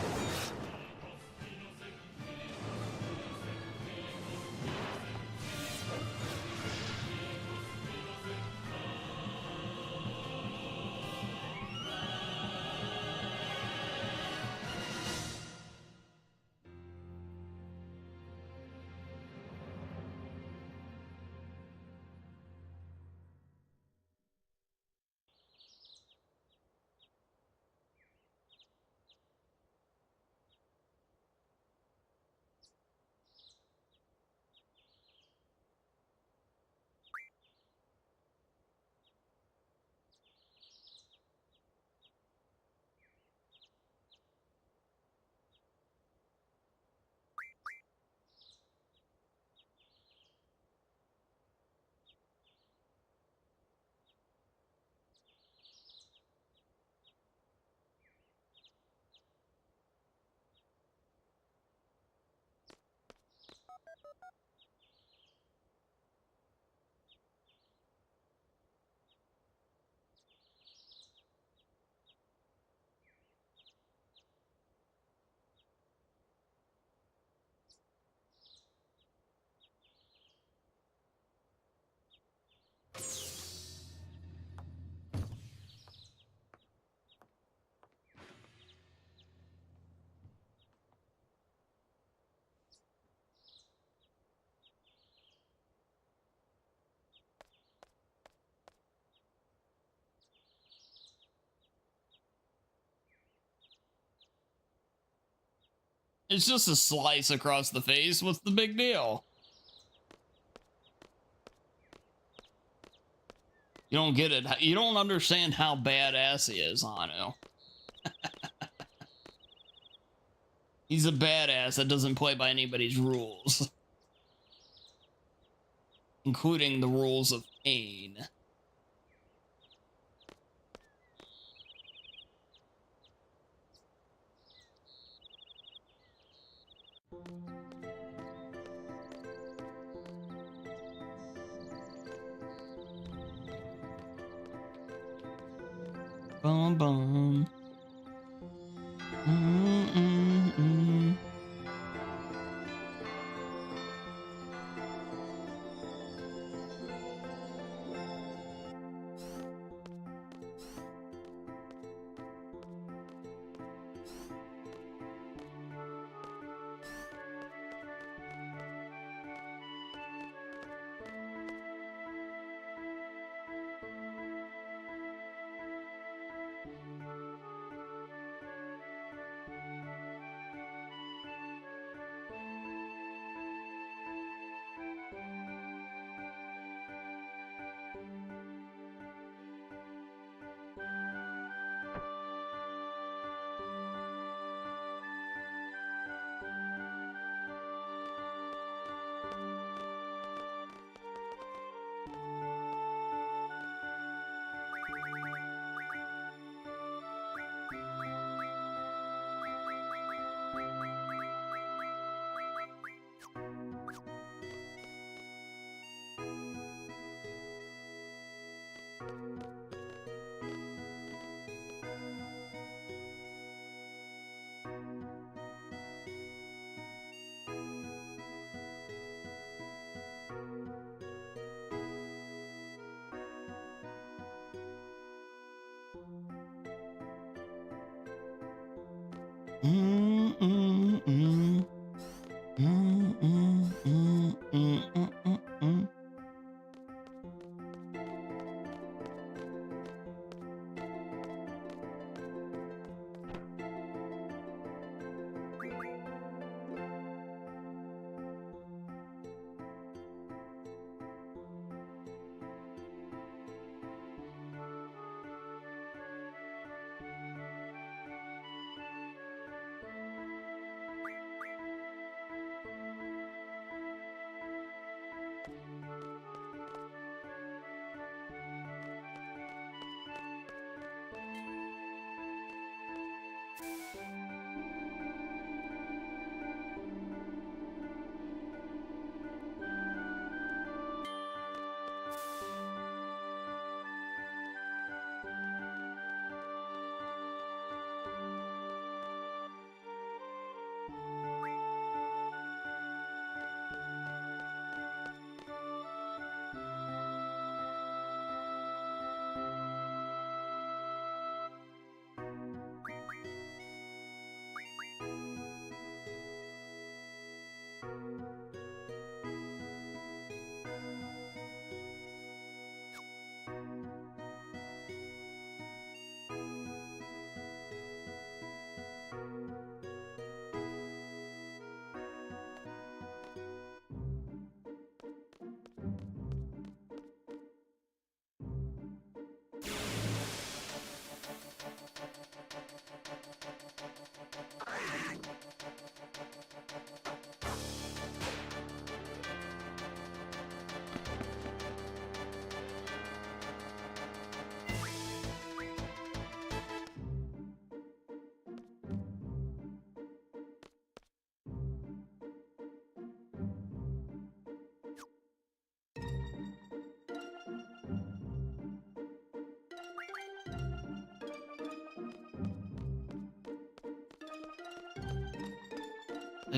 It's just a slice across the face. What's the big deal? You don't get it. You don't understand how badass he is, Hanu. He's a badass that doesn't play by anybody's rules. Including the rules of pain. Bum bum. Mm-mm-mm. Mm-mm-mm. Mm-mm-mm-mm-mm-mm.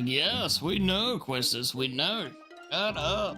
Yes, we know, Quistis, we know. Shut up.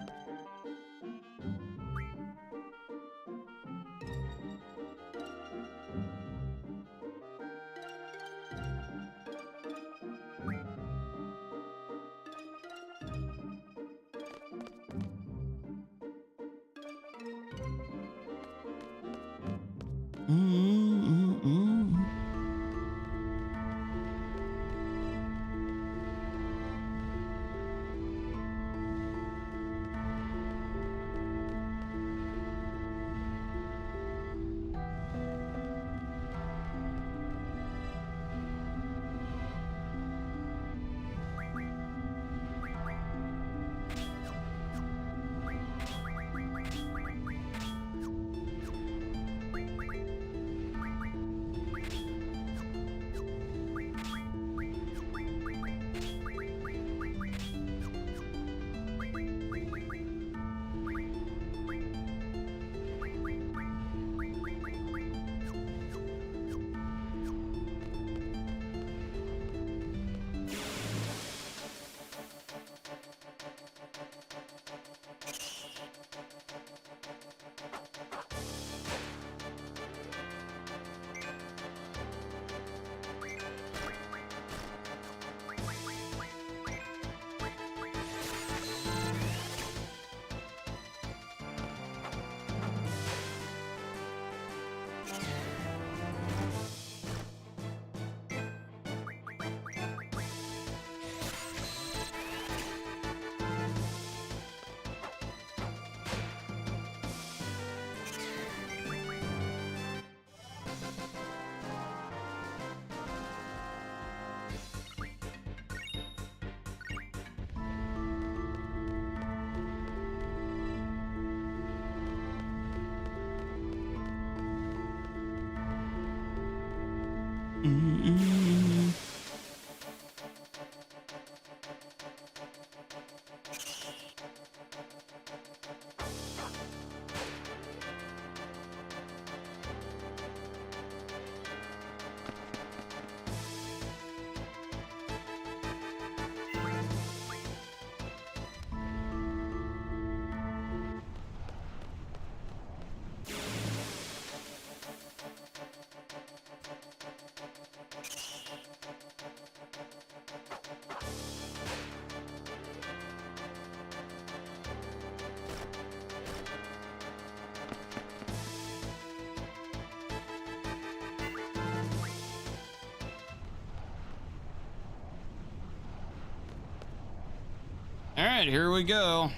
All right, here we go.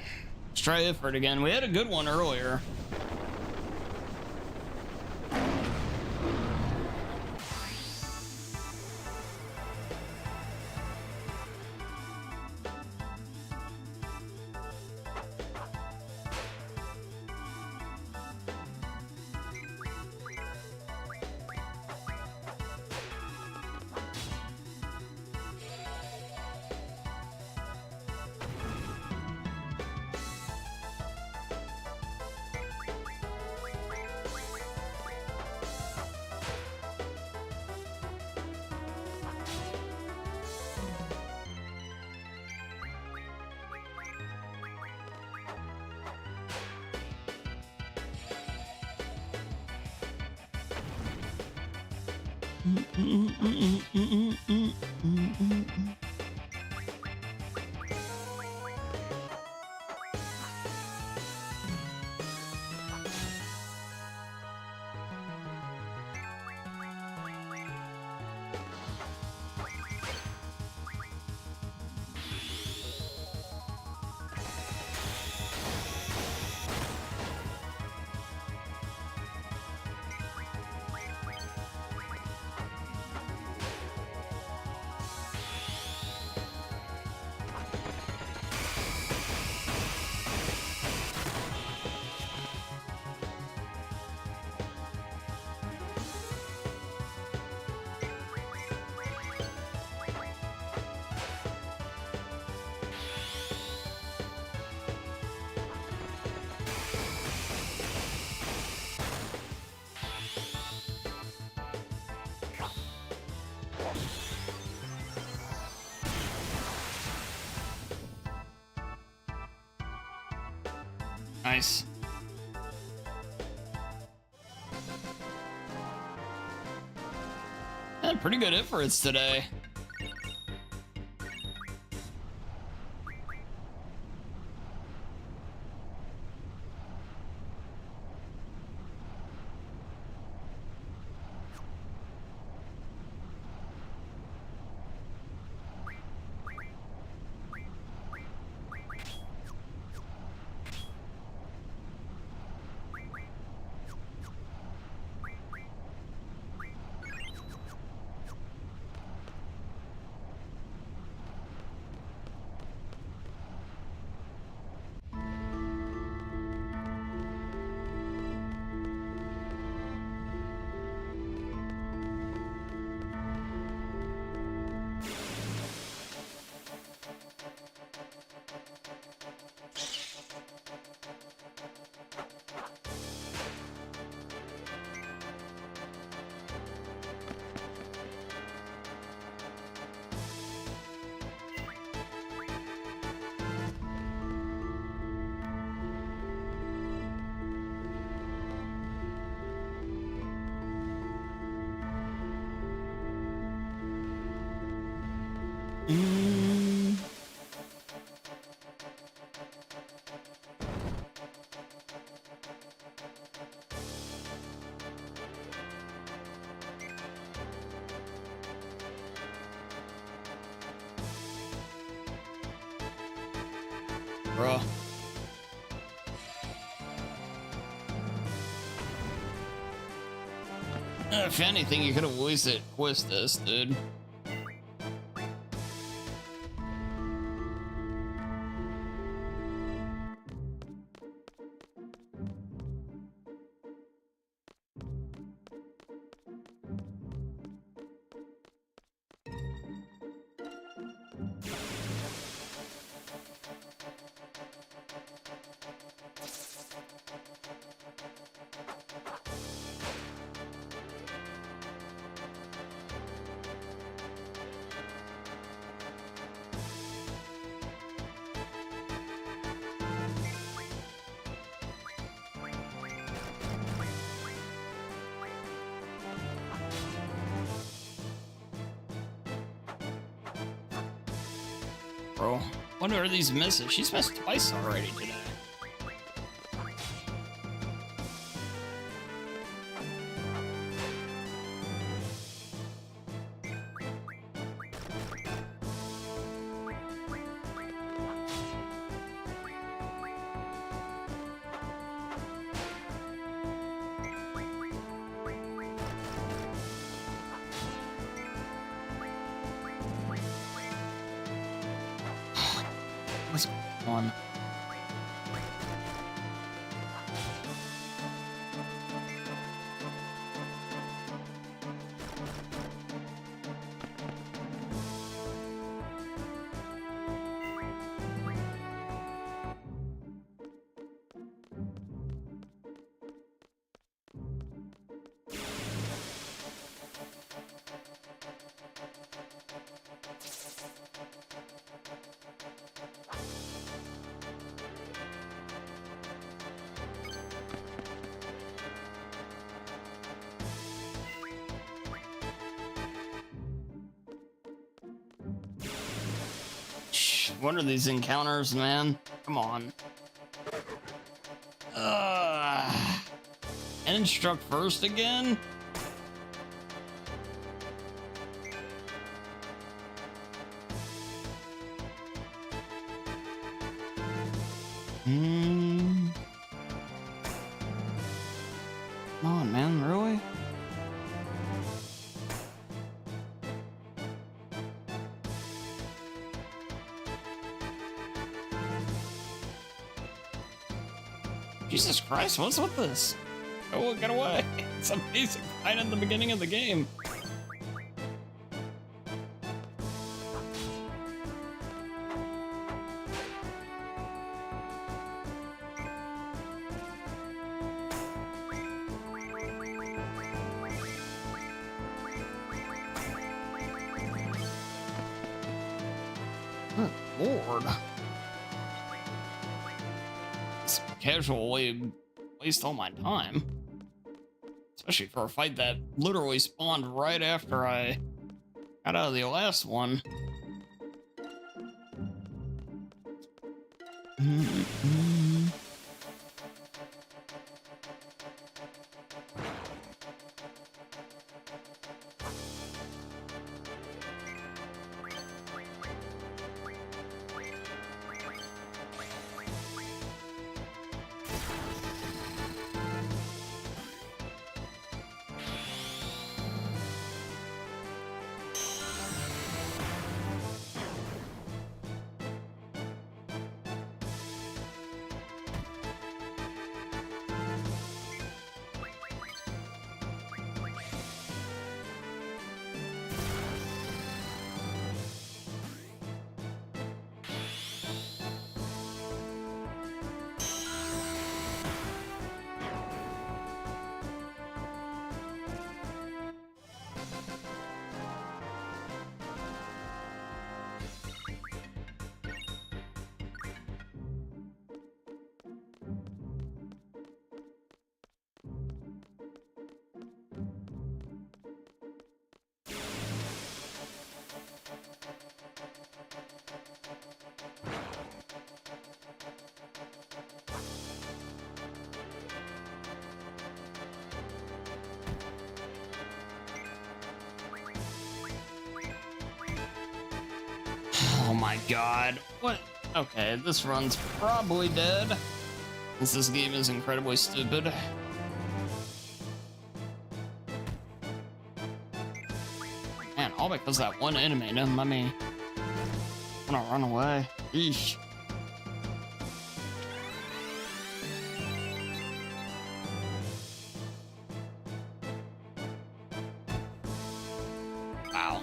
Let's try Ifrit again. We had a good one earlier. Nice. Had pretty good Ifrits today. Bruh. If anything, you could have wasted quist this, dude. bro. What are these misses? She's missed twice already today. What's going on? What are these encounters, man? Come on. And struck first again? Come on, man, really? Jesus Christ, what's with this? Oh, get away. It's amazing right in the beginning of the game. Good Lord. This casual way waste all my time. Especially for a fight that literally spawned right after I got out of the last one. Oh my god. What? Okay, this run's probably dead. Since this game is incredibly stupid. Man, all because that one enemy didn't let me wanna run away. Eesh. Wow.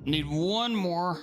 Need one more.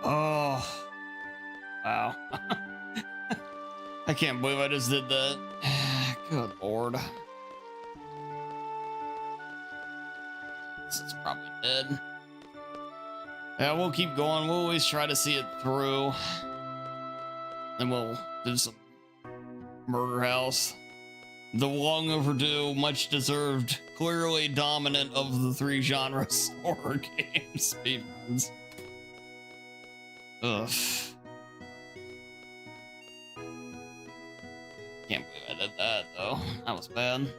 Oh, wow. I can't believe I just did that. Good Lord. This is probably dead. Yeah, we'll keep going. We'll always try to see it through. Then we'll do some Murder House. The long overdue, much deserved, clearly dominant of the three genres horror games speedruns. Ugh. Can't believe I did that though. That was bad.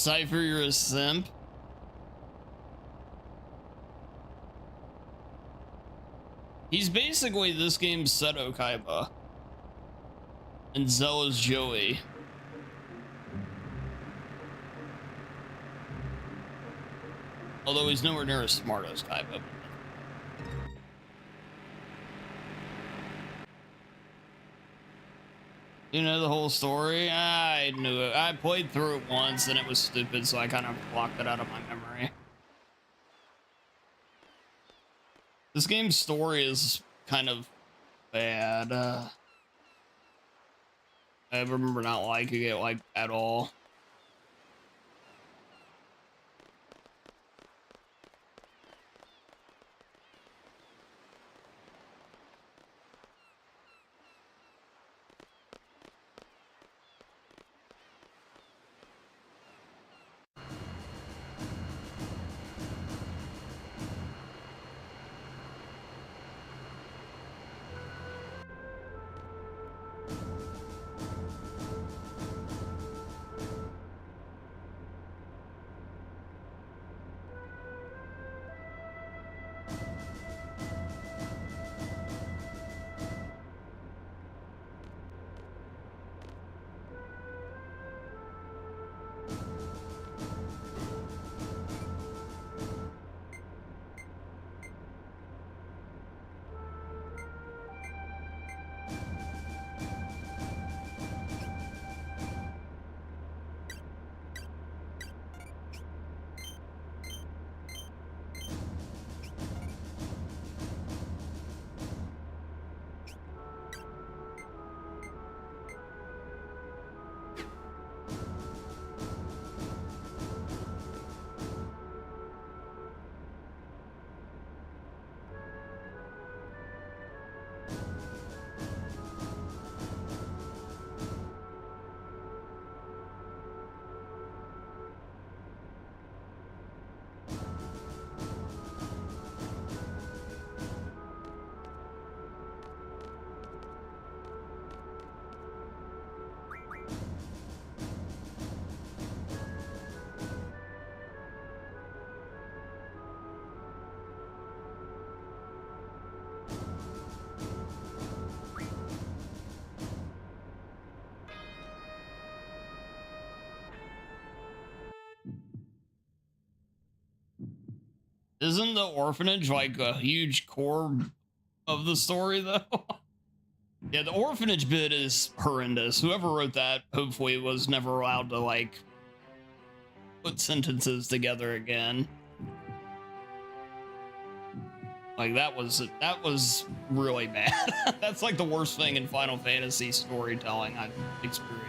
Cypher, you're a simp. He's basically this game's Seto Kaiba. And Zella's Joey. Although he's nowhere near as smart as Kaiba. You know the whole story? I knew it. I played through it once and it was stupid, so I kind of blocked it out of my memory. This game's story is kind of bad. I remember not liking it like at all. Isn't the orphanage like a huge core of the story though? Yeah, the orphanage bit is horrendous. Whoever wrote that hopefully was never allowed to like put sentences together again. Like that was really bad. That's like the worst thing in Final Fantasy storytelling I've experienced.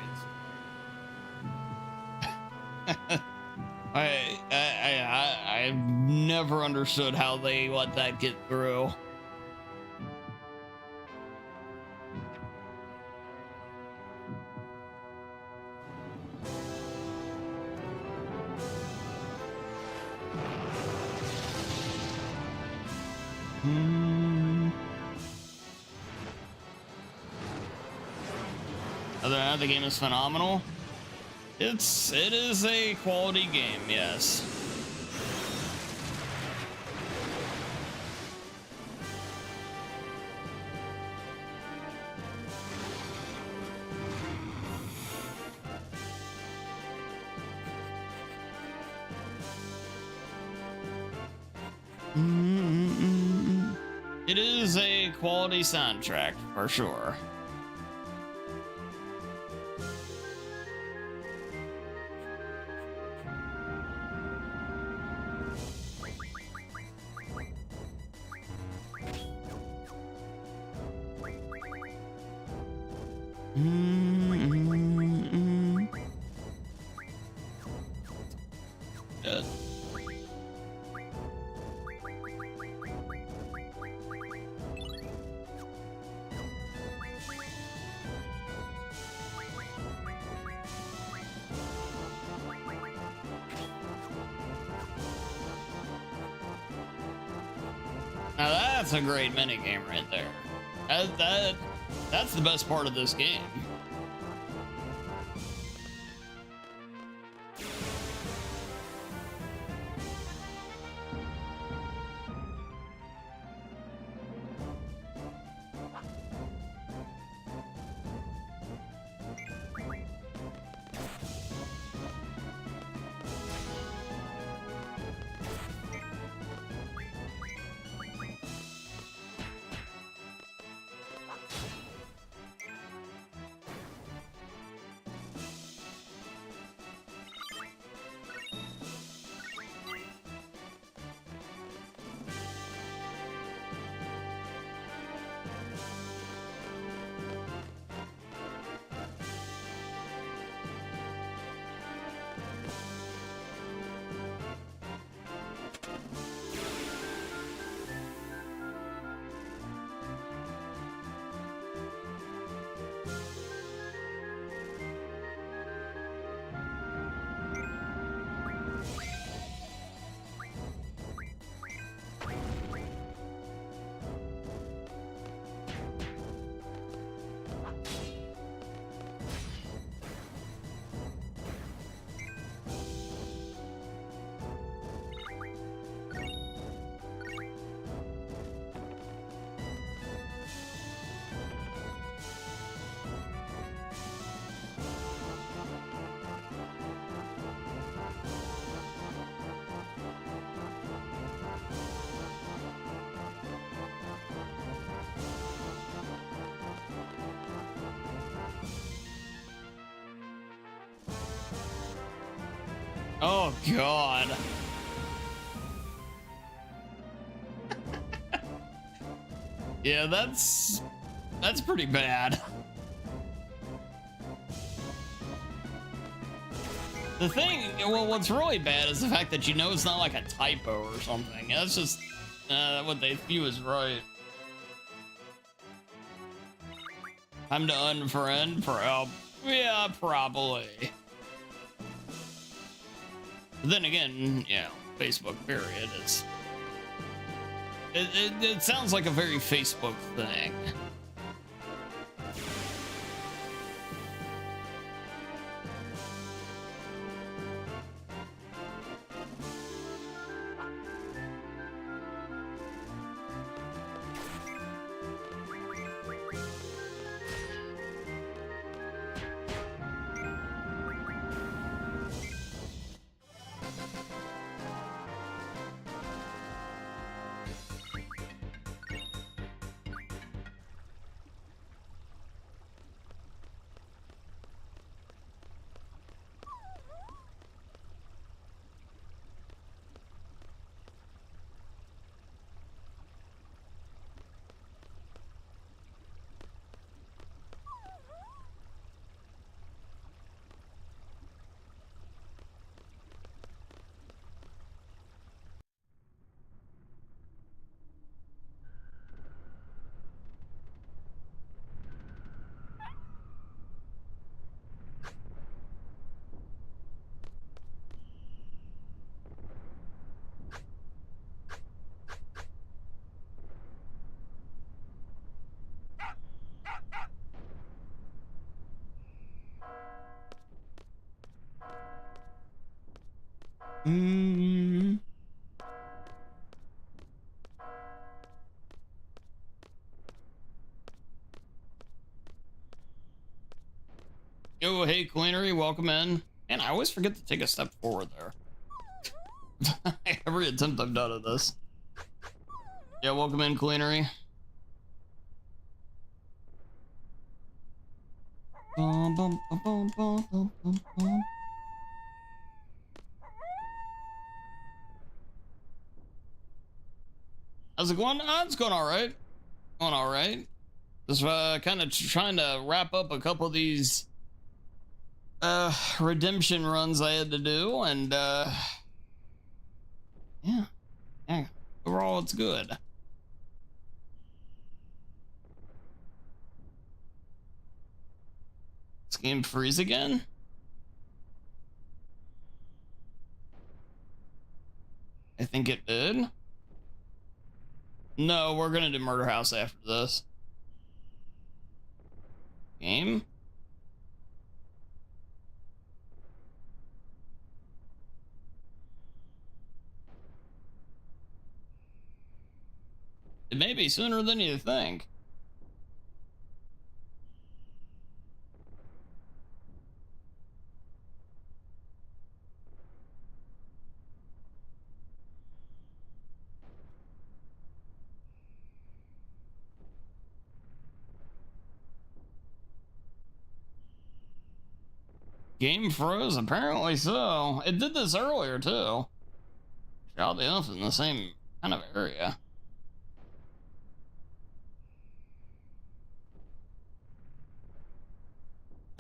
I've never understood how they let that get through. Other than that, the game is phenomenal. It is a quality game, yes. It is a quality soundtrack, for sure. Good. Now that's a great minigame right there. That's the best part of this game. Oh God. Yeah, that's pretty bad. The thing, well, what's really bad is the fact that you know it's not like a typo or something. That's just what they view as right. Time to unfriend for help. Yeah, probably. But then again, yeah, Facebook period is. It sounds like a very Facebook thing. Yo, hey, Queenery, welcome in. Man, I always forget to take a step forward there. Every attempt I've done at this. Yeah, welcome in, Queenery. How's it going? It's going all right. Going all right. Just kind of trying to wrap up a couple of these redemption runs I had to do, and yeah, overall it's good. This game freeze again? I think it did. No, we're gonna do Murder House after this. Game? It may be sooner than you think. Game froze? Apparently so. It did this earlier too. Oddly enough, in the same kind of area.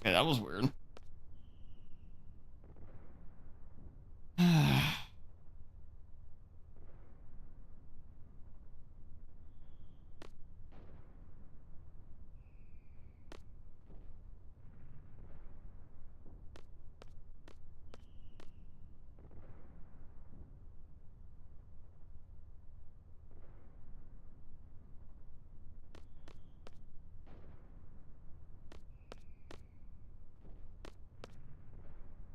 Okay, that was weird.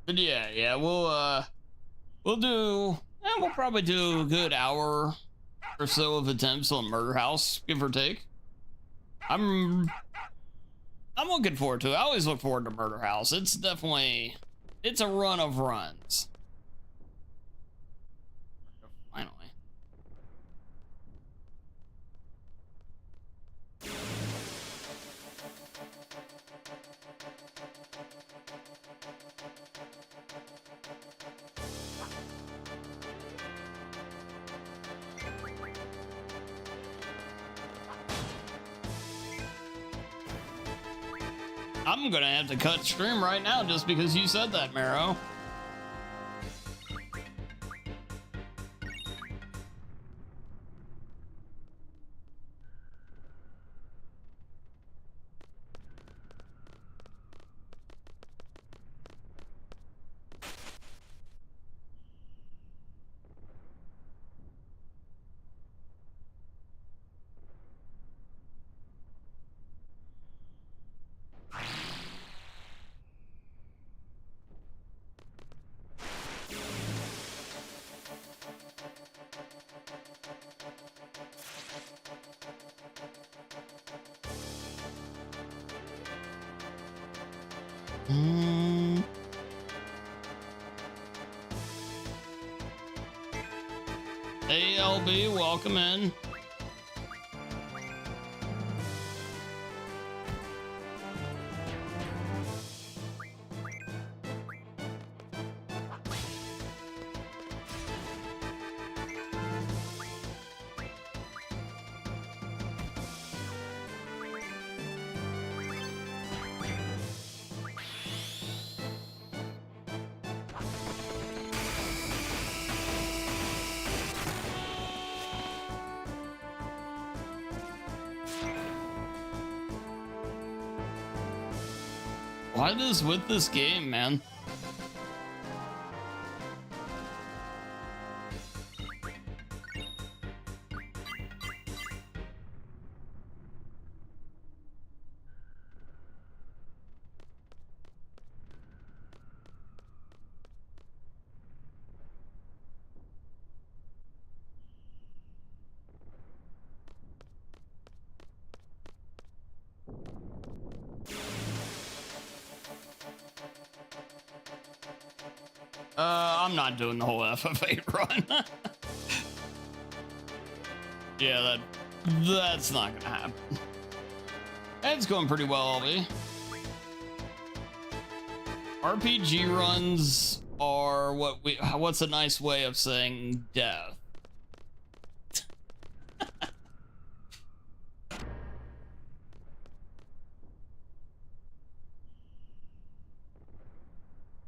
But yeah, we'll do, and we'll probably do a good hour or so of attempts on Murder House, give or take. I'm looking forward to it. I always look forward to Murder House. It's definitely, it's a run of runs. Finally. I'm gonna have to cut stream right now just because you said that, Marrow. ALB, welcome in. What is with this game, man? I'm not doing the whole FF8 run. Yeah, that's not gonna happen. It's going pretty well, LB. RPG runs are what's a nice way of saying death?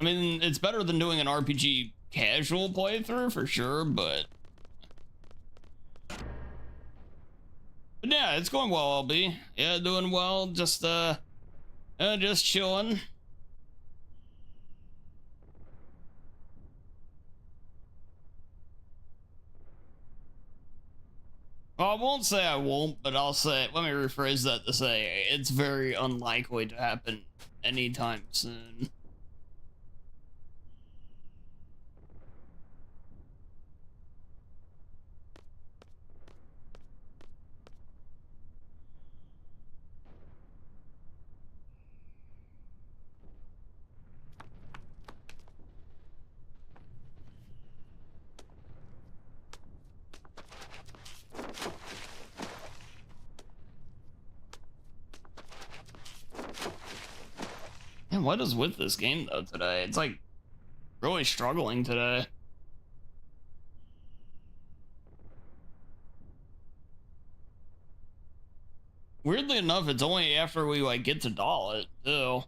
I mean, it's better than doing an RPG casual playthrough for sure, but yeah, it's going well, LB. Yeah, doing well. Just chilling. Well, I won't say I won't, but I'll say, let me rephrase that to say it's very unlikely to happen anytime soon. Man, what is with this game though today? It's like really struggling today. Weirdly enough, it's only after we like get to Dollet too.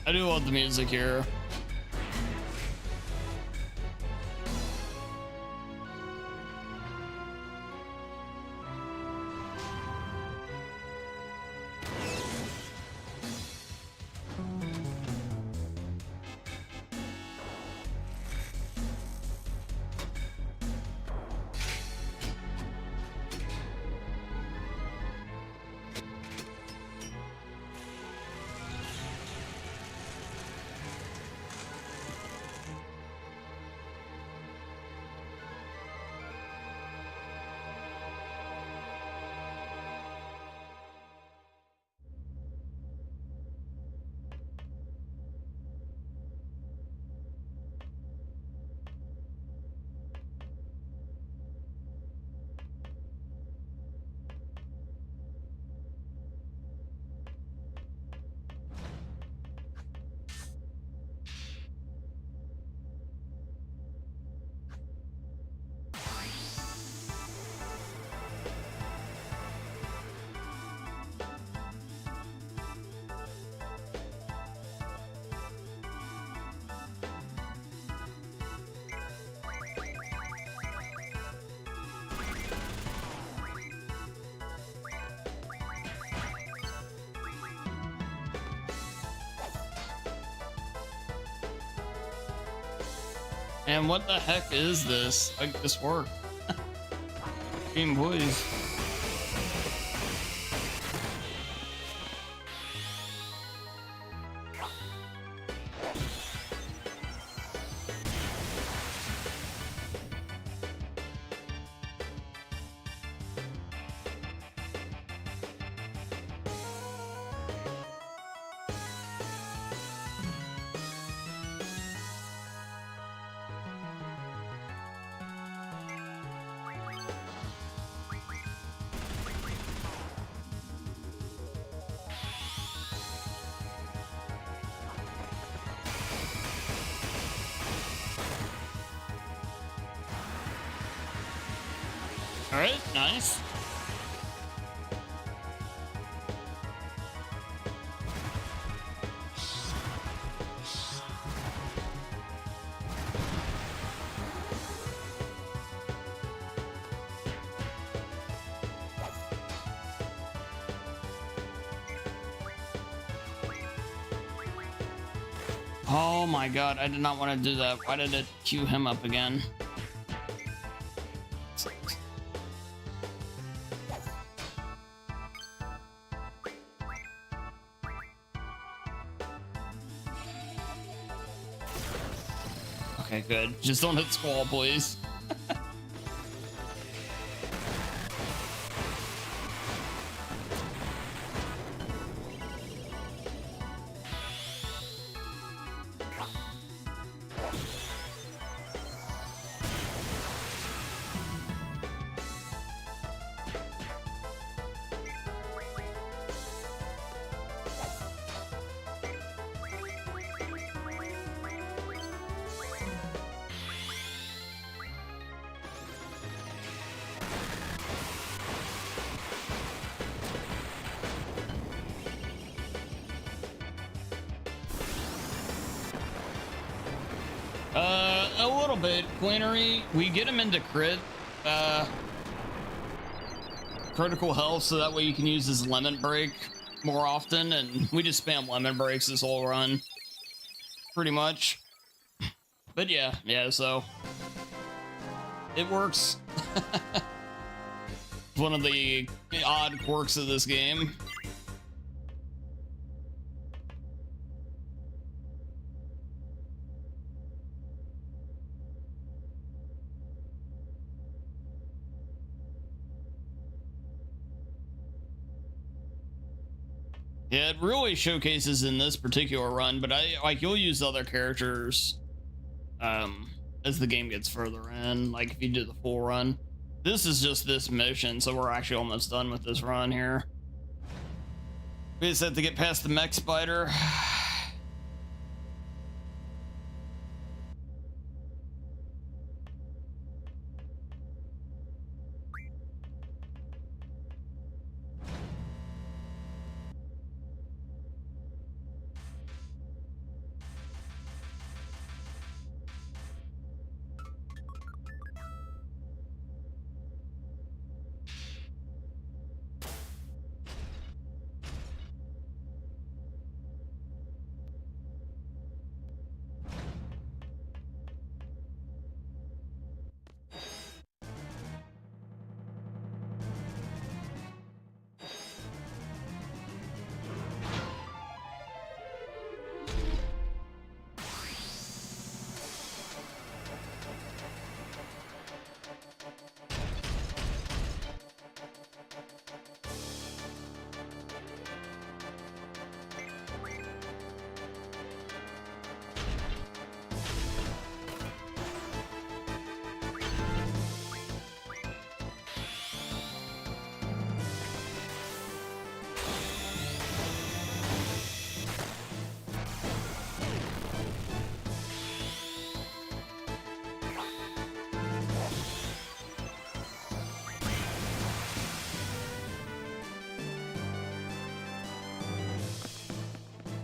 I do love the music here. And what the heck is this? Like this work? Game Boys. All right, nice. Oh my god, I did not want to do that. Why did it queue him up again? Okay, good. Just don't hit Squall, please. A little bit. Queenery, we get him into critical health, so that way you can use his lemon break more often, and we just spam lemon breaks this whole run. Pretty much. But yeah, so it works. It's one of the odd quirks of this game. Yeah, it really showcases in this particular run, but you'll use other characters as the game gets further in, like if you do the full run. This is just this mission, so we're actually almost done with this run here. We just have to get past the mech spider.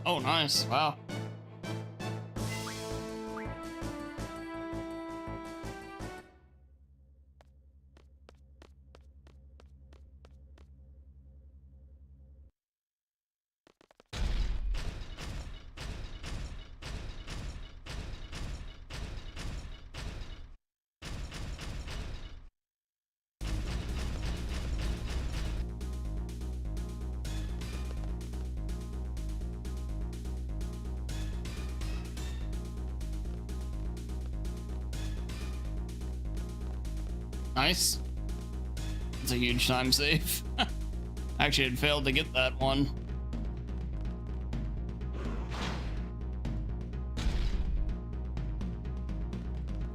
Oh, nice. Wow. Nice. It's a huge time save. Actually, it failed to get that one.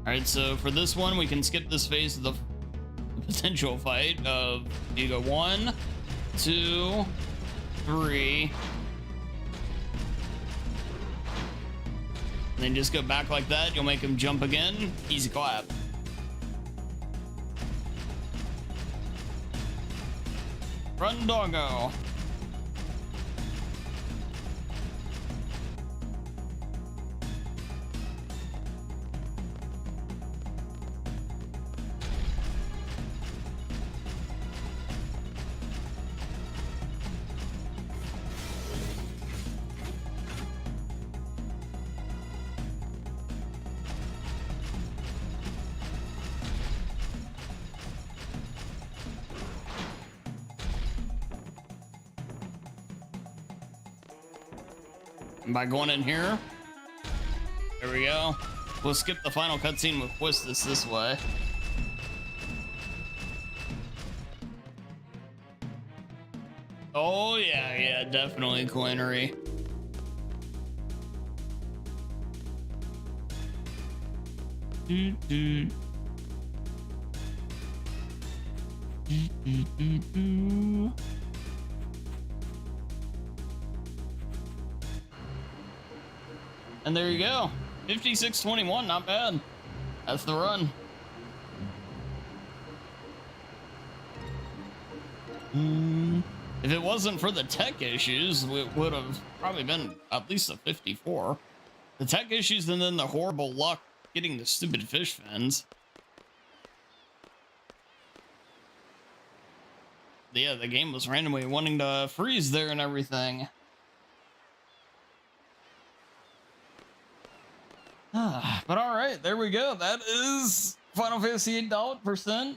Alright, so for this one, we can skip this phase of the potential fight of you go 1, 2, 3. And then just go back like that. You'll make him jump again. Easy clap. Run, doggo. And by going in here, there we go. We'll skip the final cutscene with Quistis this way. Oh yeah, definitely coinery. And there you go. 56:21, not bad. That's the run. If it wasn't for the tech issues, it would have probably been at least a 54. The tech issues and then the horrible luck getting the stupid fish fins. Yeah, the game was randomly wanting to freeze there and everything. But all right, there we go. That is Final Fantasy VIII Dollet%.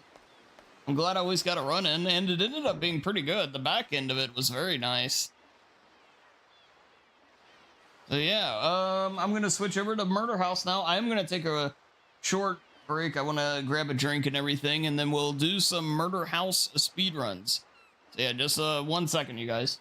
I'm glad I always got a run in, and it ended up being pretty good. The back end of it was very nice. So yeah, I'm gonna switch over to Murder House now. I'm gonna take a short break. I want to grab a drink and everything, and then we'll do some Murder House speedruns. So yeah, just 1 second, you guys.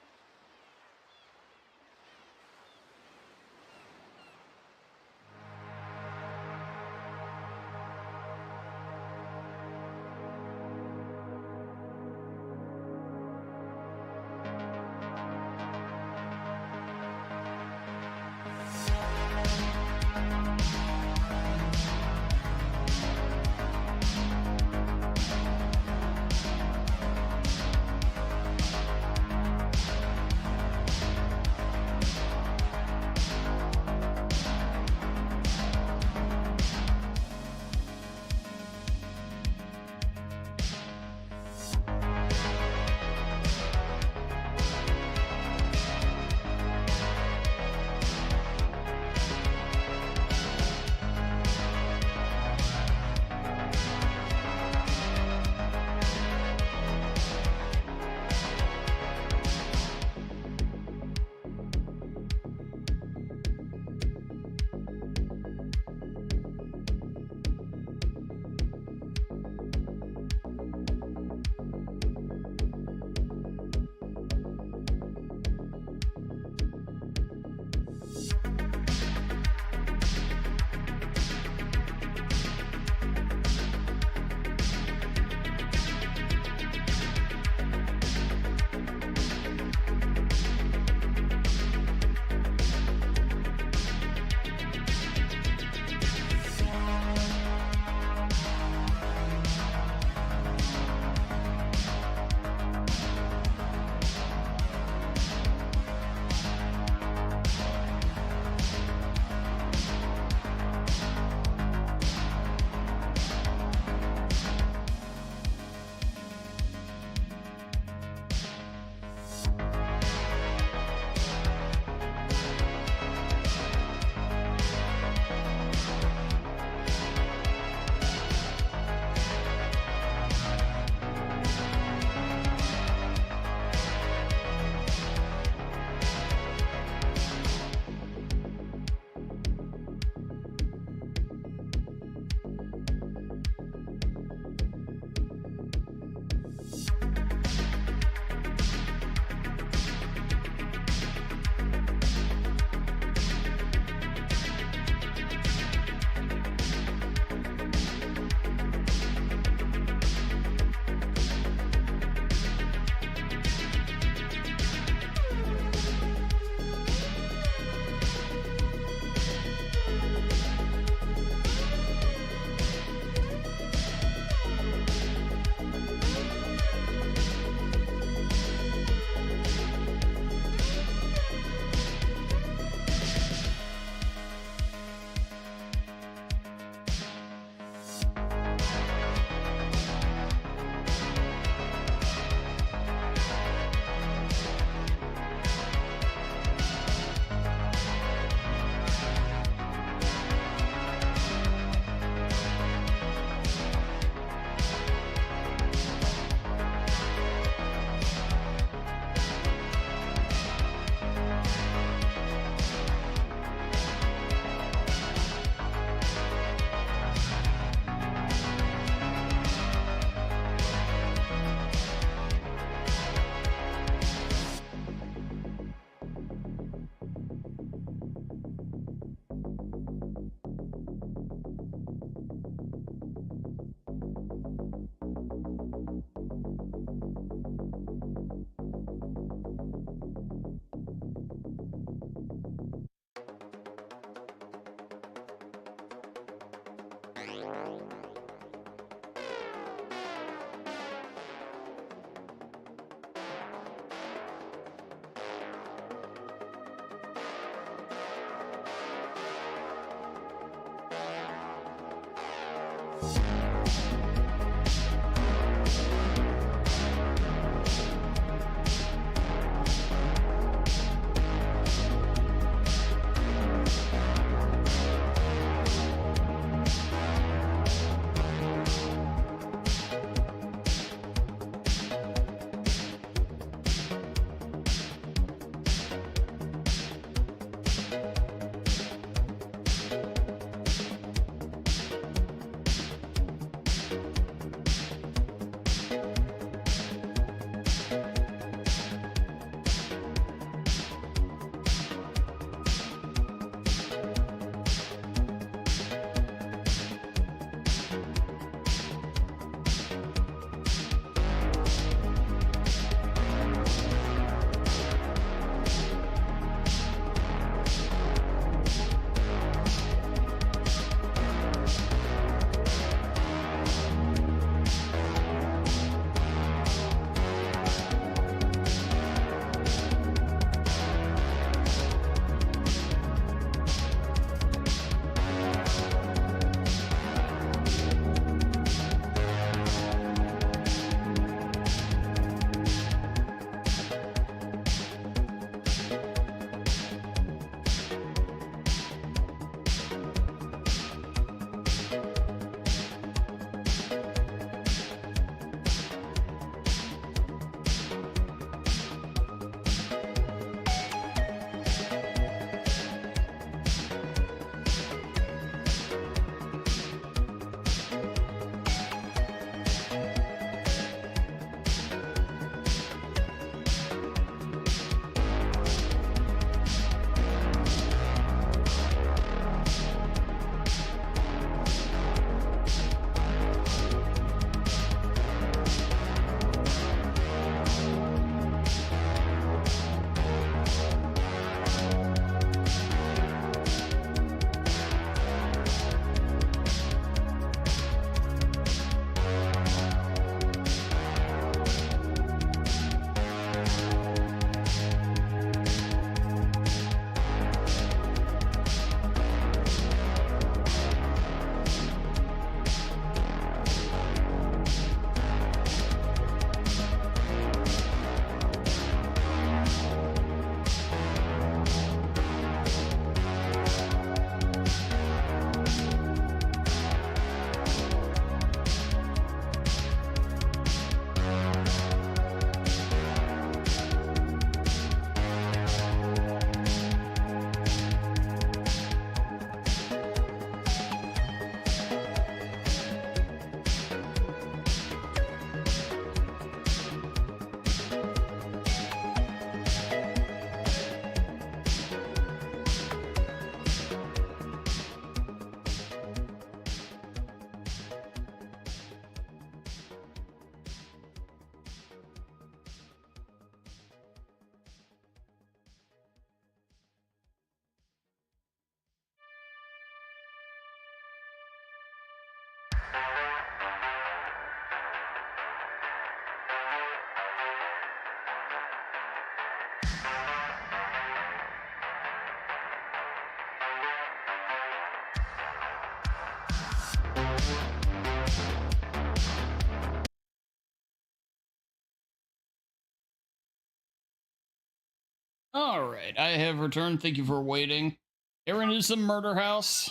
All right, I have returned. Thank you for waiting. Aaron is some murder house.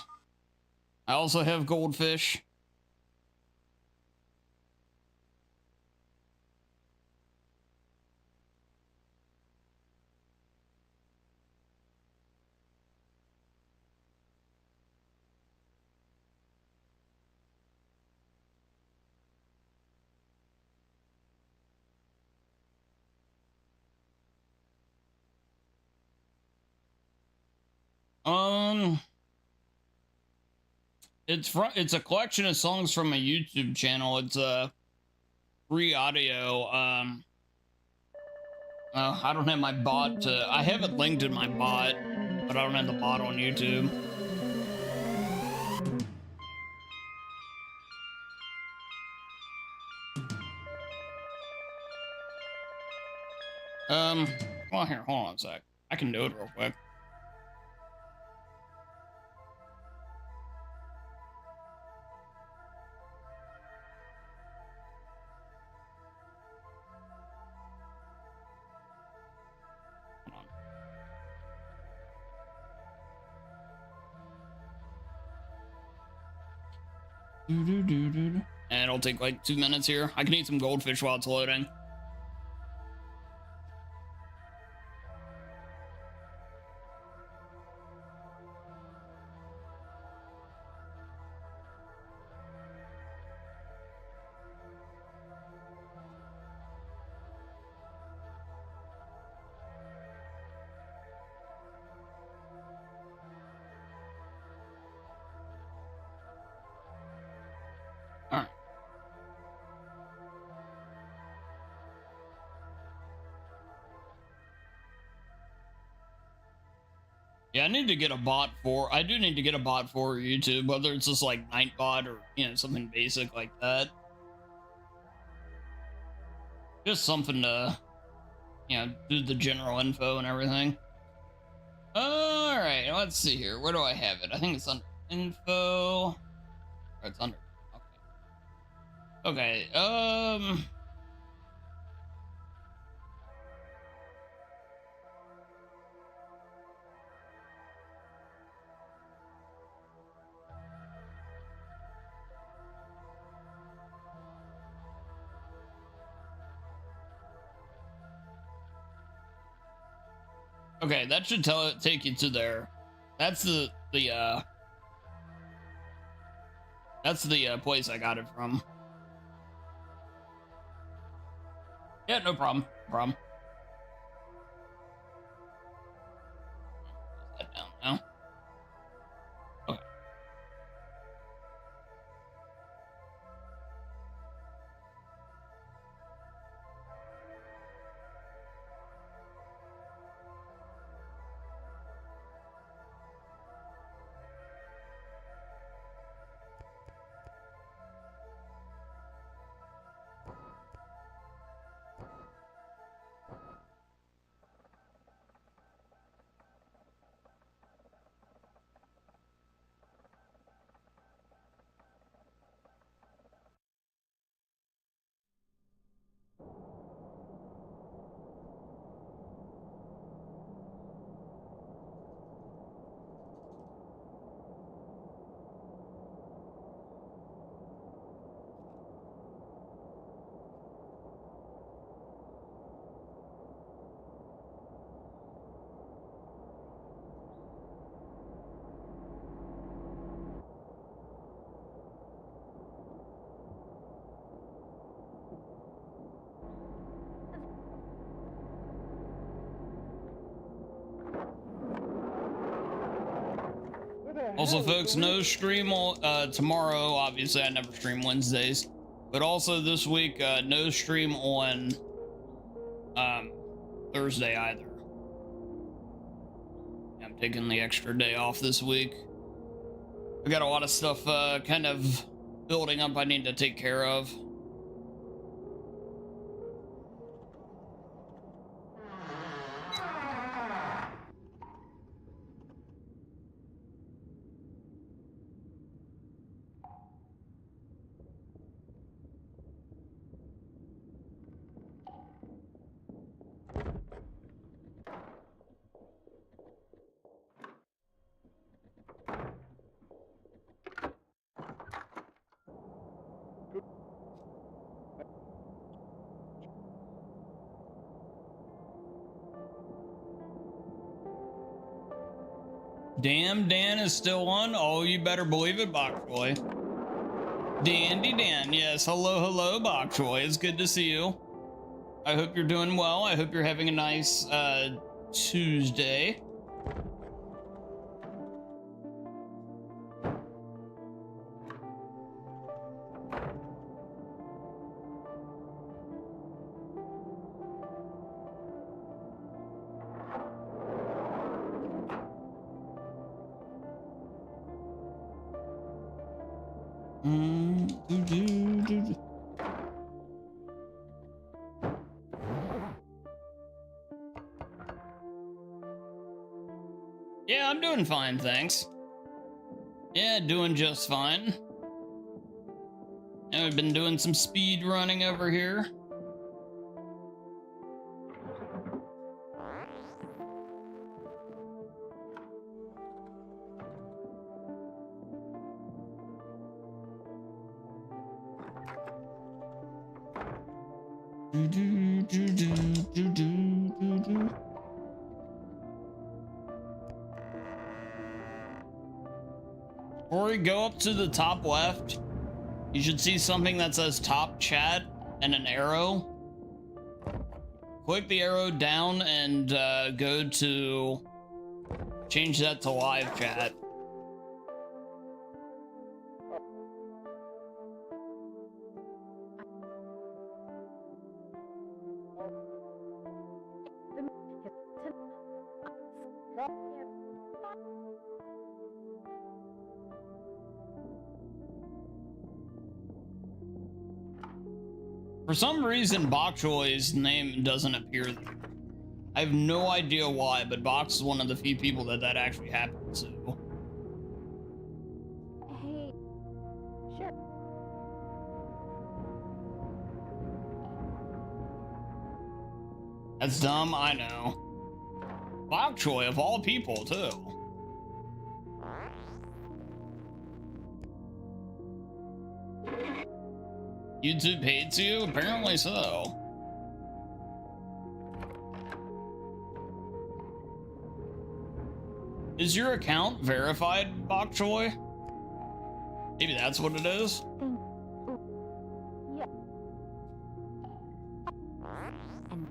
I also have goldfish. It's a collection of songs from a YouTube channel. It's free audio. I don't have my bot to. I have it linked in my bot, but I don't have the bot on YouTube. Well, here, hold on a sec. I can do it real quick. And it'll take like 2 minutes here. I can eat some goldfish while it's loading. All right. Yeah, I need to get a bot for, I do need to get a bot for YouTube, whether it's just like Nightbot or, you know, something basic like that. Just something to, you know, do the general info and everything. All right, let's see here. Where do I have it? I think it's under info. Or it's under, okay. Okay, okay, that should take you to there. That's the place I got it from. Yeah, no problem. No problem. Close that down now. Okay. Also, folks, no stream tomorrow. Obviously, I never stream Wednesdays, but also this week, no stream on Thursday either. I'm taking the extra day off this week. I got a lot of stuff kind of building up I need to take care of. Damn, Dan is still on. Oh, you better believe it, Bok Boy. Dandy Dan, yes. Hello, Bok Boy. It's good to see you. I hope you're doing well. I hope you're having a nice Tuesday. Yeah, I'm doing fine, thanks. Yeah, doing just fine. And we've been doing some speed running over here. Before we go up to the top left, you should see something that says top chat and an arrow. Click the arrow down and go to change that to live chat. For some reason, Bok Choy's name doesn't appear there. I have no idea why, but Box is one of the few people that actually happens to. Hey, sure. That's dumb, I know. Bok Choy, of all people, too. YouTube hates you? Apparently so. Is your account verified, Bok Choy? Maybe that's what it is? Yeah. And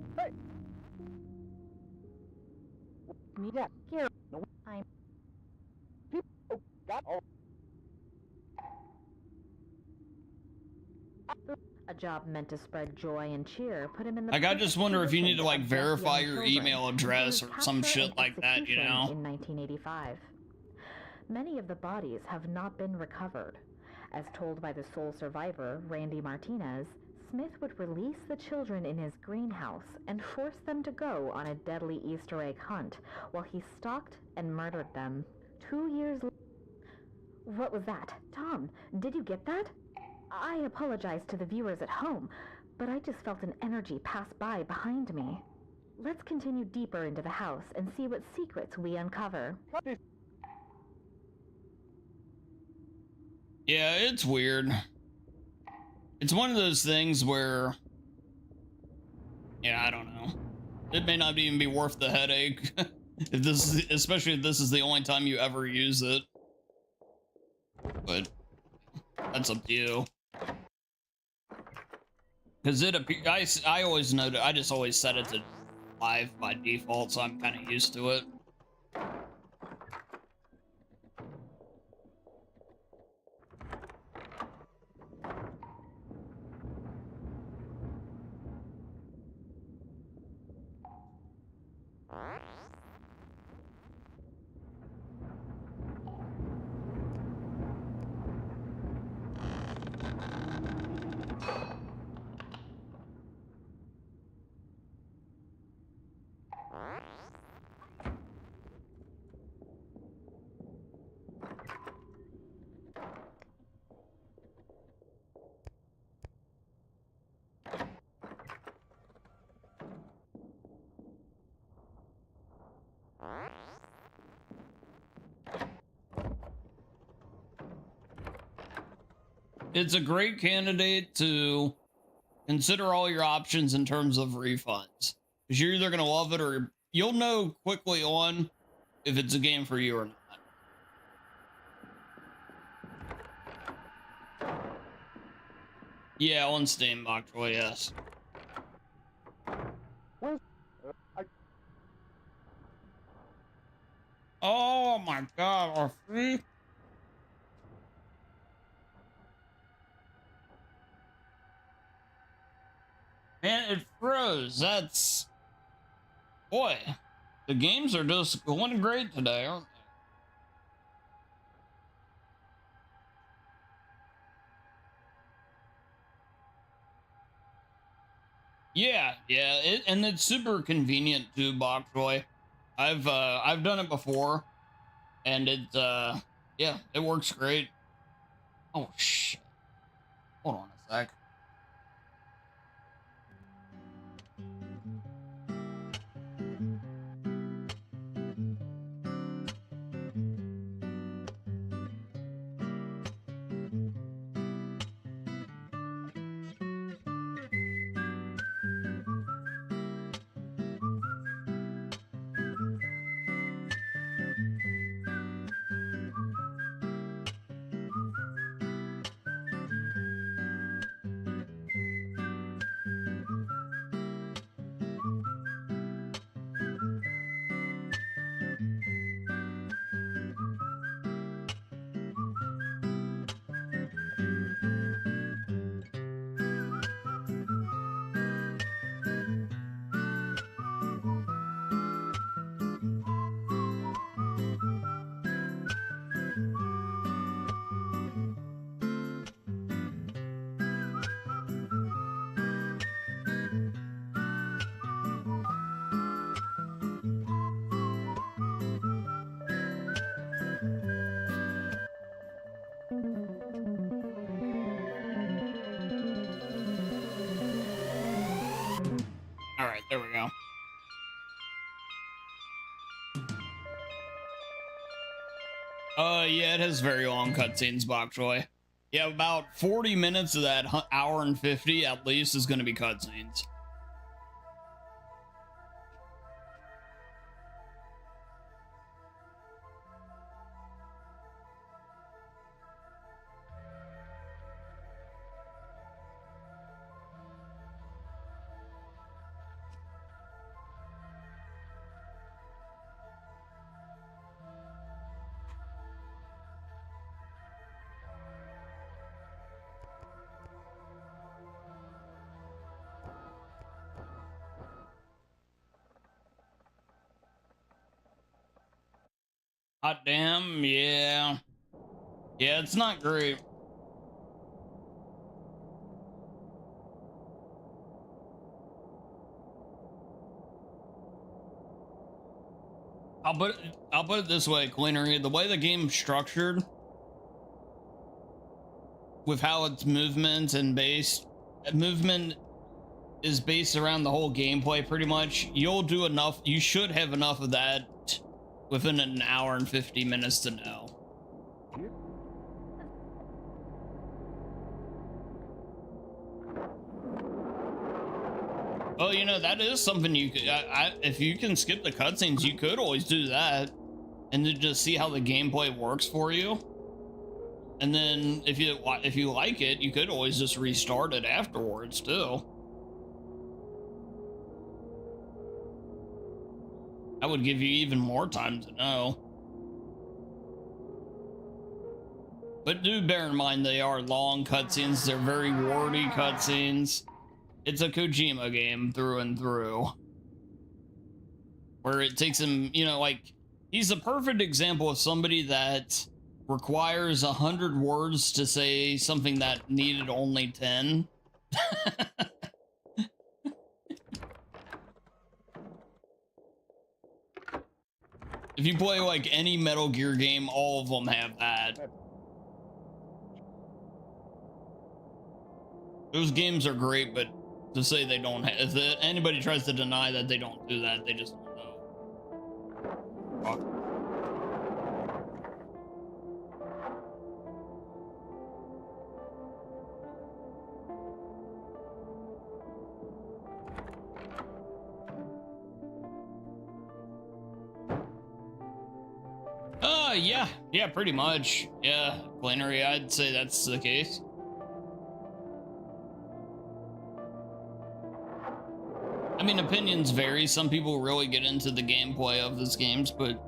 me that here. I'm a job meant to spread joy and cheer put him in the Like, I just wonder if you need to, like, verify your email address or some shit like that, you know? In 1985. Many of the bodies have not been recovered. As told by the sole survivor, Randy Martinez, Smith would release the children in his greenhouse and force them to go on a deadly Easter egg hunt while he stalked and murdered them. 2 years later... What was that? Tom, did you get that? I apologize to the viewers at home, but I just felt an energy pass by behind me. Let's continue deeper into the house and see what secrets we uncover. Yeah, it's weird. It's one of those things where... Yeah, I don't know. It may not even be worth the headache. If this is, especially if this is the only time you ever use it. But that's up to you. Because I always know that I just always set it to live by default, so I'm kind of used to it. It's a great candidate to consider all your options in terms of refunds. Because you're either going to love it or you'll know quickly on if it's a game for you or not. Yeah, on Steam, Bok Choy, yes. Oh my god, are free? Man, it froze. That's... Boy, the games are just going great today, aren't they? Yeah, and it's super convenient too, Bok Choy. I've done it before, and yeah, it works great. Oh shit! Hold on a sec. Yeah, it has very long cutscenes, bok choy. Yeah, about 40 minutes of that hour and 50 at least is going to be cutscenes. Hot damn, yeah. Yeah, it's not great. I'll put it this way, Cleanery. The way the game's structured, with how its movement is based around the whole gameplay pretty much. You'll do enough. You should have enough of that within an hour and 50 minutes to know. Well, you know, that is something you could, if you can skip the cutscenes, you could always do that and then just see how the gameplay works for you. And then if you like it, you could always just restart it afterwards too. That would give you even more time to know. But do bear in mind they are long cutscenes. They're very wordy cutscenes. It's a Kojima game through and through. Where it takes him, you know, like, he's a perfect example of somebody that requires 100 words to say something that needed only 10. If you play like any Metal Gear game, all of them have that. Those games are great, but to say they don't have, if anybody tries to deny that they don't do that, they just don't know. Fuck. Yeah, pretty much. Yeah, Plenary, I'd say that's the case. I mean, opinions vary. Some people really get into the gameplay of these games, but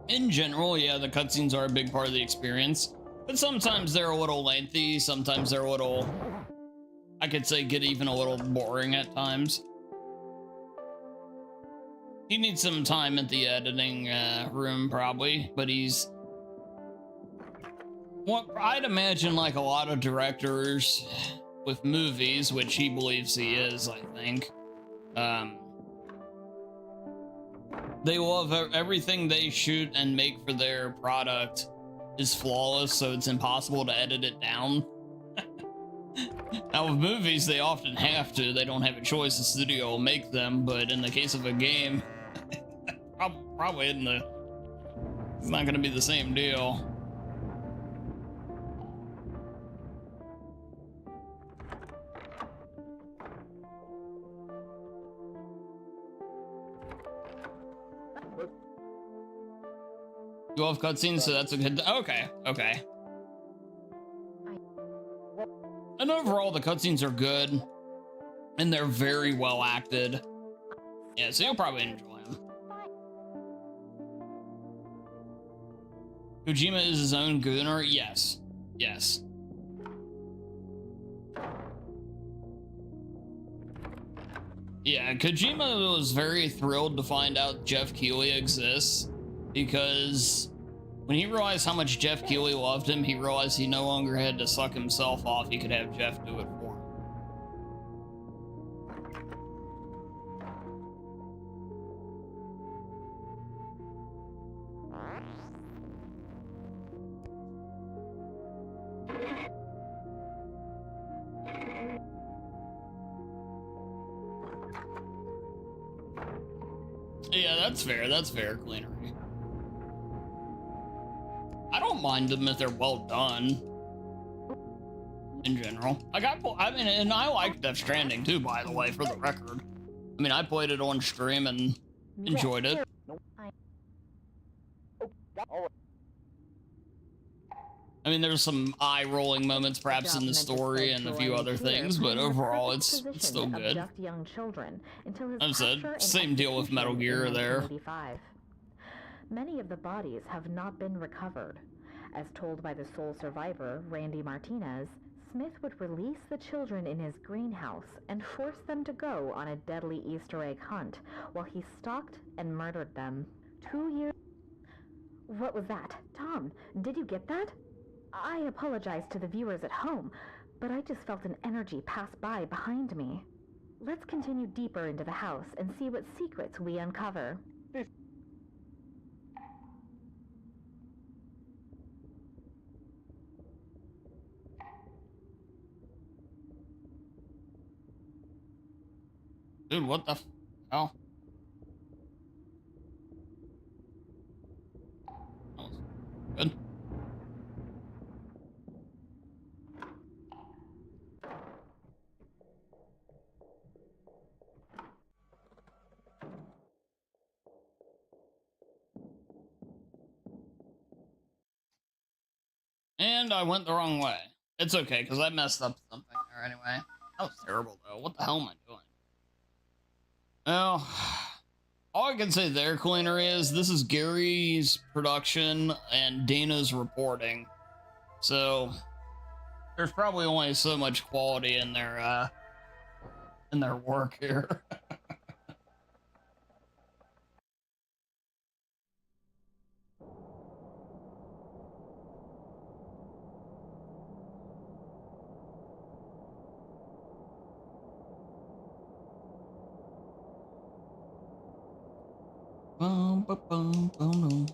in general, yeah, the cutscenes are a big part of the experience. But sometimes they're a little lengthy. Sometimes they're a little, I could say, get even a little boring at times. He needs some time at the editing room, probably, but he's... Well, I'd imagine, like a lot of directors with movies, which he believes he is, I think. They love everything they shoot and make for their product is flawless, so it's impossible to edit it down. Now with movies, they often have to. They don't have a choice. The studio will make them, but in the case of a game, probably it's not going to be the same deal. You love cutscenes, so that's a good... Okay. And overall, the cutscenes are good. And they're very well acted. Yeah, so you'll probably enjoy them. Kojima is his own gooner? Yes. Yeah, Kojima was very thrilled to find out Jeff Keighley exists. Because when he realized how much Jeff Keighley loved him, he realized he no longer had to suck himself off. He could have Jeff do it for him. Yeah, that's fair, Cleanery. I don't mind them if they're well done. In general, like I mean, and I like Death Stranding too, by the way, for the record. I mean, I played it on stream and enjoyed it. I mean, there's some eye-rolling moments perhaps in the story and a few other things, but overall, it's still good. I said, same deal with Metal Gear there. Many of the bodies have not been recovered. As told by the sole survivor, Randy Martinez, Smith would release the children in his greenhouse and force them to go on a deadly Easter egg hunt while he stalked and murdered them. 2 years... What was that? Tom, did you get that? I apologize to the viewers at home, but I just felt an energy pass by behind me. Let's continue deeper into the house and see what secrets we uncover. Dude, what the hell? Oh, good. And I went the wrong way. It's okay, because I messed up something there anyway. That was terrible, though. What the hell am I doing? Well, all I can say there, Cleaner, is this is Gary's production and Dana's reporting. So there's probably only so much quality in their work here. Bum, ba, bum, bum, bum.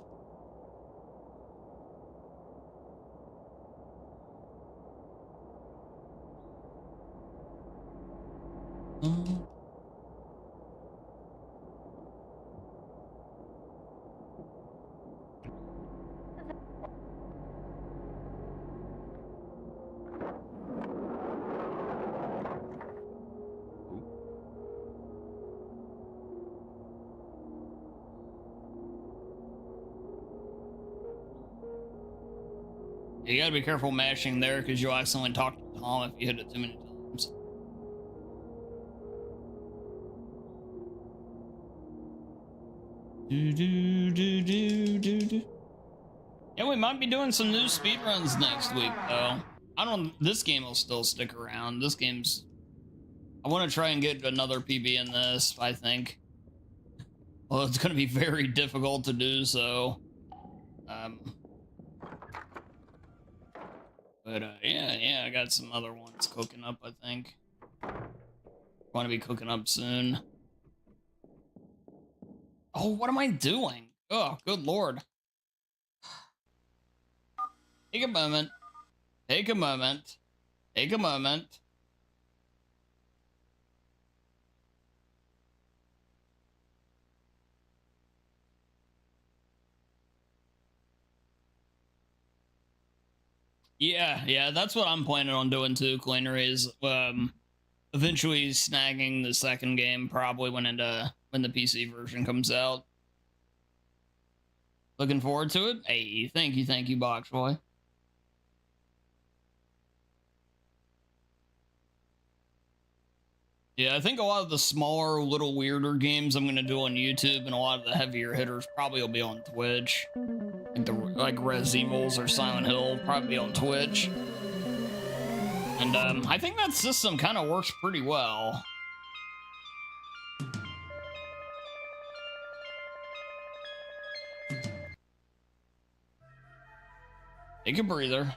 You gotta be careful mashing there because you'll accidentally talk to Tom if you hit it too many times. Yeah, we might be doing some new speedruns next week, though. This game will still stick around. I want to try and get another PB in this, I think. Well, it's going to be very difficult to do so. But yeah, I got some other ones cooking up, I think. Want to be cooking up soon. Oh, what am I doing? Oh, good lord. Take a moment. Take a moment. Take a moment. Yeah, that's what I'm planning on doing too, Cleaner, is eventually snagging the second game probably when the PC version comes out. Looking forward to it. Hey, thank you, Box Boy. Yeah, I think a lot of the smaller, little weirder games I'm gonna do on YouTube, and a lot of the heavier hitters probably will be on Twitch. Like Res Evils or Silent Hill, probably be on Twitch. And I think that system kind of works pretty well. Take a breather.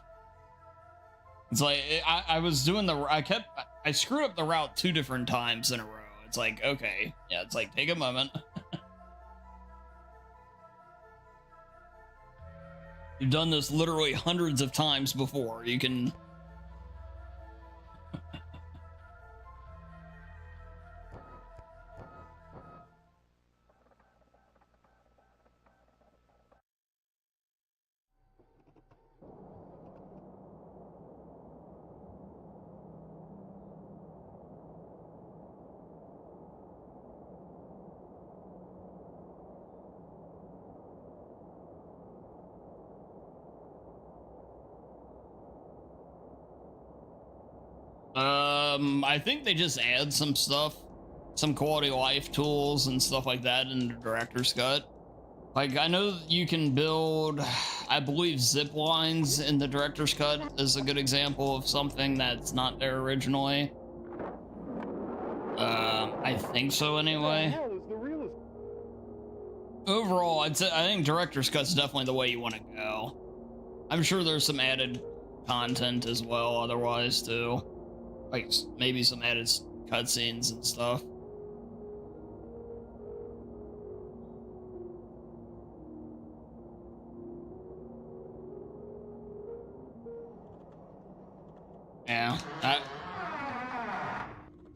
It's like I was doing I screwed up the route 2 different times in a row. It's like, okay, yeah, it's like, take a moment. You've done this literally hundreds of times before. You can... I think they just add some stuff, some quality of life tools and stuff like that in the director's cut. Like, I know you can build, I believe, zip lines in the director's cut is a good example of something that's not there originally. I think so anyway. Overall, I think director's cut's definitely the way you want to go. I'm sure there's some added content as well otherwise too. Like maybe some added cutscenes and stuff. Yeah,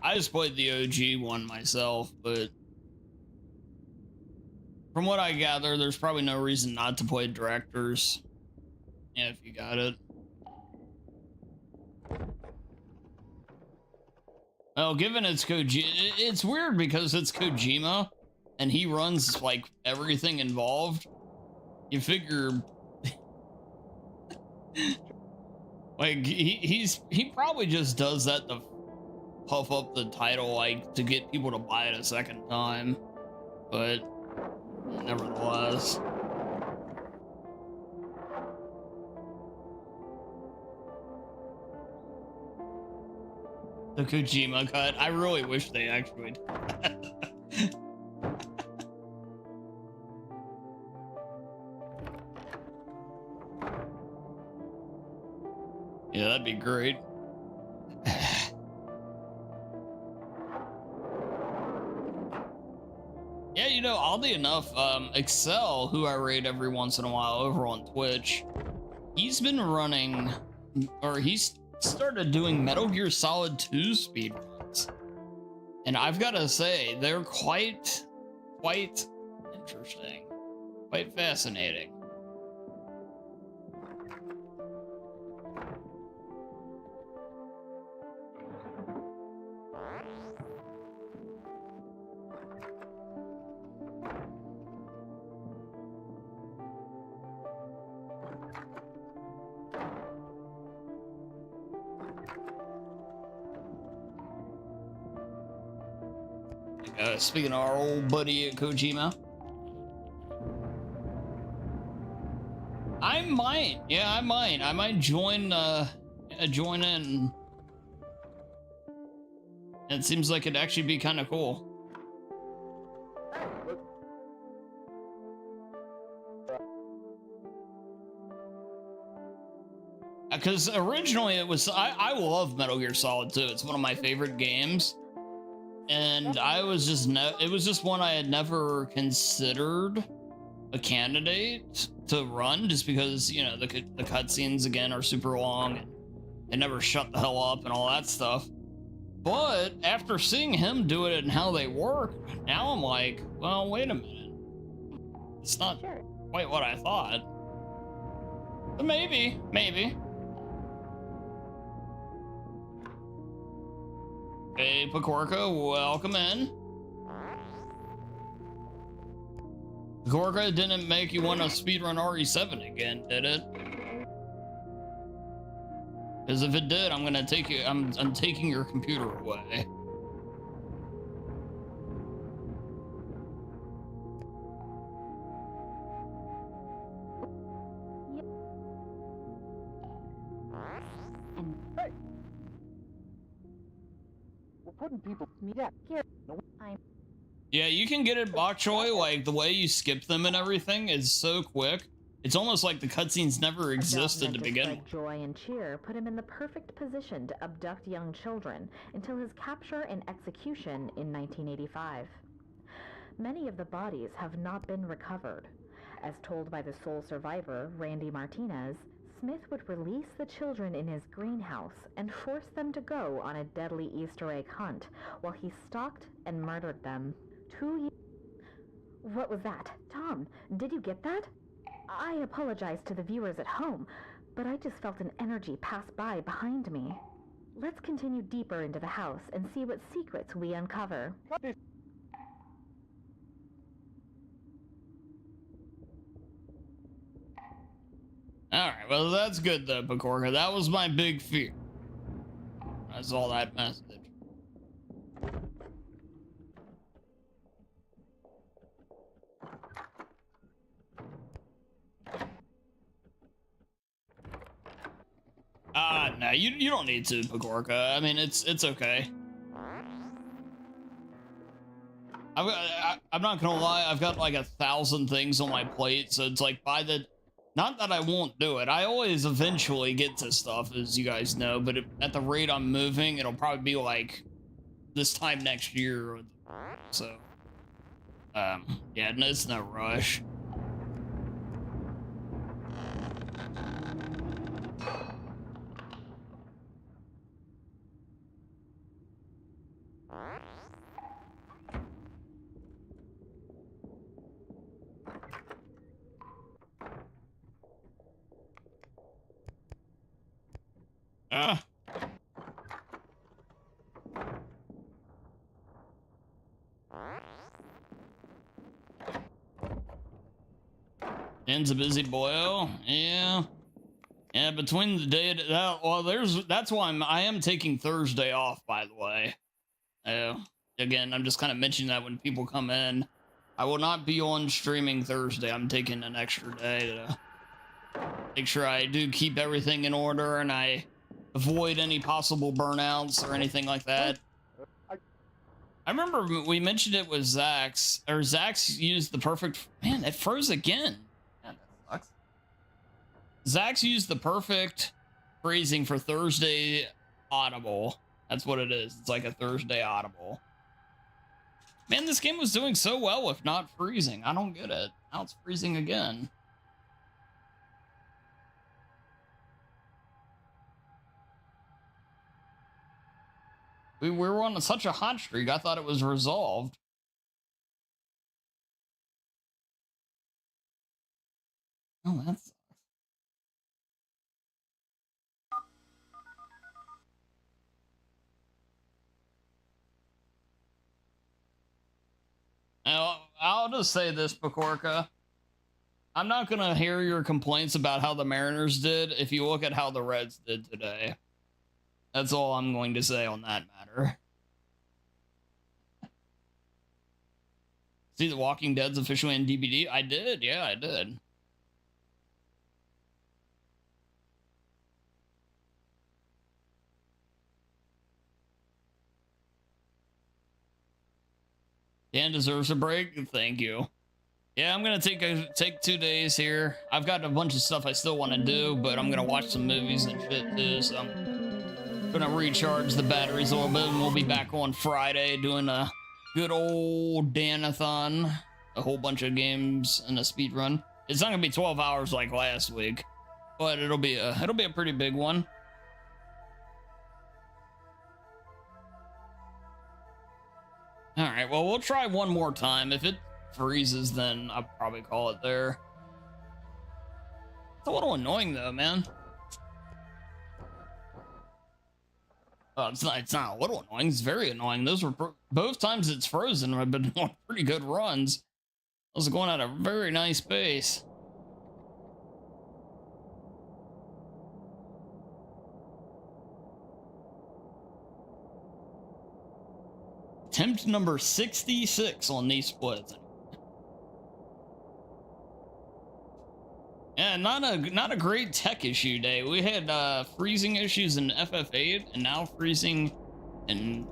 I just played the OG one myself, but from what I gather, there's probably no reason not to play directors. Yeah, if you got it. Well, given it's Kojima, it's weird because it's Kojima, and he runs like everything involved. You figure, like he probably just does that to puff up the title, like to get people to buy it a second time. But nevertheless. The Kojima cut. I really wish they actually did that. Yeah, that'd be great. Yeah, you know, oddly enough, Excel, who I raid every once in a while over on Twitch, he's been running, or he's started doing Metal Gear Solid 2 speedruns. And I've got to say, they're quite interesting, quite fascinating. Speaking of our old buddy at Kojima, I might join in. It seems like it'd actually be kind of cool. Because originally it was, I love Metal Gear Solid 2. It's one of my favorite games. And I was just it was just one I had never considered a candidate to run, just because, you know, the cutscenes again are super long and they never shut the hell up and all that stuff. But after seeing him do it and how they work, now I'm like, well, wait a minute, it's not quite what I thought. But maybe. Hey, Pacorca, welcome in. Pacorca didn't make you want to speedrun RE7 again, did it? Because if it did, I'm gonna take you. I'm taking your computer away. Putting people meet up here. Yeah, you can get it bok choy, like the way you skip them and everything is so quick. It's almost like the cutscenes never existed to begin with. Joy and cheer put him in the perfect position to abduct young children until his capture and execution in 1985. Many of the bodies have not been recovered. As told by the sole survivor, Randy Martinez, Smith would release the children in his greenhouse and force them to go on a deadly Easter egg hunt while he stalked and murdered them. What was that? Tom, did you get that? I apologize to the viewers at home, but I just felt an energy pass by behind me. Let's continue deeper into the house and see what secrets we uncover. Alright, well that's good though, Pacorca. That was my big fear. saw that message. No, you don't need to, Pagorka. I mean, it's okay. I'm not gonna lie, I've got like 1,000 things on my plate, so it's like not that I won't do it. I always eventually get to stuff, as you guys know, but at the rate I'm moving, it'll probably be like this time next year. So, yeah, it's no rush. Dan's a busy boyo. Yeah. Yeah, between the day that's why I am taking Thursday off, by the way. Again, I'm just kind of mentioning that when people come in. I will not be on streaming Thursday. I'm taking an extra day to make sure I do keep everything in order and I avoid any possible burnouts or anything like that. I remember we mentioned it with Zax, or Zax used the perfect... Man, it froze again. Man, that sucks. Zax used the perfect phrasing for Thursday audible. That's what it is. It's like a Thursday audible. Man, this game was doing so well with not freezing. I don't get it. Now it's freezing again. We were on such a hot streak, I thought it was resolved. Oh, that's... Now, I'll just say this, Pakorka. I'm not going to hear your complaints about how the Mariners did if you look at how the Reds did today. That's all I'm going to say on that matter. See The Walking Dead's officially in DVD? I did, yeah, I did. Dan deserves a break. Thank you. Yeah, I'm gonna take 2 days here. I've got a bunch of stuff I still want to do, but I'm gonna watch some movies and shit too. So I'm gonna recharge the batteries a little bit, and we'll be back on Friday doing a good old Danathon, a whole bunch of games and a speed run. It's not gonna be 12 hours like last week, but it'll be a pretty big one. All right, well, we'll try one more time. If it freezes, then I'll probably call it there. It's a little annoying though, man. Oh, it's not a little annoying, it's very annoying. Those were both times it's frozen. I've been on pretty good runs. I was going at a very nice pace. Attempt number 66 on these splits. Yeah, not a great tech issue day. We had freezing issues in FF8 and now freezing in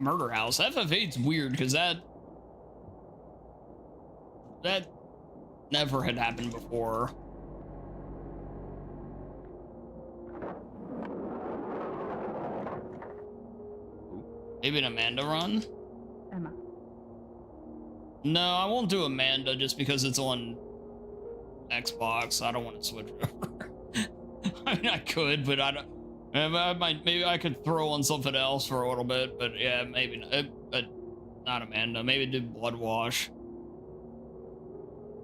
Murder House. FF8's weird because that never had happened before. Maybe an Amanda run? Emma. No, I won't do Amanda just because it's on Xbox. I don't want to switch over. I mean, I could, but I don't. Maybe I could throw on something else for a little bit, but yeah, maybe not. But not Amanda. Maybe do Bloodwash.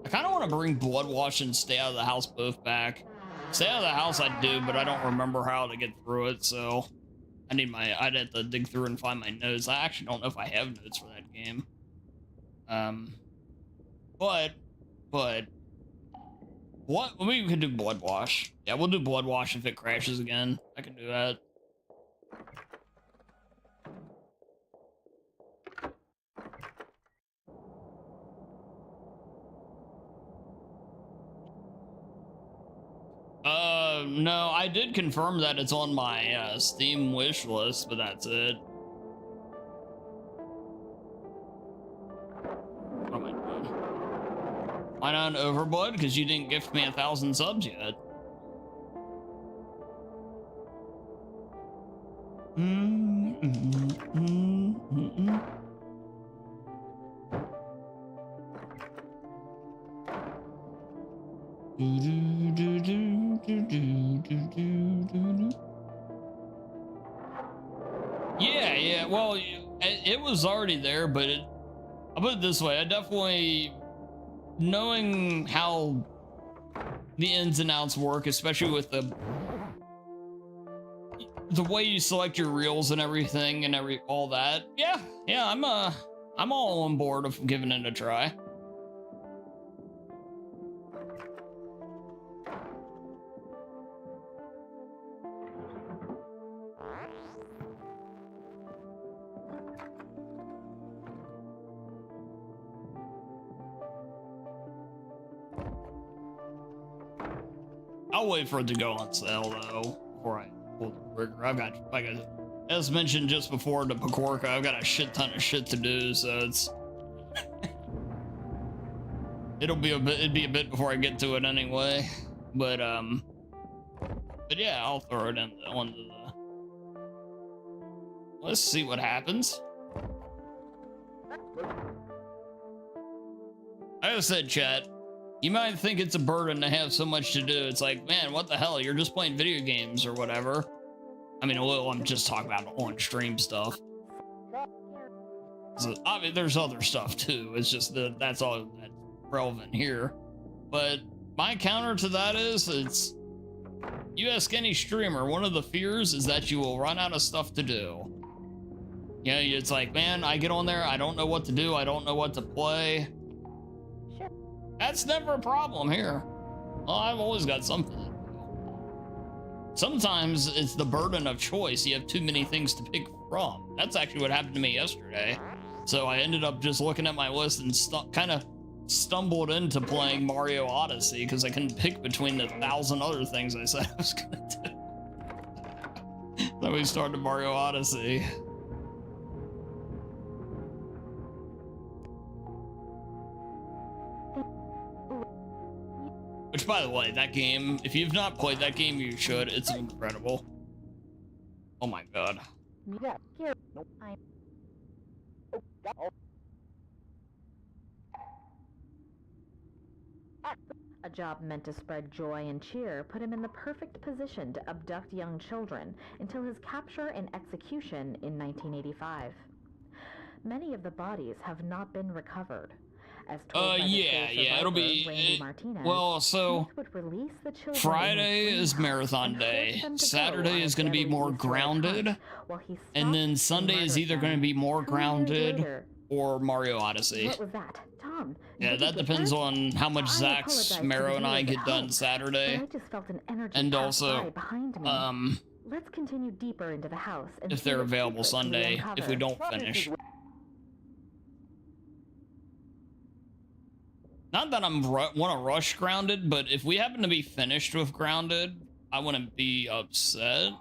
I kind of want to bring Bloodwash and Stay Out of the House both back. Stay Out of the House I do, but I don't remember how to get through it, so I'd have to dig through and find my notes. I actually don't know if I have notes for that game. But what we could do Bloodwash. Yeah, we'll do Bloodwash if it crashes again. I can do that. No, I did confirm that it's on my Steam wish list, but that's it. What am I doing? Why not Overblood? Because you didn't gift me 1,000 subs yet. Yeah, well, it was already there, but I'll put it this way, I definitely, knowing how the ins and outs work, especially with the way you select your reels and everything and all that, yeah, I'm all on board of giving it a try. I'll wait for it to go on sale though before I pull the trigger. I've got, like as mentioned just before, to Pecorca, I've got a shit ton of shit to do, so it's it'd be a bit before I get to it anyway. But yeah, I'll throw it in onto the. Let's see what happens. I just said, chat. You might think it's a burden to have so much to do. It's like, man, what the hell? You're just playing video games or whatever. I mean, well, I'm just talking about on-stream stuff. So, I mean, there's other stuff too. It's just that's all that's relevant here. But my counter to that is, it's you ask any streamer, one of the fears is that you will run out of stuff to do. You know, it's like, man, I get on there, I don't know what to do, I don't know what to play. That's never a problem here. Well, I've always got something to do. Sometimes it's the burden of choice. You have too many things to pick from. That's actually what happened to me yesterday. So I ended up just looking at my list and kind of stumbled into playing Mario Odyssey because I couldn't pick between the 1,000 other things I said I was gonna do. Then we started Mario Odyssey. Which, by the way, that game, if you've not played that game, you should. It's incredible. Oh my god. A job meant to spread joy and cheer put him in the perfect position to abduct young children until his capture and execution in 1985. Many of the bodies have not been recovered. As told by yeah, it'll be Randy Martinez, well, so would release the children Friday is marathon day, Saturday is going to be more grounded, and then Sunday is either going to be more grounded or Mario Odyssey. What was that? Tom? Yeah, that depends on how much Zach's, Maro, and I get done Saturday. I just felt an energy and also, behind me. Let's continue deeper into the house and if they're available Sunday, if we don't finish. Not that I'm want to rush grounded, but if we happen to be finished with grounded, I wouldn't be upset.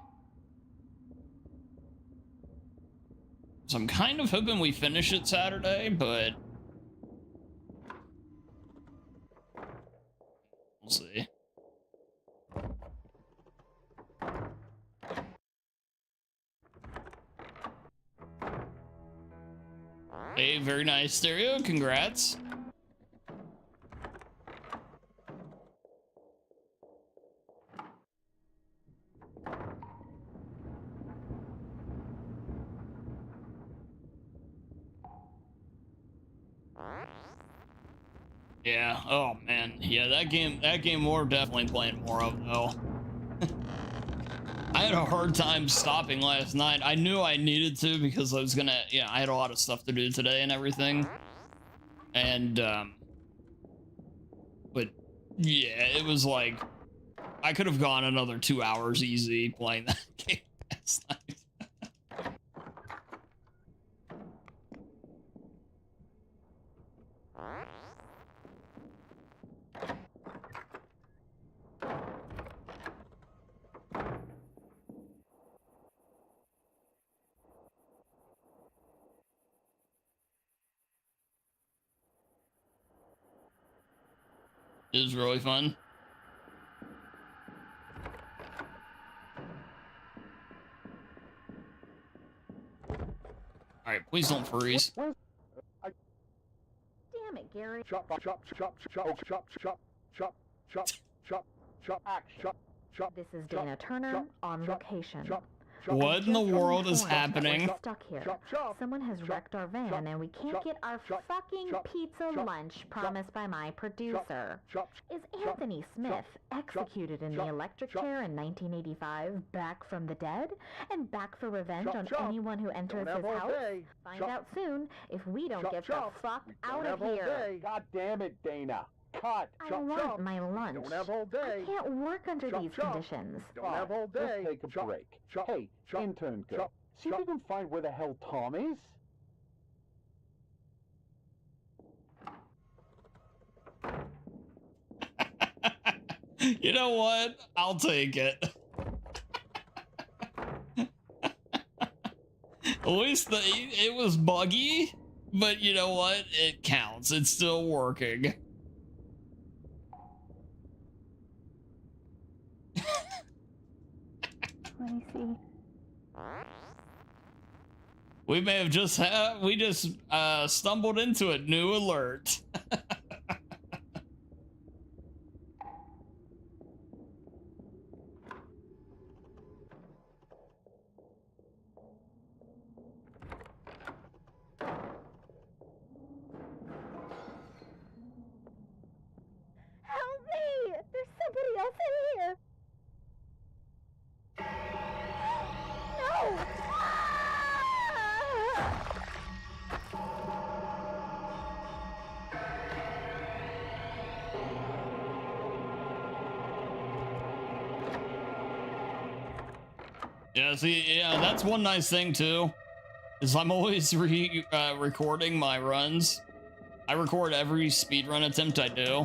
So I'm kind of hoping we finish it Saturday, but we'll see. Hey, very nice stereo. Congrats. Yeah, oh man. Yeah, that game we're definitely playing more of though. I had a hard time stopping last night. I knew I needed to because I was gonna, I had a lot of stuff to do today and everything. And, but yeah, it was like, I could have gone another 2 hours easy playing that game last night. It was really fun. All right, please don't freeze. Damn it, Gary. Chop, chop, chop, chop, chop, chop, chop, chop, chop, chop, chop, chop, chop. This is Dana Turner on location. What in the world is happening? We're stuck here. Someone has wrecked our van and we can't get our fucking pizza lunch promised by my producer. Is Anthony Smith, executed in the electric chair in 1985, back from the dead? And back for revenge on anyone who enters his house? Find out soon if we don't get the fuck out of here. God damn it, Dana. Cut. I want my lunch. Don't have all day. I can't work under these conditions. Don't have all day. Let's take a break. Hey, intern girl, see if you can find where the hell Tom is. You know what? I'll take it. At least it was buggy, but you know what? It counts. It's still working. Let me see. We may have just stumbled into a new alert. Help me! There's somebody else in here! No! Yeah, see, yeah, that's one nice thing too, is I'm always recording my runs. I record every speedrun attempt I do.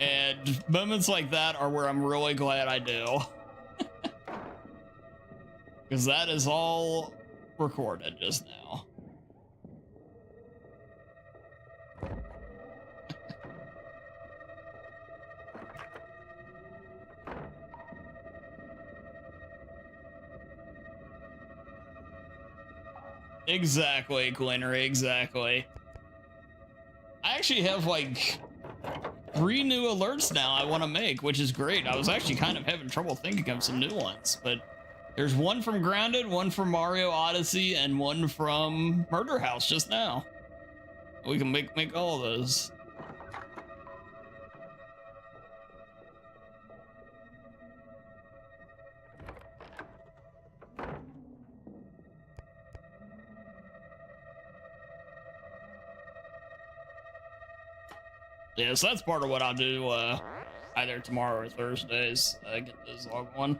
And moments like that are where I'm really glad I do. Because that is all recorded just now. Exactly, Glennery, exactly. I actually have like 3 new alerts now I want to make, which is great. I was actually kind of having trouble thinking of some new ones, but there's one from Grounded, one from Mario Odyssey, and one from Murder House just now. We can make all of those. Yeah, so that's part of what I'll do either tomorrow or Thursdays. Get this log one.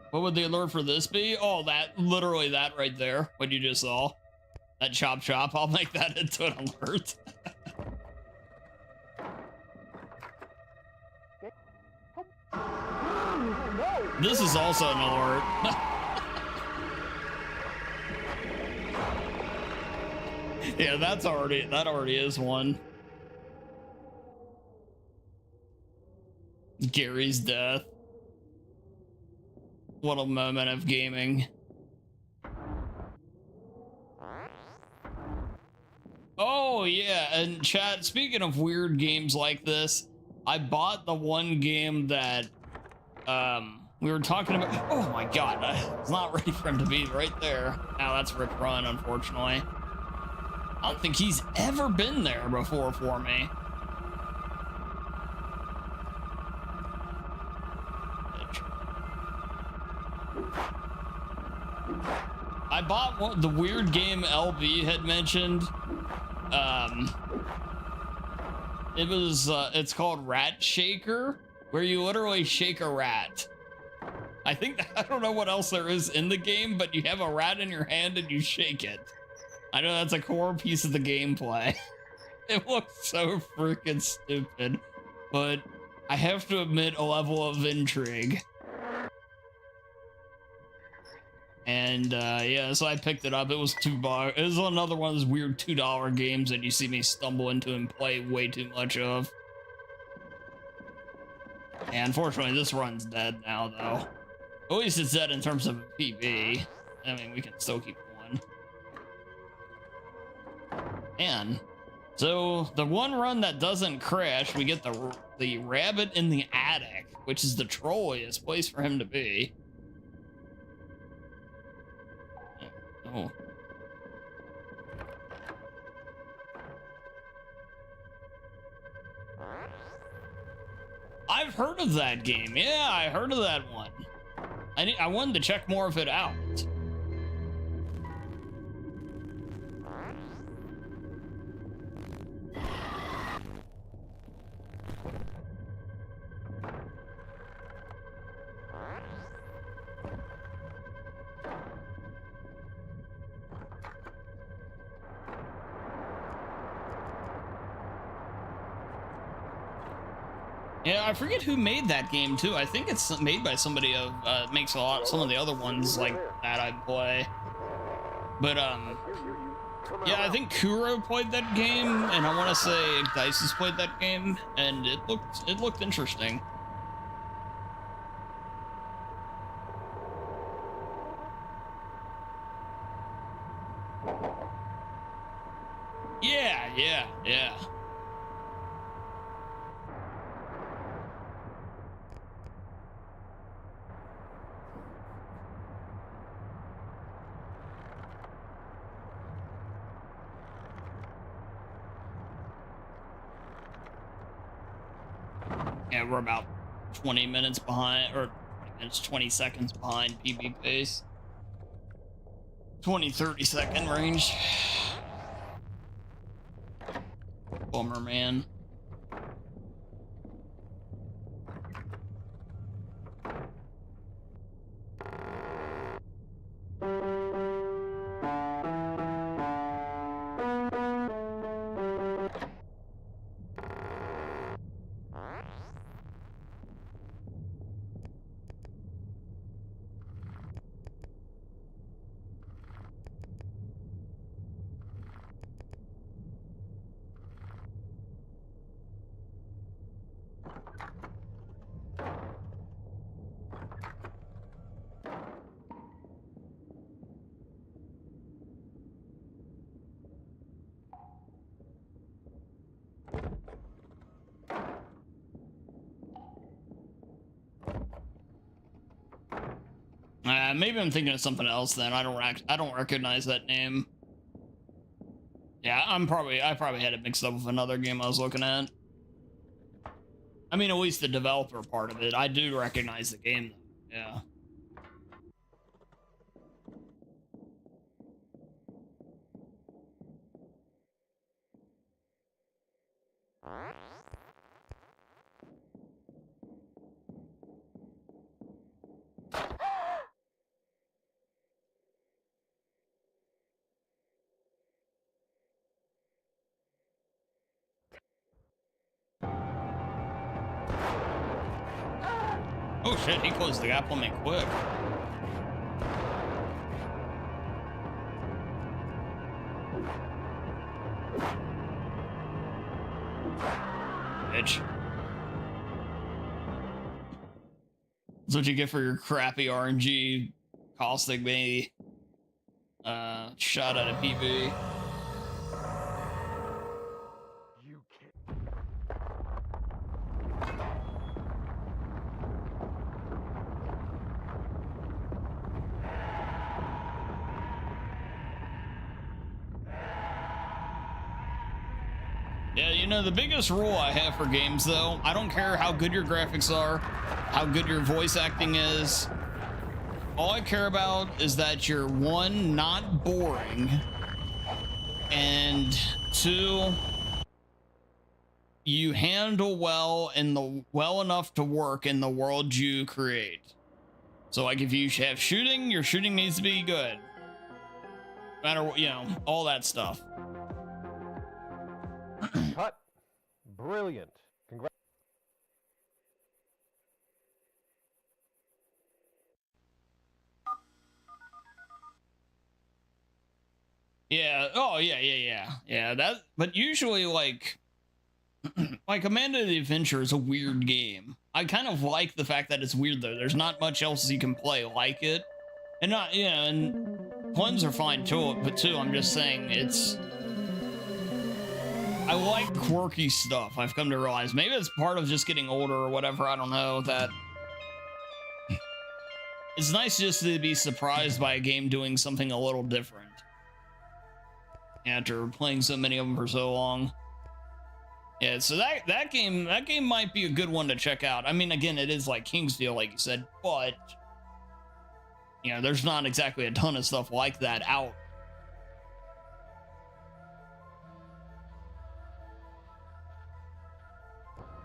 What would the alert for this be? Oh, that, literally that right there, what you just saw. That chop chop, I'll make that into an alert. This is also an alert. Yeah, that already is one. Gary's death. What a moment of gaming. Oh yeah, and chat, speaking of weird games like this, I bought the one game that we were talking about. Oh my god, I was not ready for him to be right there. Now that's Rip Run, unfortunately. I don't think he's ever been there before for me. I bought the weird game LB had mentioned. It's called Rat Shaker, where you literally shake a rat. I don't know what else there is in the game, but you have a rat in your hand and you shake it. I know that's a core piece of the gameplay. It looks so freaking stupid, but I have to admit a level of intrigue. And yeah, so I picked it up. It was $2. It was another one of those weird $2 games that you see me stumble into and play way too much of. And unfortunately, this run's dead now, though. At least it's dead in terms of a PB. I mean, we can still keep going. And so the one run that doesn't crash, we get the rabbit in the attic, which is the trolliest place for him to be. Oh. I've heard of that game. Yeah, I heard of that one. I wanted to check more of it out. Yeah, I forget who made that game too. I think it's made by somebody of makes some of the other ones like that I play. But yeah, I think Kuro played that game, and I want to say Dice has played that game, and it looked interesting. Yeah. Yeah, we're about 20 minutes behind, or 20 seconds behind PB pace. 20-30 second range. Bummer, man. Maybe I'm thinking of something else then. I don't recognize that name. Yeah, I probably had it mixed up with another game I was looking at. I mean, at least the developer part of it. I do recognize the game though. Yeah. Oh shit, he closed the gap on me quick. Bitch. That's what you get for your crappy RNG caustic me shot at a PV. Yeah, you know, the biggest rule I have for games, though, I don't care how good your graphics are, how good your voice acting is. All I care about is that you're, one, not boring, and two, you handle well enough to work in the world you create. So, like, if you have shooting, your shooting needs to be good. No matter what, you know, all that stuff. Cut. Brilliant. Congrats. Yeah. Oh, yeah. That. But usually, like Amanda the Adventure is a weird game. I kind of like the fact that it's weird though. There's not much else you can play like it, and not and puns are fine too. But too, I'm just saying it's. I like quirky stuff. I've come to realize maybe it's part of just getting older or whatever. I don't know that. It's nice just to be surprised by a game doing something a little different after playing so many of them for so long. Yeah, so that game might be a good one to check out. I mean, again, it is like Kingsfield, like you said, but you know, there's not exactly a ton of stuff like that out.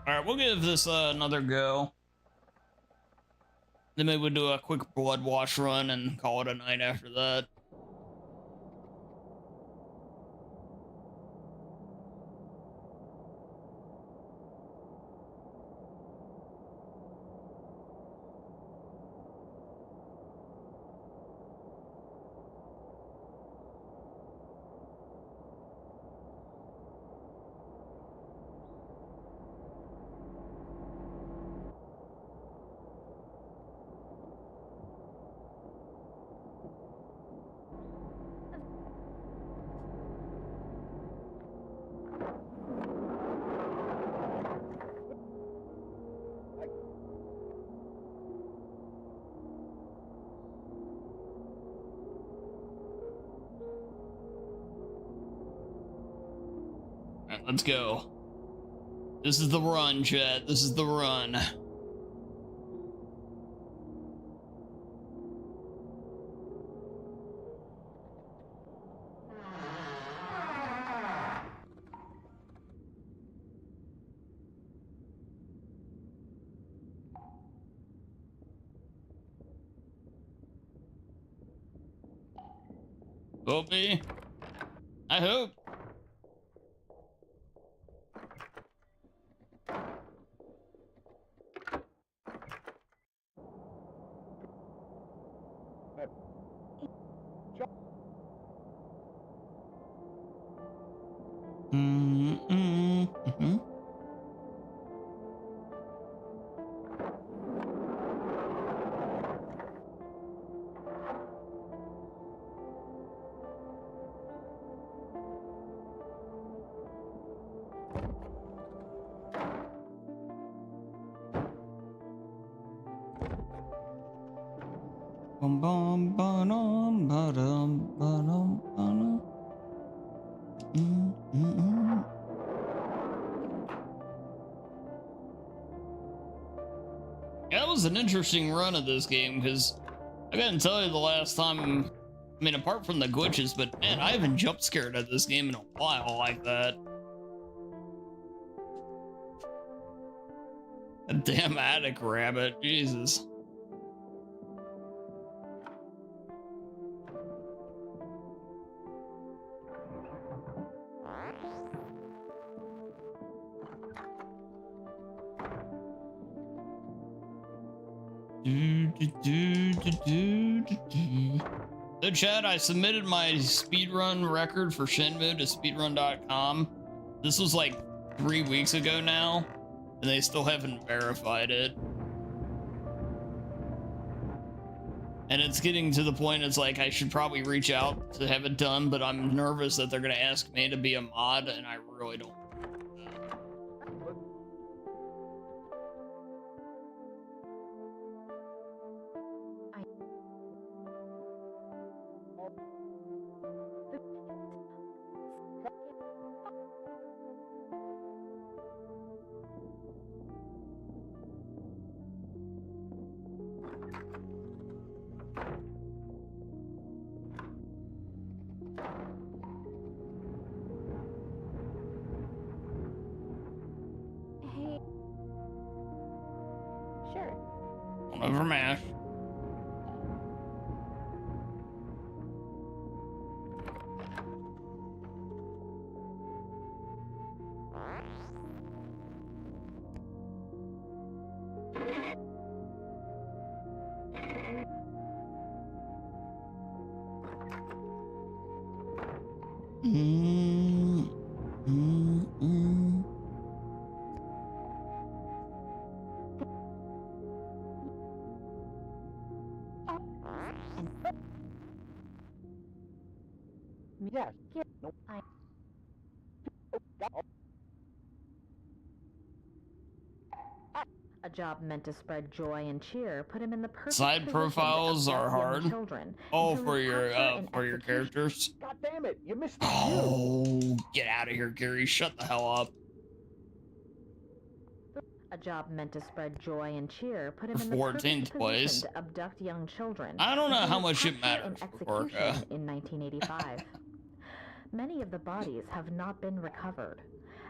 All right, we'll give this another go. Then maybe we'll do a quick blood wash run and call it a night after that. Let's go. This is the run, chat. This is the run. Hope me. I hope. That was an interesting run of this game because I couldn't tell you the last time. I mean, apart from the glitches, but man, I haven't jump scared at this game in a while like that. A damn attic rabbit, Jesus. So chat, I submitted my speedrun record for Shenmue to speedrun.com. This was like 3 weeks ago now, and they still haven't verified it. And it's getting to the point it's like I should probably reach out to have it done, but I'm nervous that they're gonna ask me to be a mod, and I really don't. Over mash. Mm, mm, mm. Yes. No. A job meant to spread joy and cheer put him in the perfect Side position profiles to are abduct young hard. children Oh, until his capture and for your execution. characters. God damn it! You missed the cue. Oh, get out of here, Gary. Shut the hell up. A job meant to spread joy and cheer put him For in the 14th perfect place. position to abduct young children. I don't know until how his much it capture matters and for Orca. execution in 1985. Many of the bodies have not been recovered.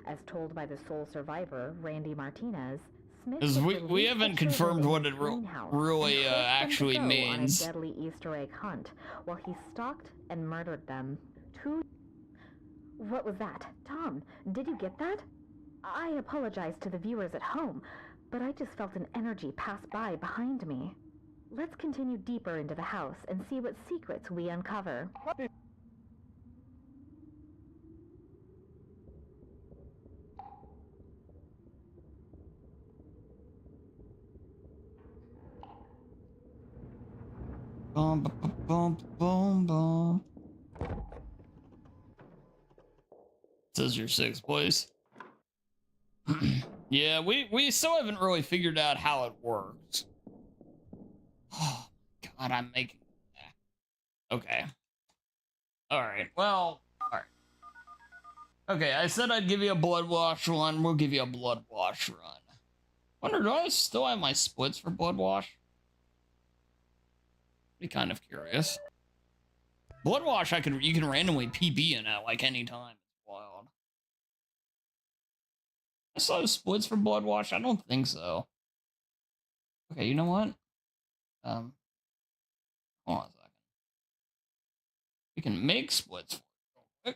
As told by the sole survivor, Randy Martinez, Smith Because would we release haven't the children confirmed in what his it greenhouse really and force them actually to go means. on a deadly Easter egg hunt while he stalked and murdered them. What was that? Tom, did you get that? I apologize to the viewers at home, but I just felt an energy pass by behind me. Let's continue deeper into the house and see what secrets we uncover. Bum, bum, bum, bum, bum. Says your 6th place. Yeah, we still haven't really figured out how it works. Oh, God, I'm making... Okay. Alright, well... Alright. Okay, I said I'd give you a blood wash run. We'll give you a blood wash run. Wonder, do I still have my splits for blood wash? Be kind of curious. Blood wash, you can randomly PB in at like any time. It's wild. I still have splits for blood wash. I don't think so. Okay, you know what? Hold on a second. We can make splits for it real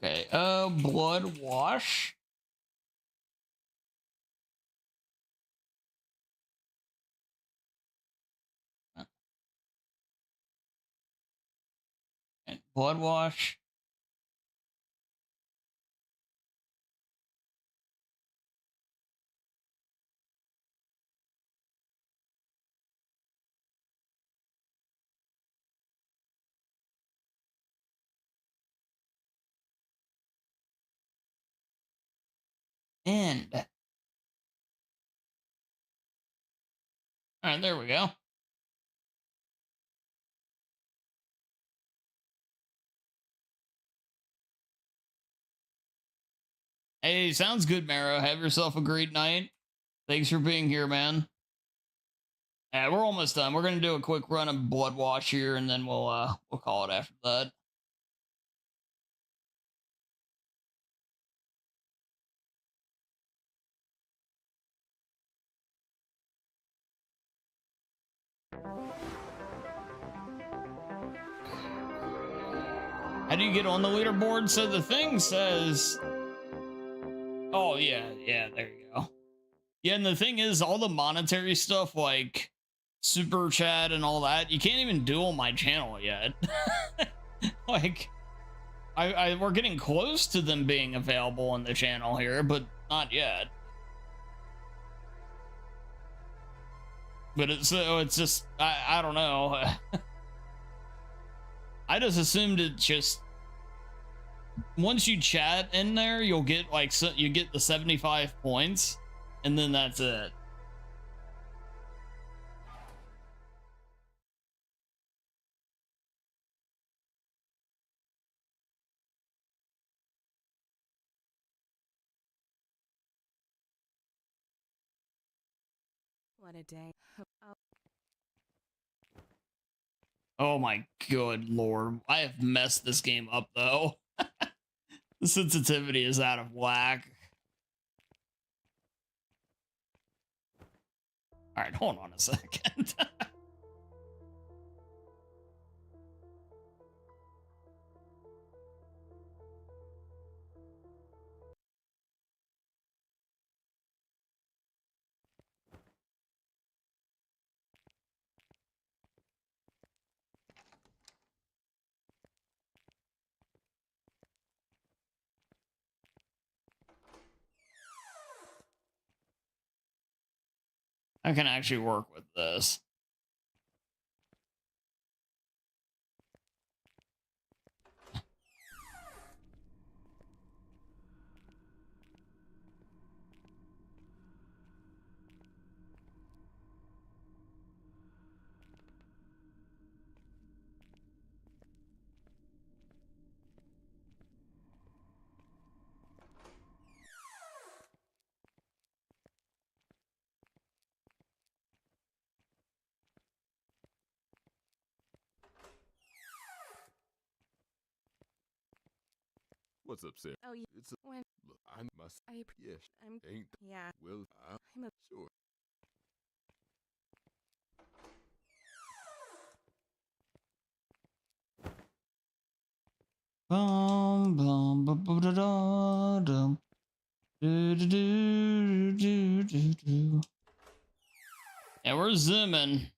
quick. Okay, blood wash. And blood wash. And. Alright, there we go. Hey, sounds good, Mara. Have yourself a great night. Thanks for being here, man. Yeah, we're almost done. We're gonna do a quick run of blood wash here, and then we'll call it after that. How do you get on the leaderboard? So the thing says, oh yeah, there you go. Yeah, and the thing is, all the monetary stuff like super chat and all that, you can't even do on my channel yet. Like, we're getting close to them being available on the channel here, but not yet. But it's just I don't know. I just assumed it just once you chat in there, you'll get like you get the 75 points, and then that's it. What a day. Oh my good lord. I have messed this game up though. The sensitivity is out of whack. Alright, hold on a second. I can actually work with this. What's up, Sarah? Oh, yeah. It's a, When look, I must. Yes, I'm ain't. yeah. Well, I'm a sure. Bum bum ba ba da da dum. Do do do do do do. Yeah, we're zooming.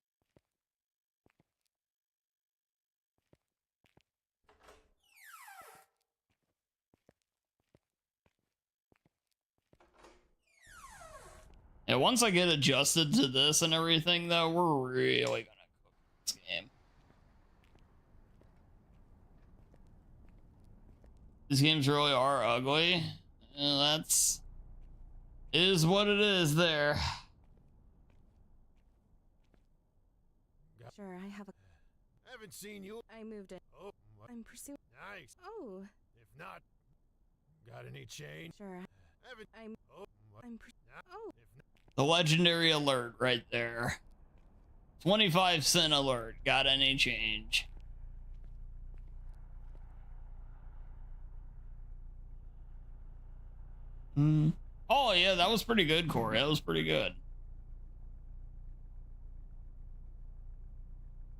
Yeah, once I get adjusted to this and everything, though, we're really gonna cook this game. These games really are ugly. That's is what it is there. sure. I have a. Haven't seen you. I moved it. Oh, I'm pursuing. nice. Oh, If not, got any change? sure. Haven't. I'm. Oh, I'm. Oh, if not, The legendary alert right there. 25-cent alert. Got any change? Oh, yeah, that was pretty good, Corey. That was pretty good.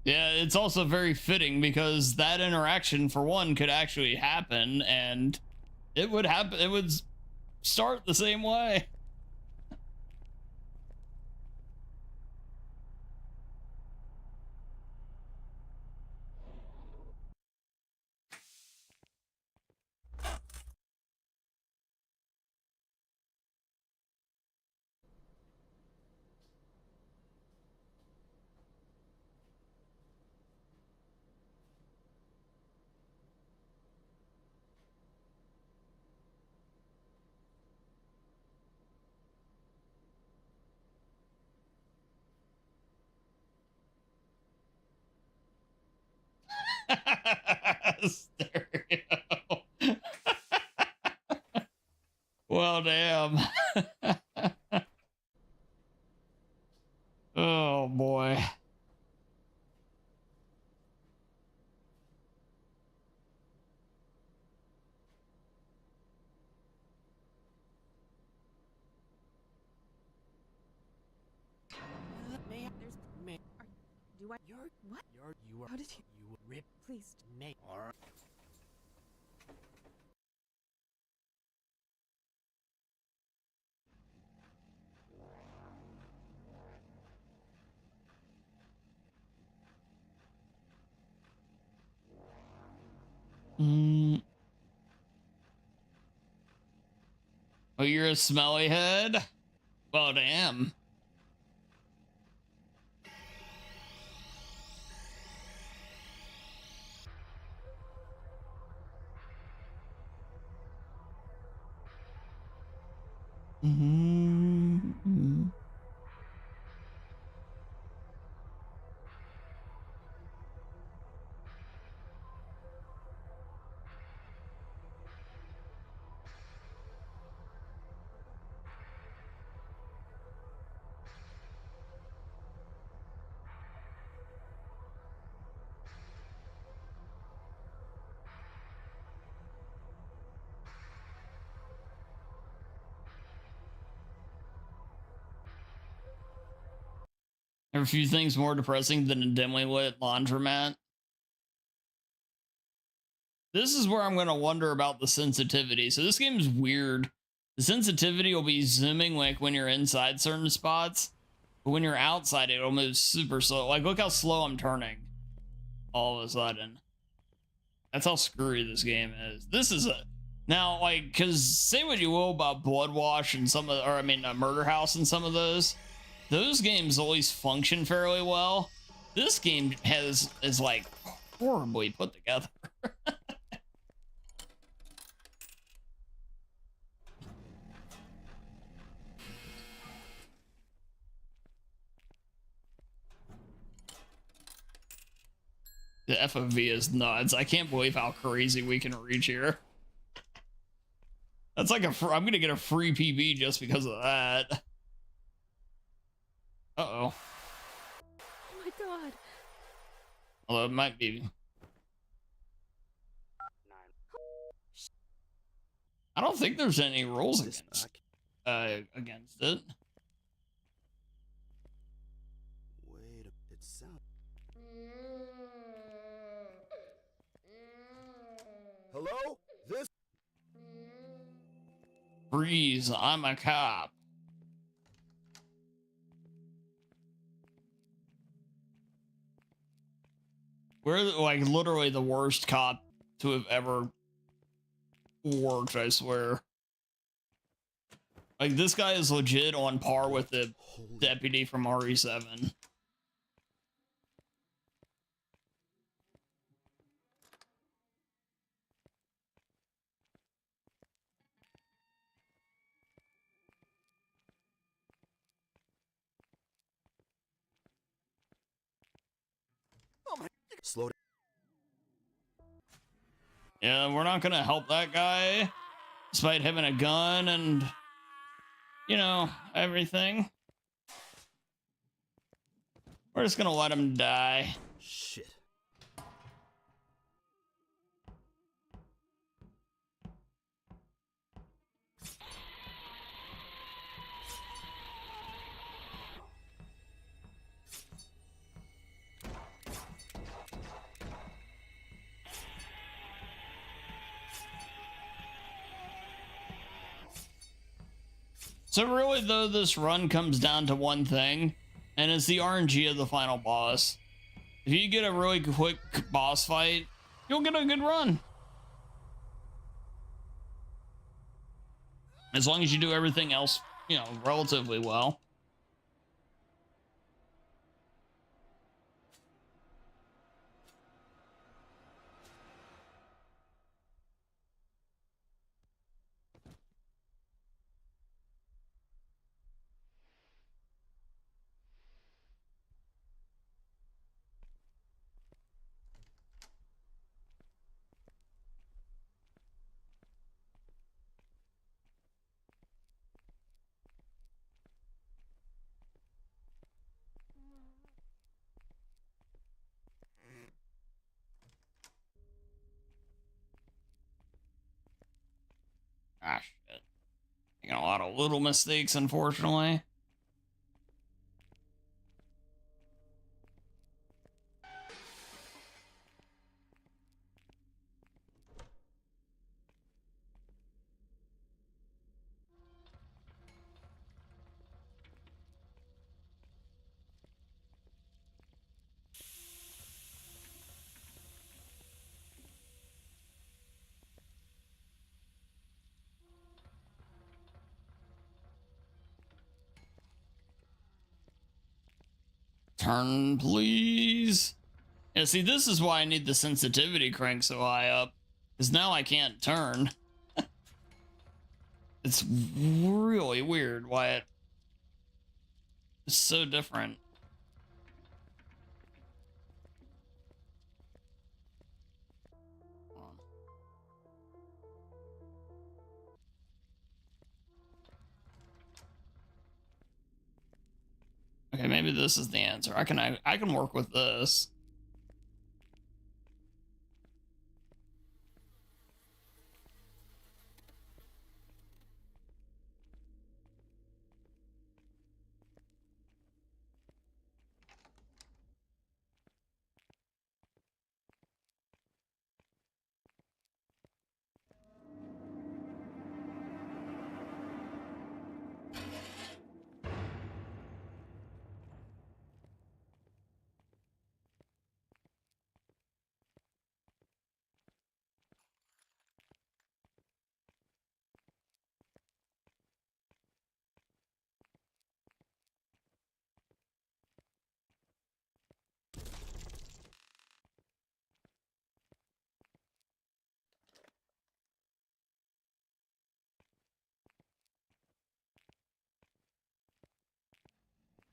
Yeah, it's also very fitting because that interaction, for one, could actually happen, and it would happen. It would start the same way. Stereo. Well, damn. Oh, boy. may I, there's may. Are, do I? You're What? you are How did you? you rip Please. may or Oh, you're a smelly head? Well, damn. Mm-hmm. There are a few things more depressing than a dimly lit laundromat. This is where I'm going to wonder about the sensitivity. So this game is weird. The sensitivity will be zooming like when you're inside certain spots, but when you're outside, it'll move super slow. Like, look how slow I'm turning all of a sudden. That's how screwy this game is. This is a... Now, like, because say what you will about Blood Wash and some of... Or, I mean, Murder House and some of those. those games always function fairly well. This game is like horribly put together. The FOV is nuts. I can't believe how crazy we can reach here. That's like I'm gonna get a free PB just because of that. Uh-oh. Oh my god. Although it might be. I don't think there's any rules against it. Wait, it sounds. Hello? This. Freeze, I'm a cop. We're like literally the worst cop to have ever worked, I swear. Like this guy is legit on par with the deputy from RE7. Oh my. Slow down. Yeah, we're not gonna help that guy, despite having a gun and, you know, everything. We're just gonna let him die. Shit. So really, though, this run comes down to one thing, and it's the RNG of the final boss. If you get a really quick boss fight, you'll get a good run. As long as you do everything else, you know, relatively well. Ah, shit. Making a lot of little mistakes, unfortunately. Turn, please. Yeah, see, this is why I need the sensitivity crank so high up. Because now I can't turn. It's really weird why it's so different. Hold on. Okay, maybe this is the answer. I can work with this.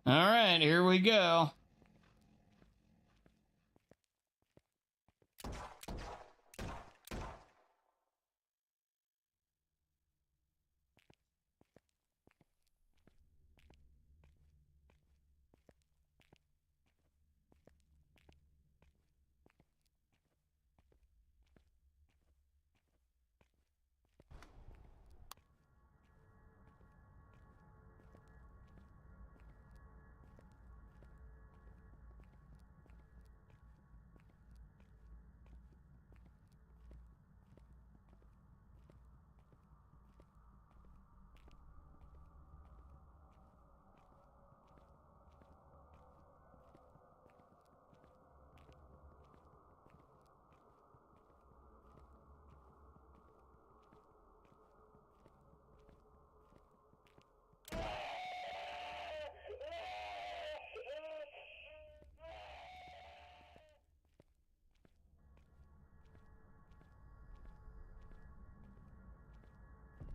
All right, here we go.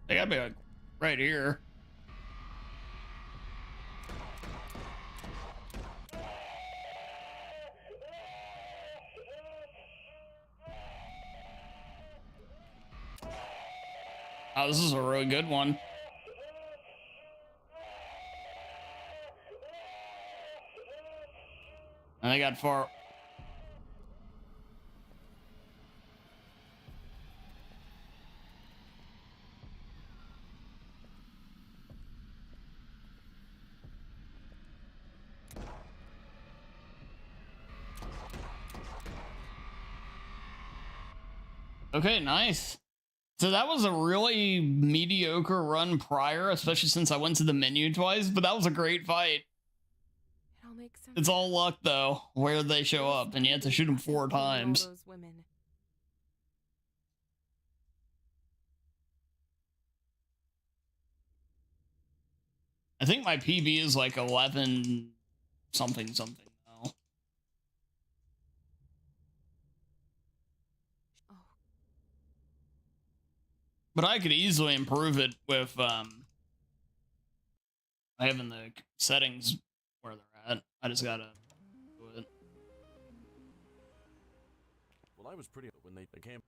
They gotta be like right here. Oh, this is a really good one. And they got far. Okay, nice. So that was a really mediocre run prior, especially since I went to the menu twice, but that was a great fight. It all makes sense. It's all luck, though, where they show up, and you have to shoot them 4 times. All those women. I think my PB is like 11 something something now. Oh, But I could easily improve it with having the settings where they're at. I just gotta do it. Well, I was pretty when they came.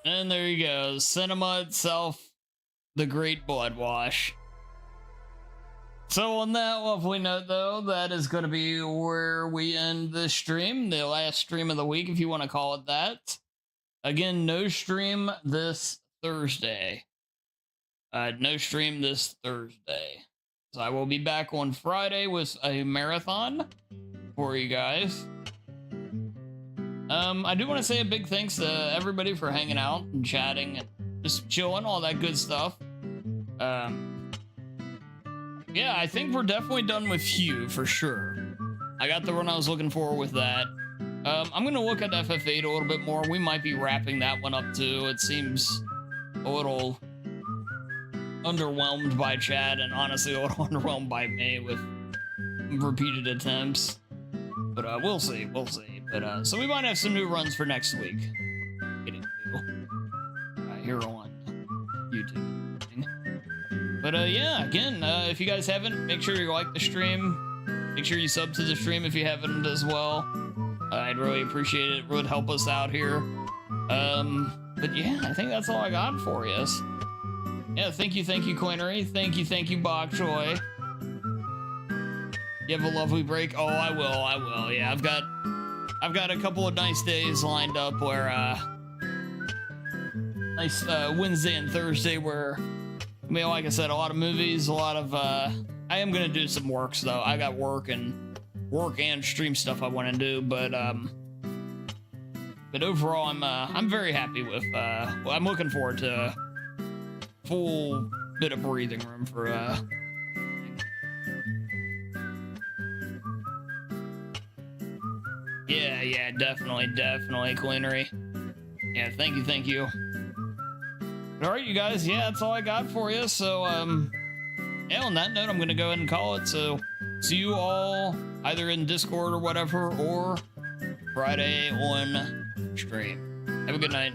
And there you go. Cinema itself, the great blood wash. So on that lovely note, though, that is going to be where we end this stream. The last stream of the week, if you want to call it that. Again, no stream this Thursday. No stream this Thursday. So I will be back on Friday with a marathon for you guys. I do want to say a big thanks to everybody for hanging out and chatting and just chilling, all that good stuff. Yeah, I think we're definitely done with Hue for sure. I got the run I was looking for with that. I'm gonna look at FF8 a little bit more. We might be wrapping that one up too. It seems a little underwhelmed by chat and honestly a little underwhelmed by me with repeated attempts. But we'll see. But so we might have some new runs for next week. Getting to here on YouTube. But yeah, again, if you guys haven't, make sure you like the stream. Make sure you sub to the stream if you haven't as well. I'd really appreciate it. It would help us out here. But yeah, I think that's all I got for you. Yeah, thank you, Coinery. Thank you, Bok Choy. You have a lovely break. Oh, I will. Yeah, I've got a couple of nice days lined up where nice Wednesday and Thursday where I mean, like I said, a lot of movies, a lot of, I am gonna do some works though. I got work and stream stuff I want to do, but overall, I'm very happy with, well, I'm looking forward to full bit of breathing room for, yeah, definitely, Cleanery. Yeah, thank you. All right, you guys, yeah, that's all I got for you. So, yeah, on that note, I'm gonna go ahead and call it. So, see you all either in Discord or whatever, or Friday on stream. Have a good night.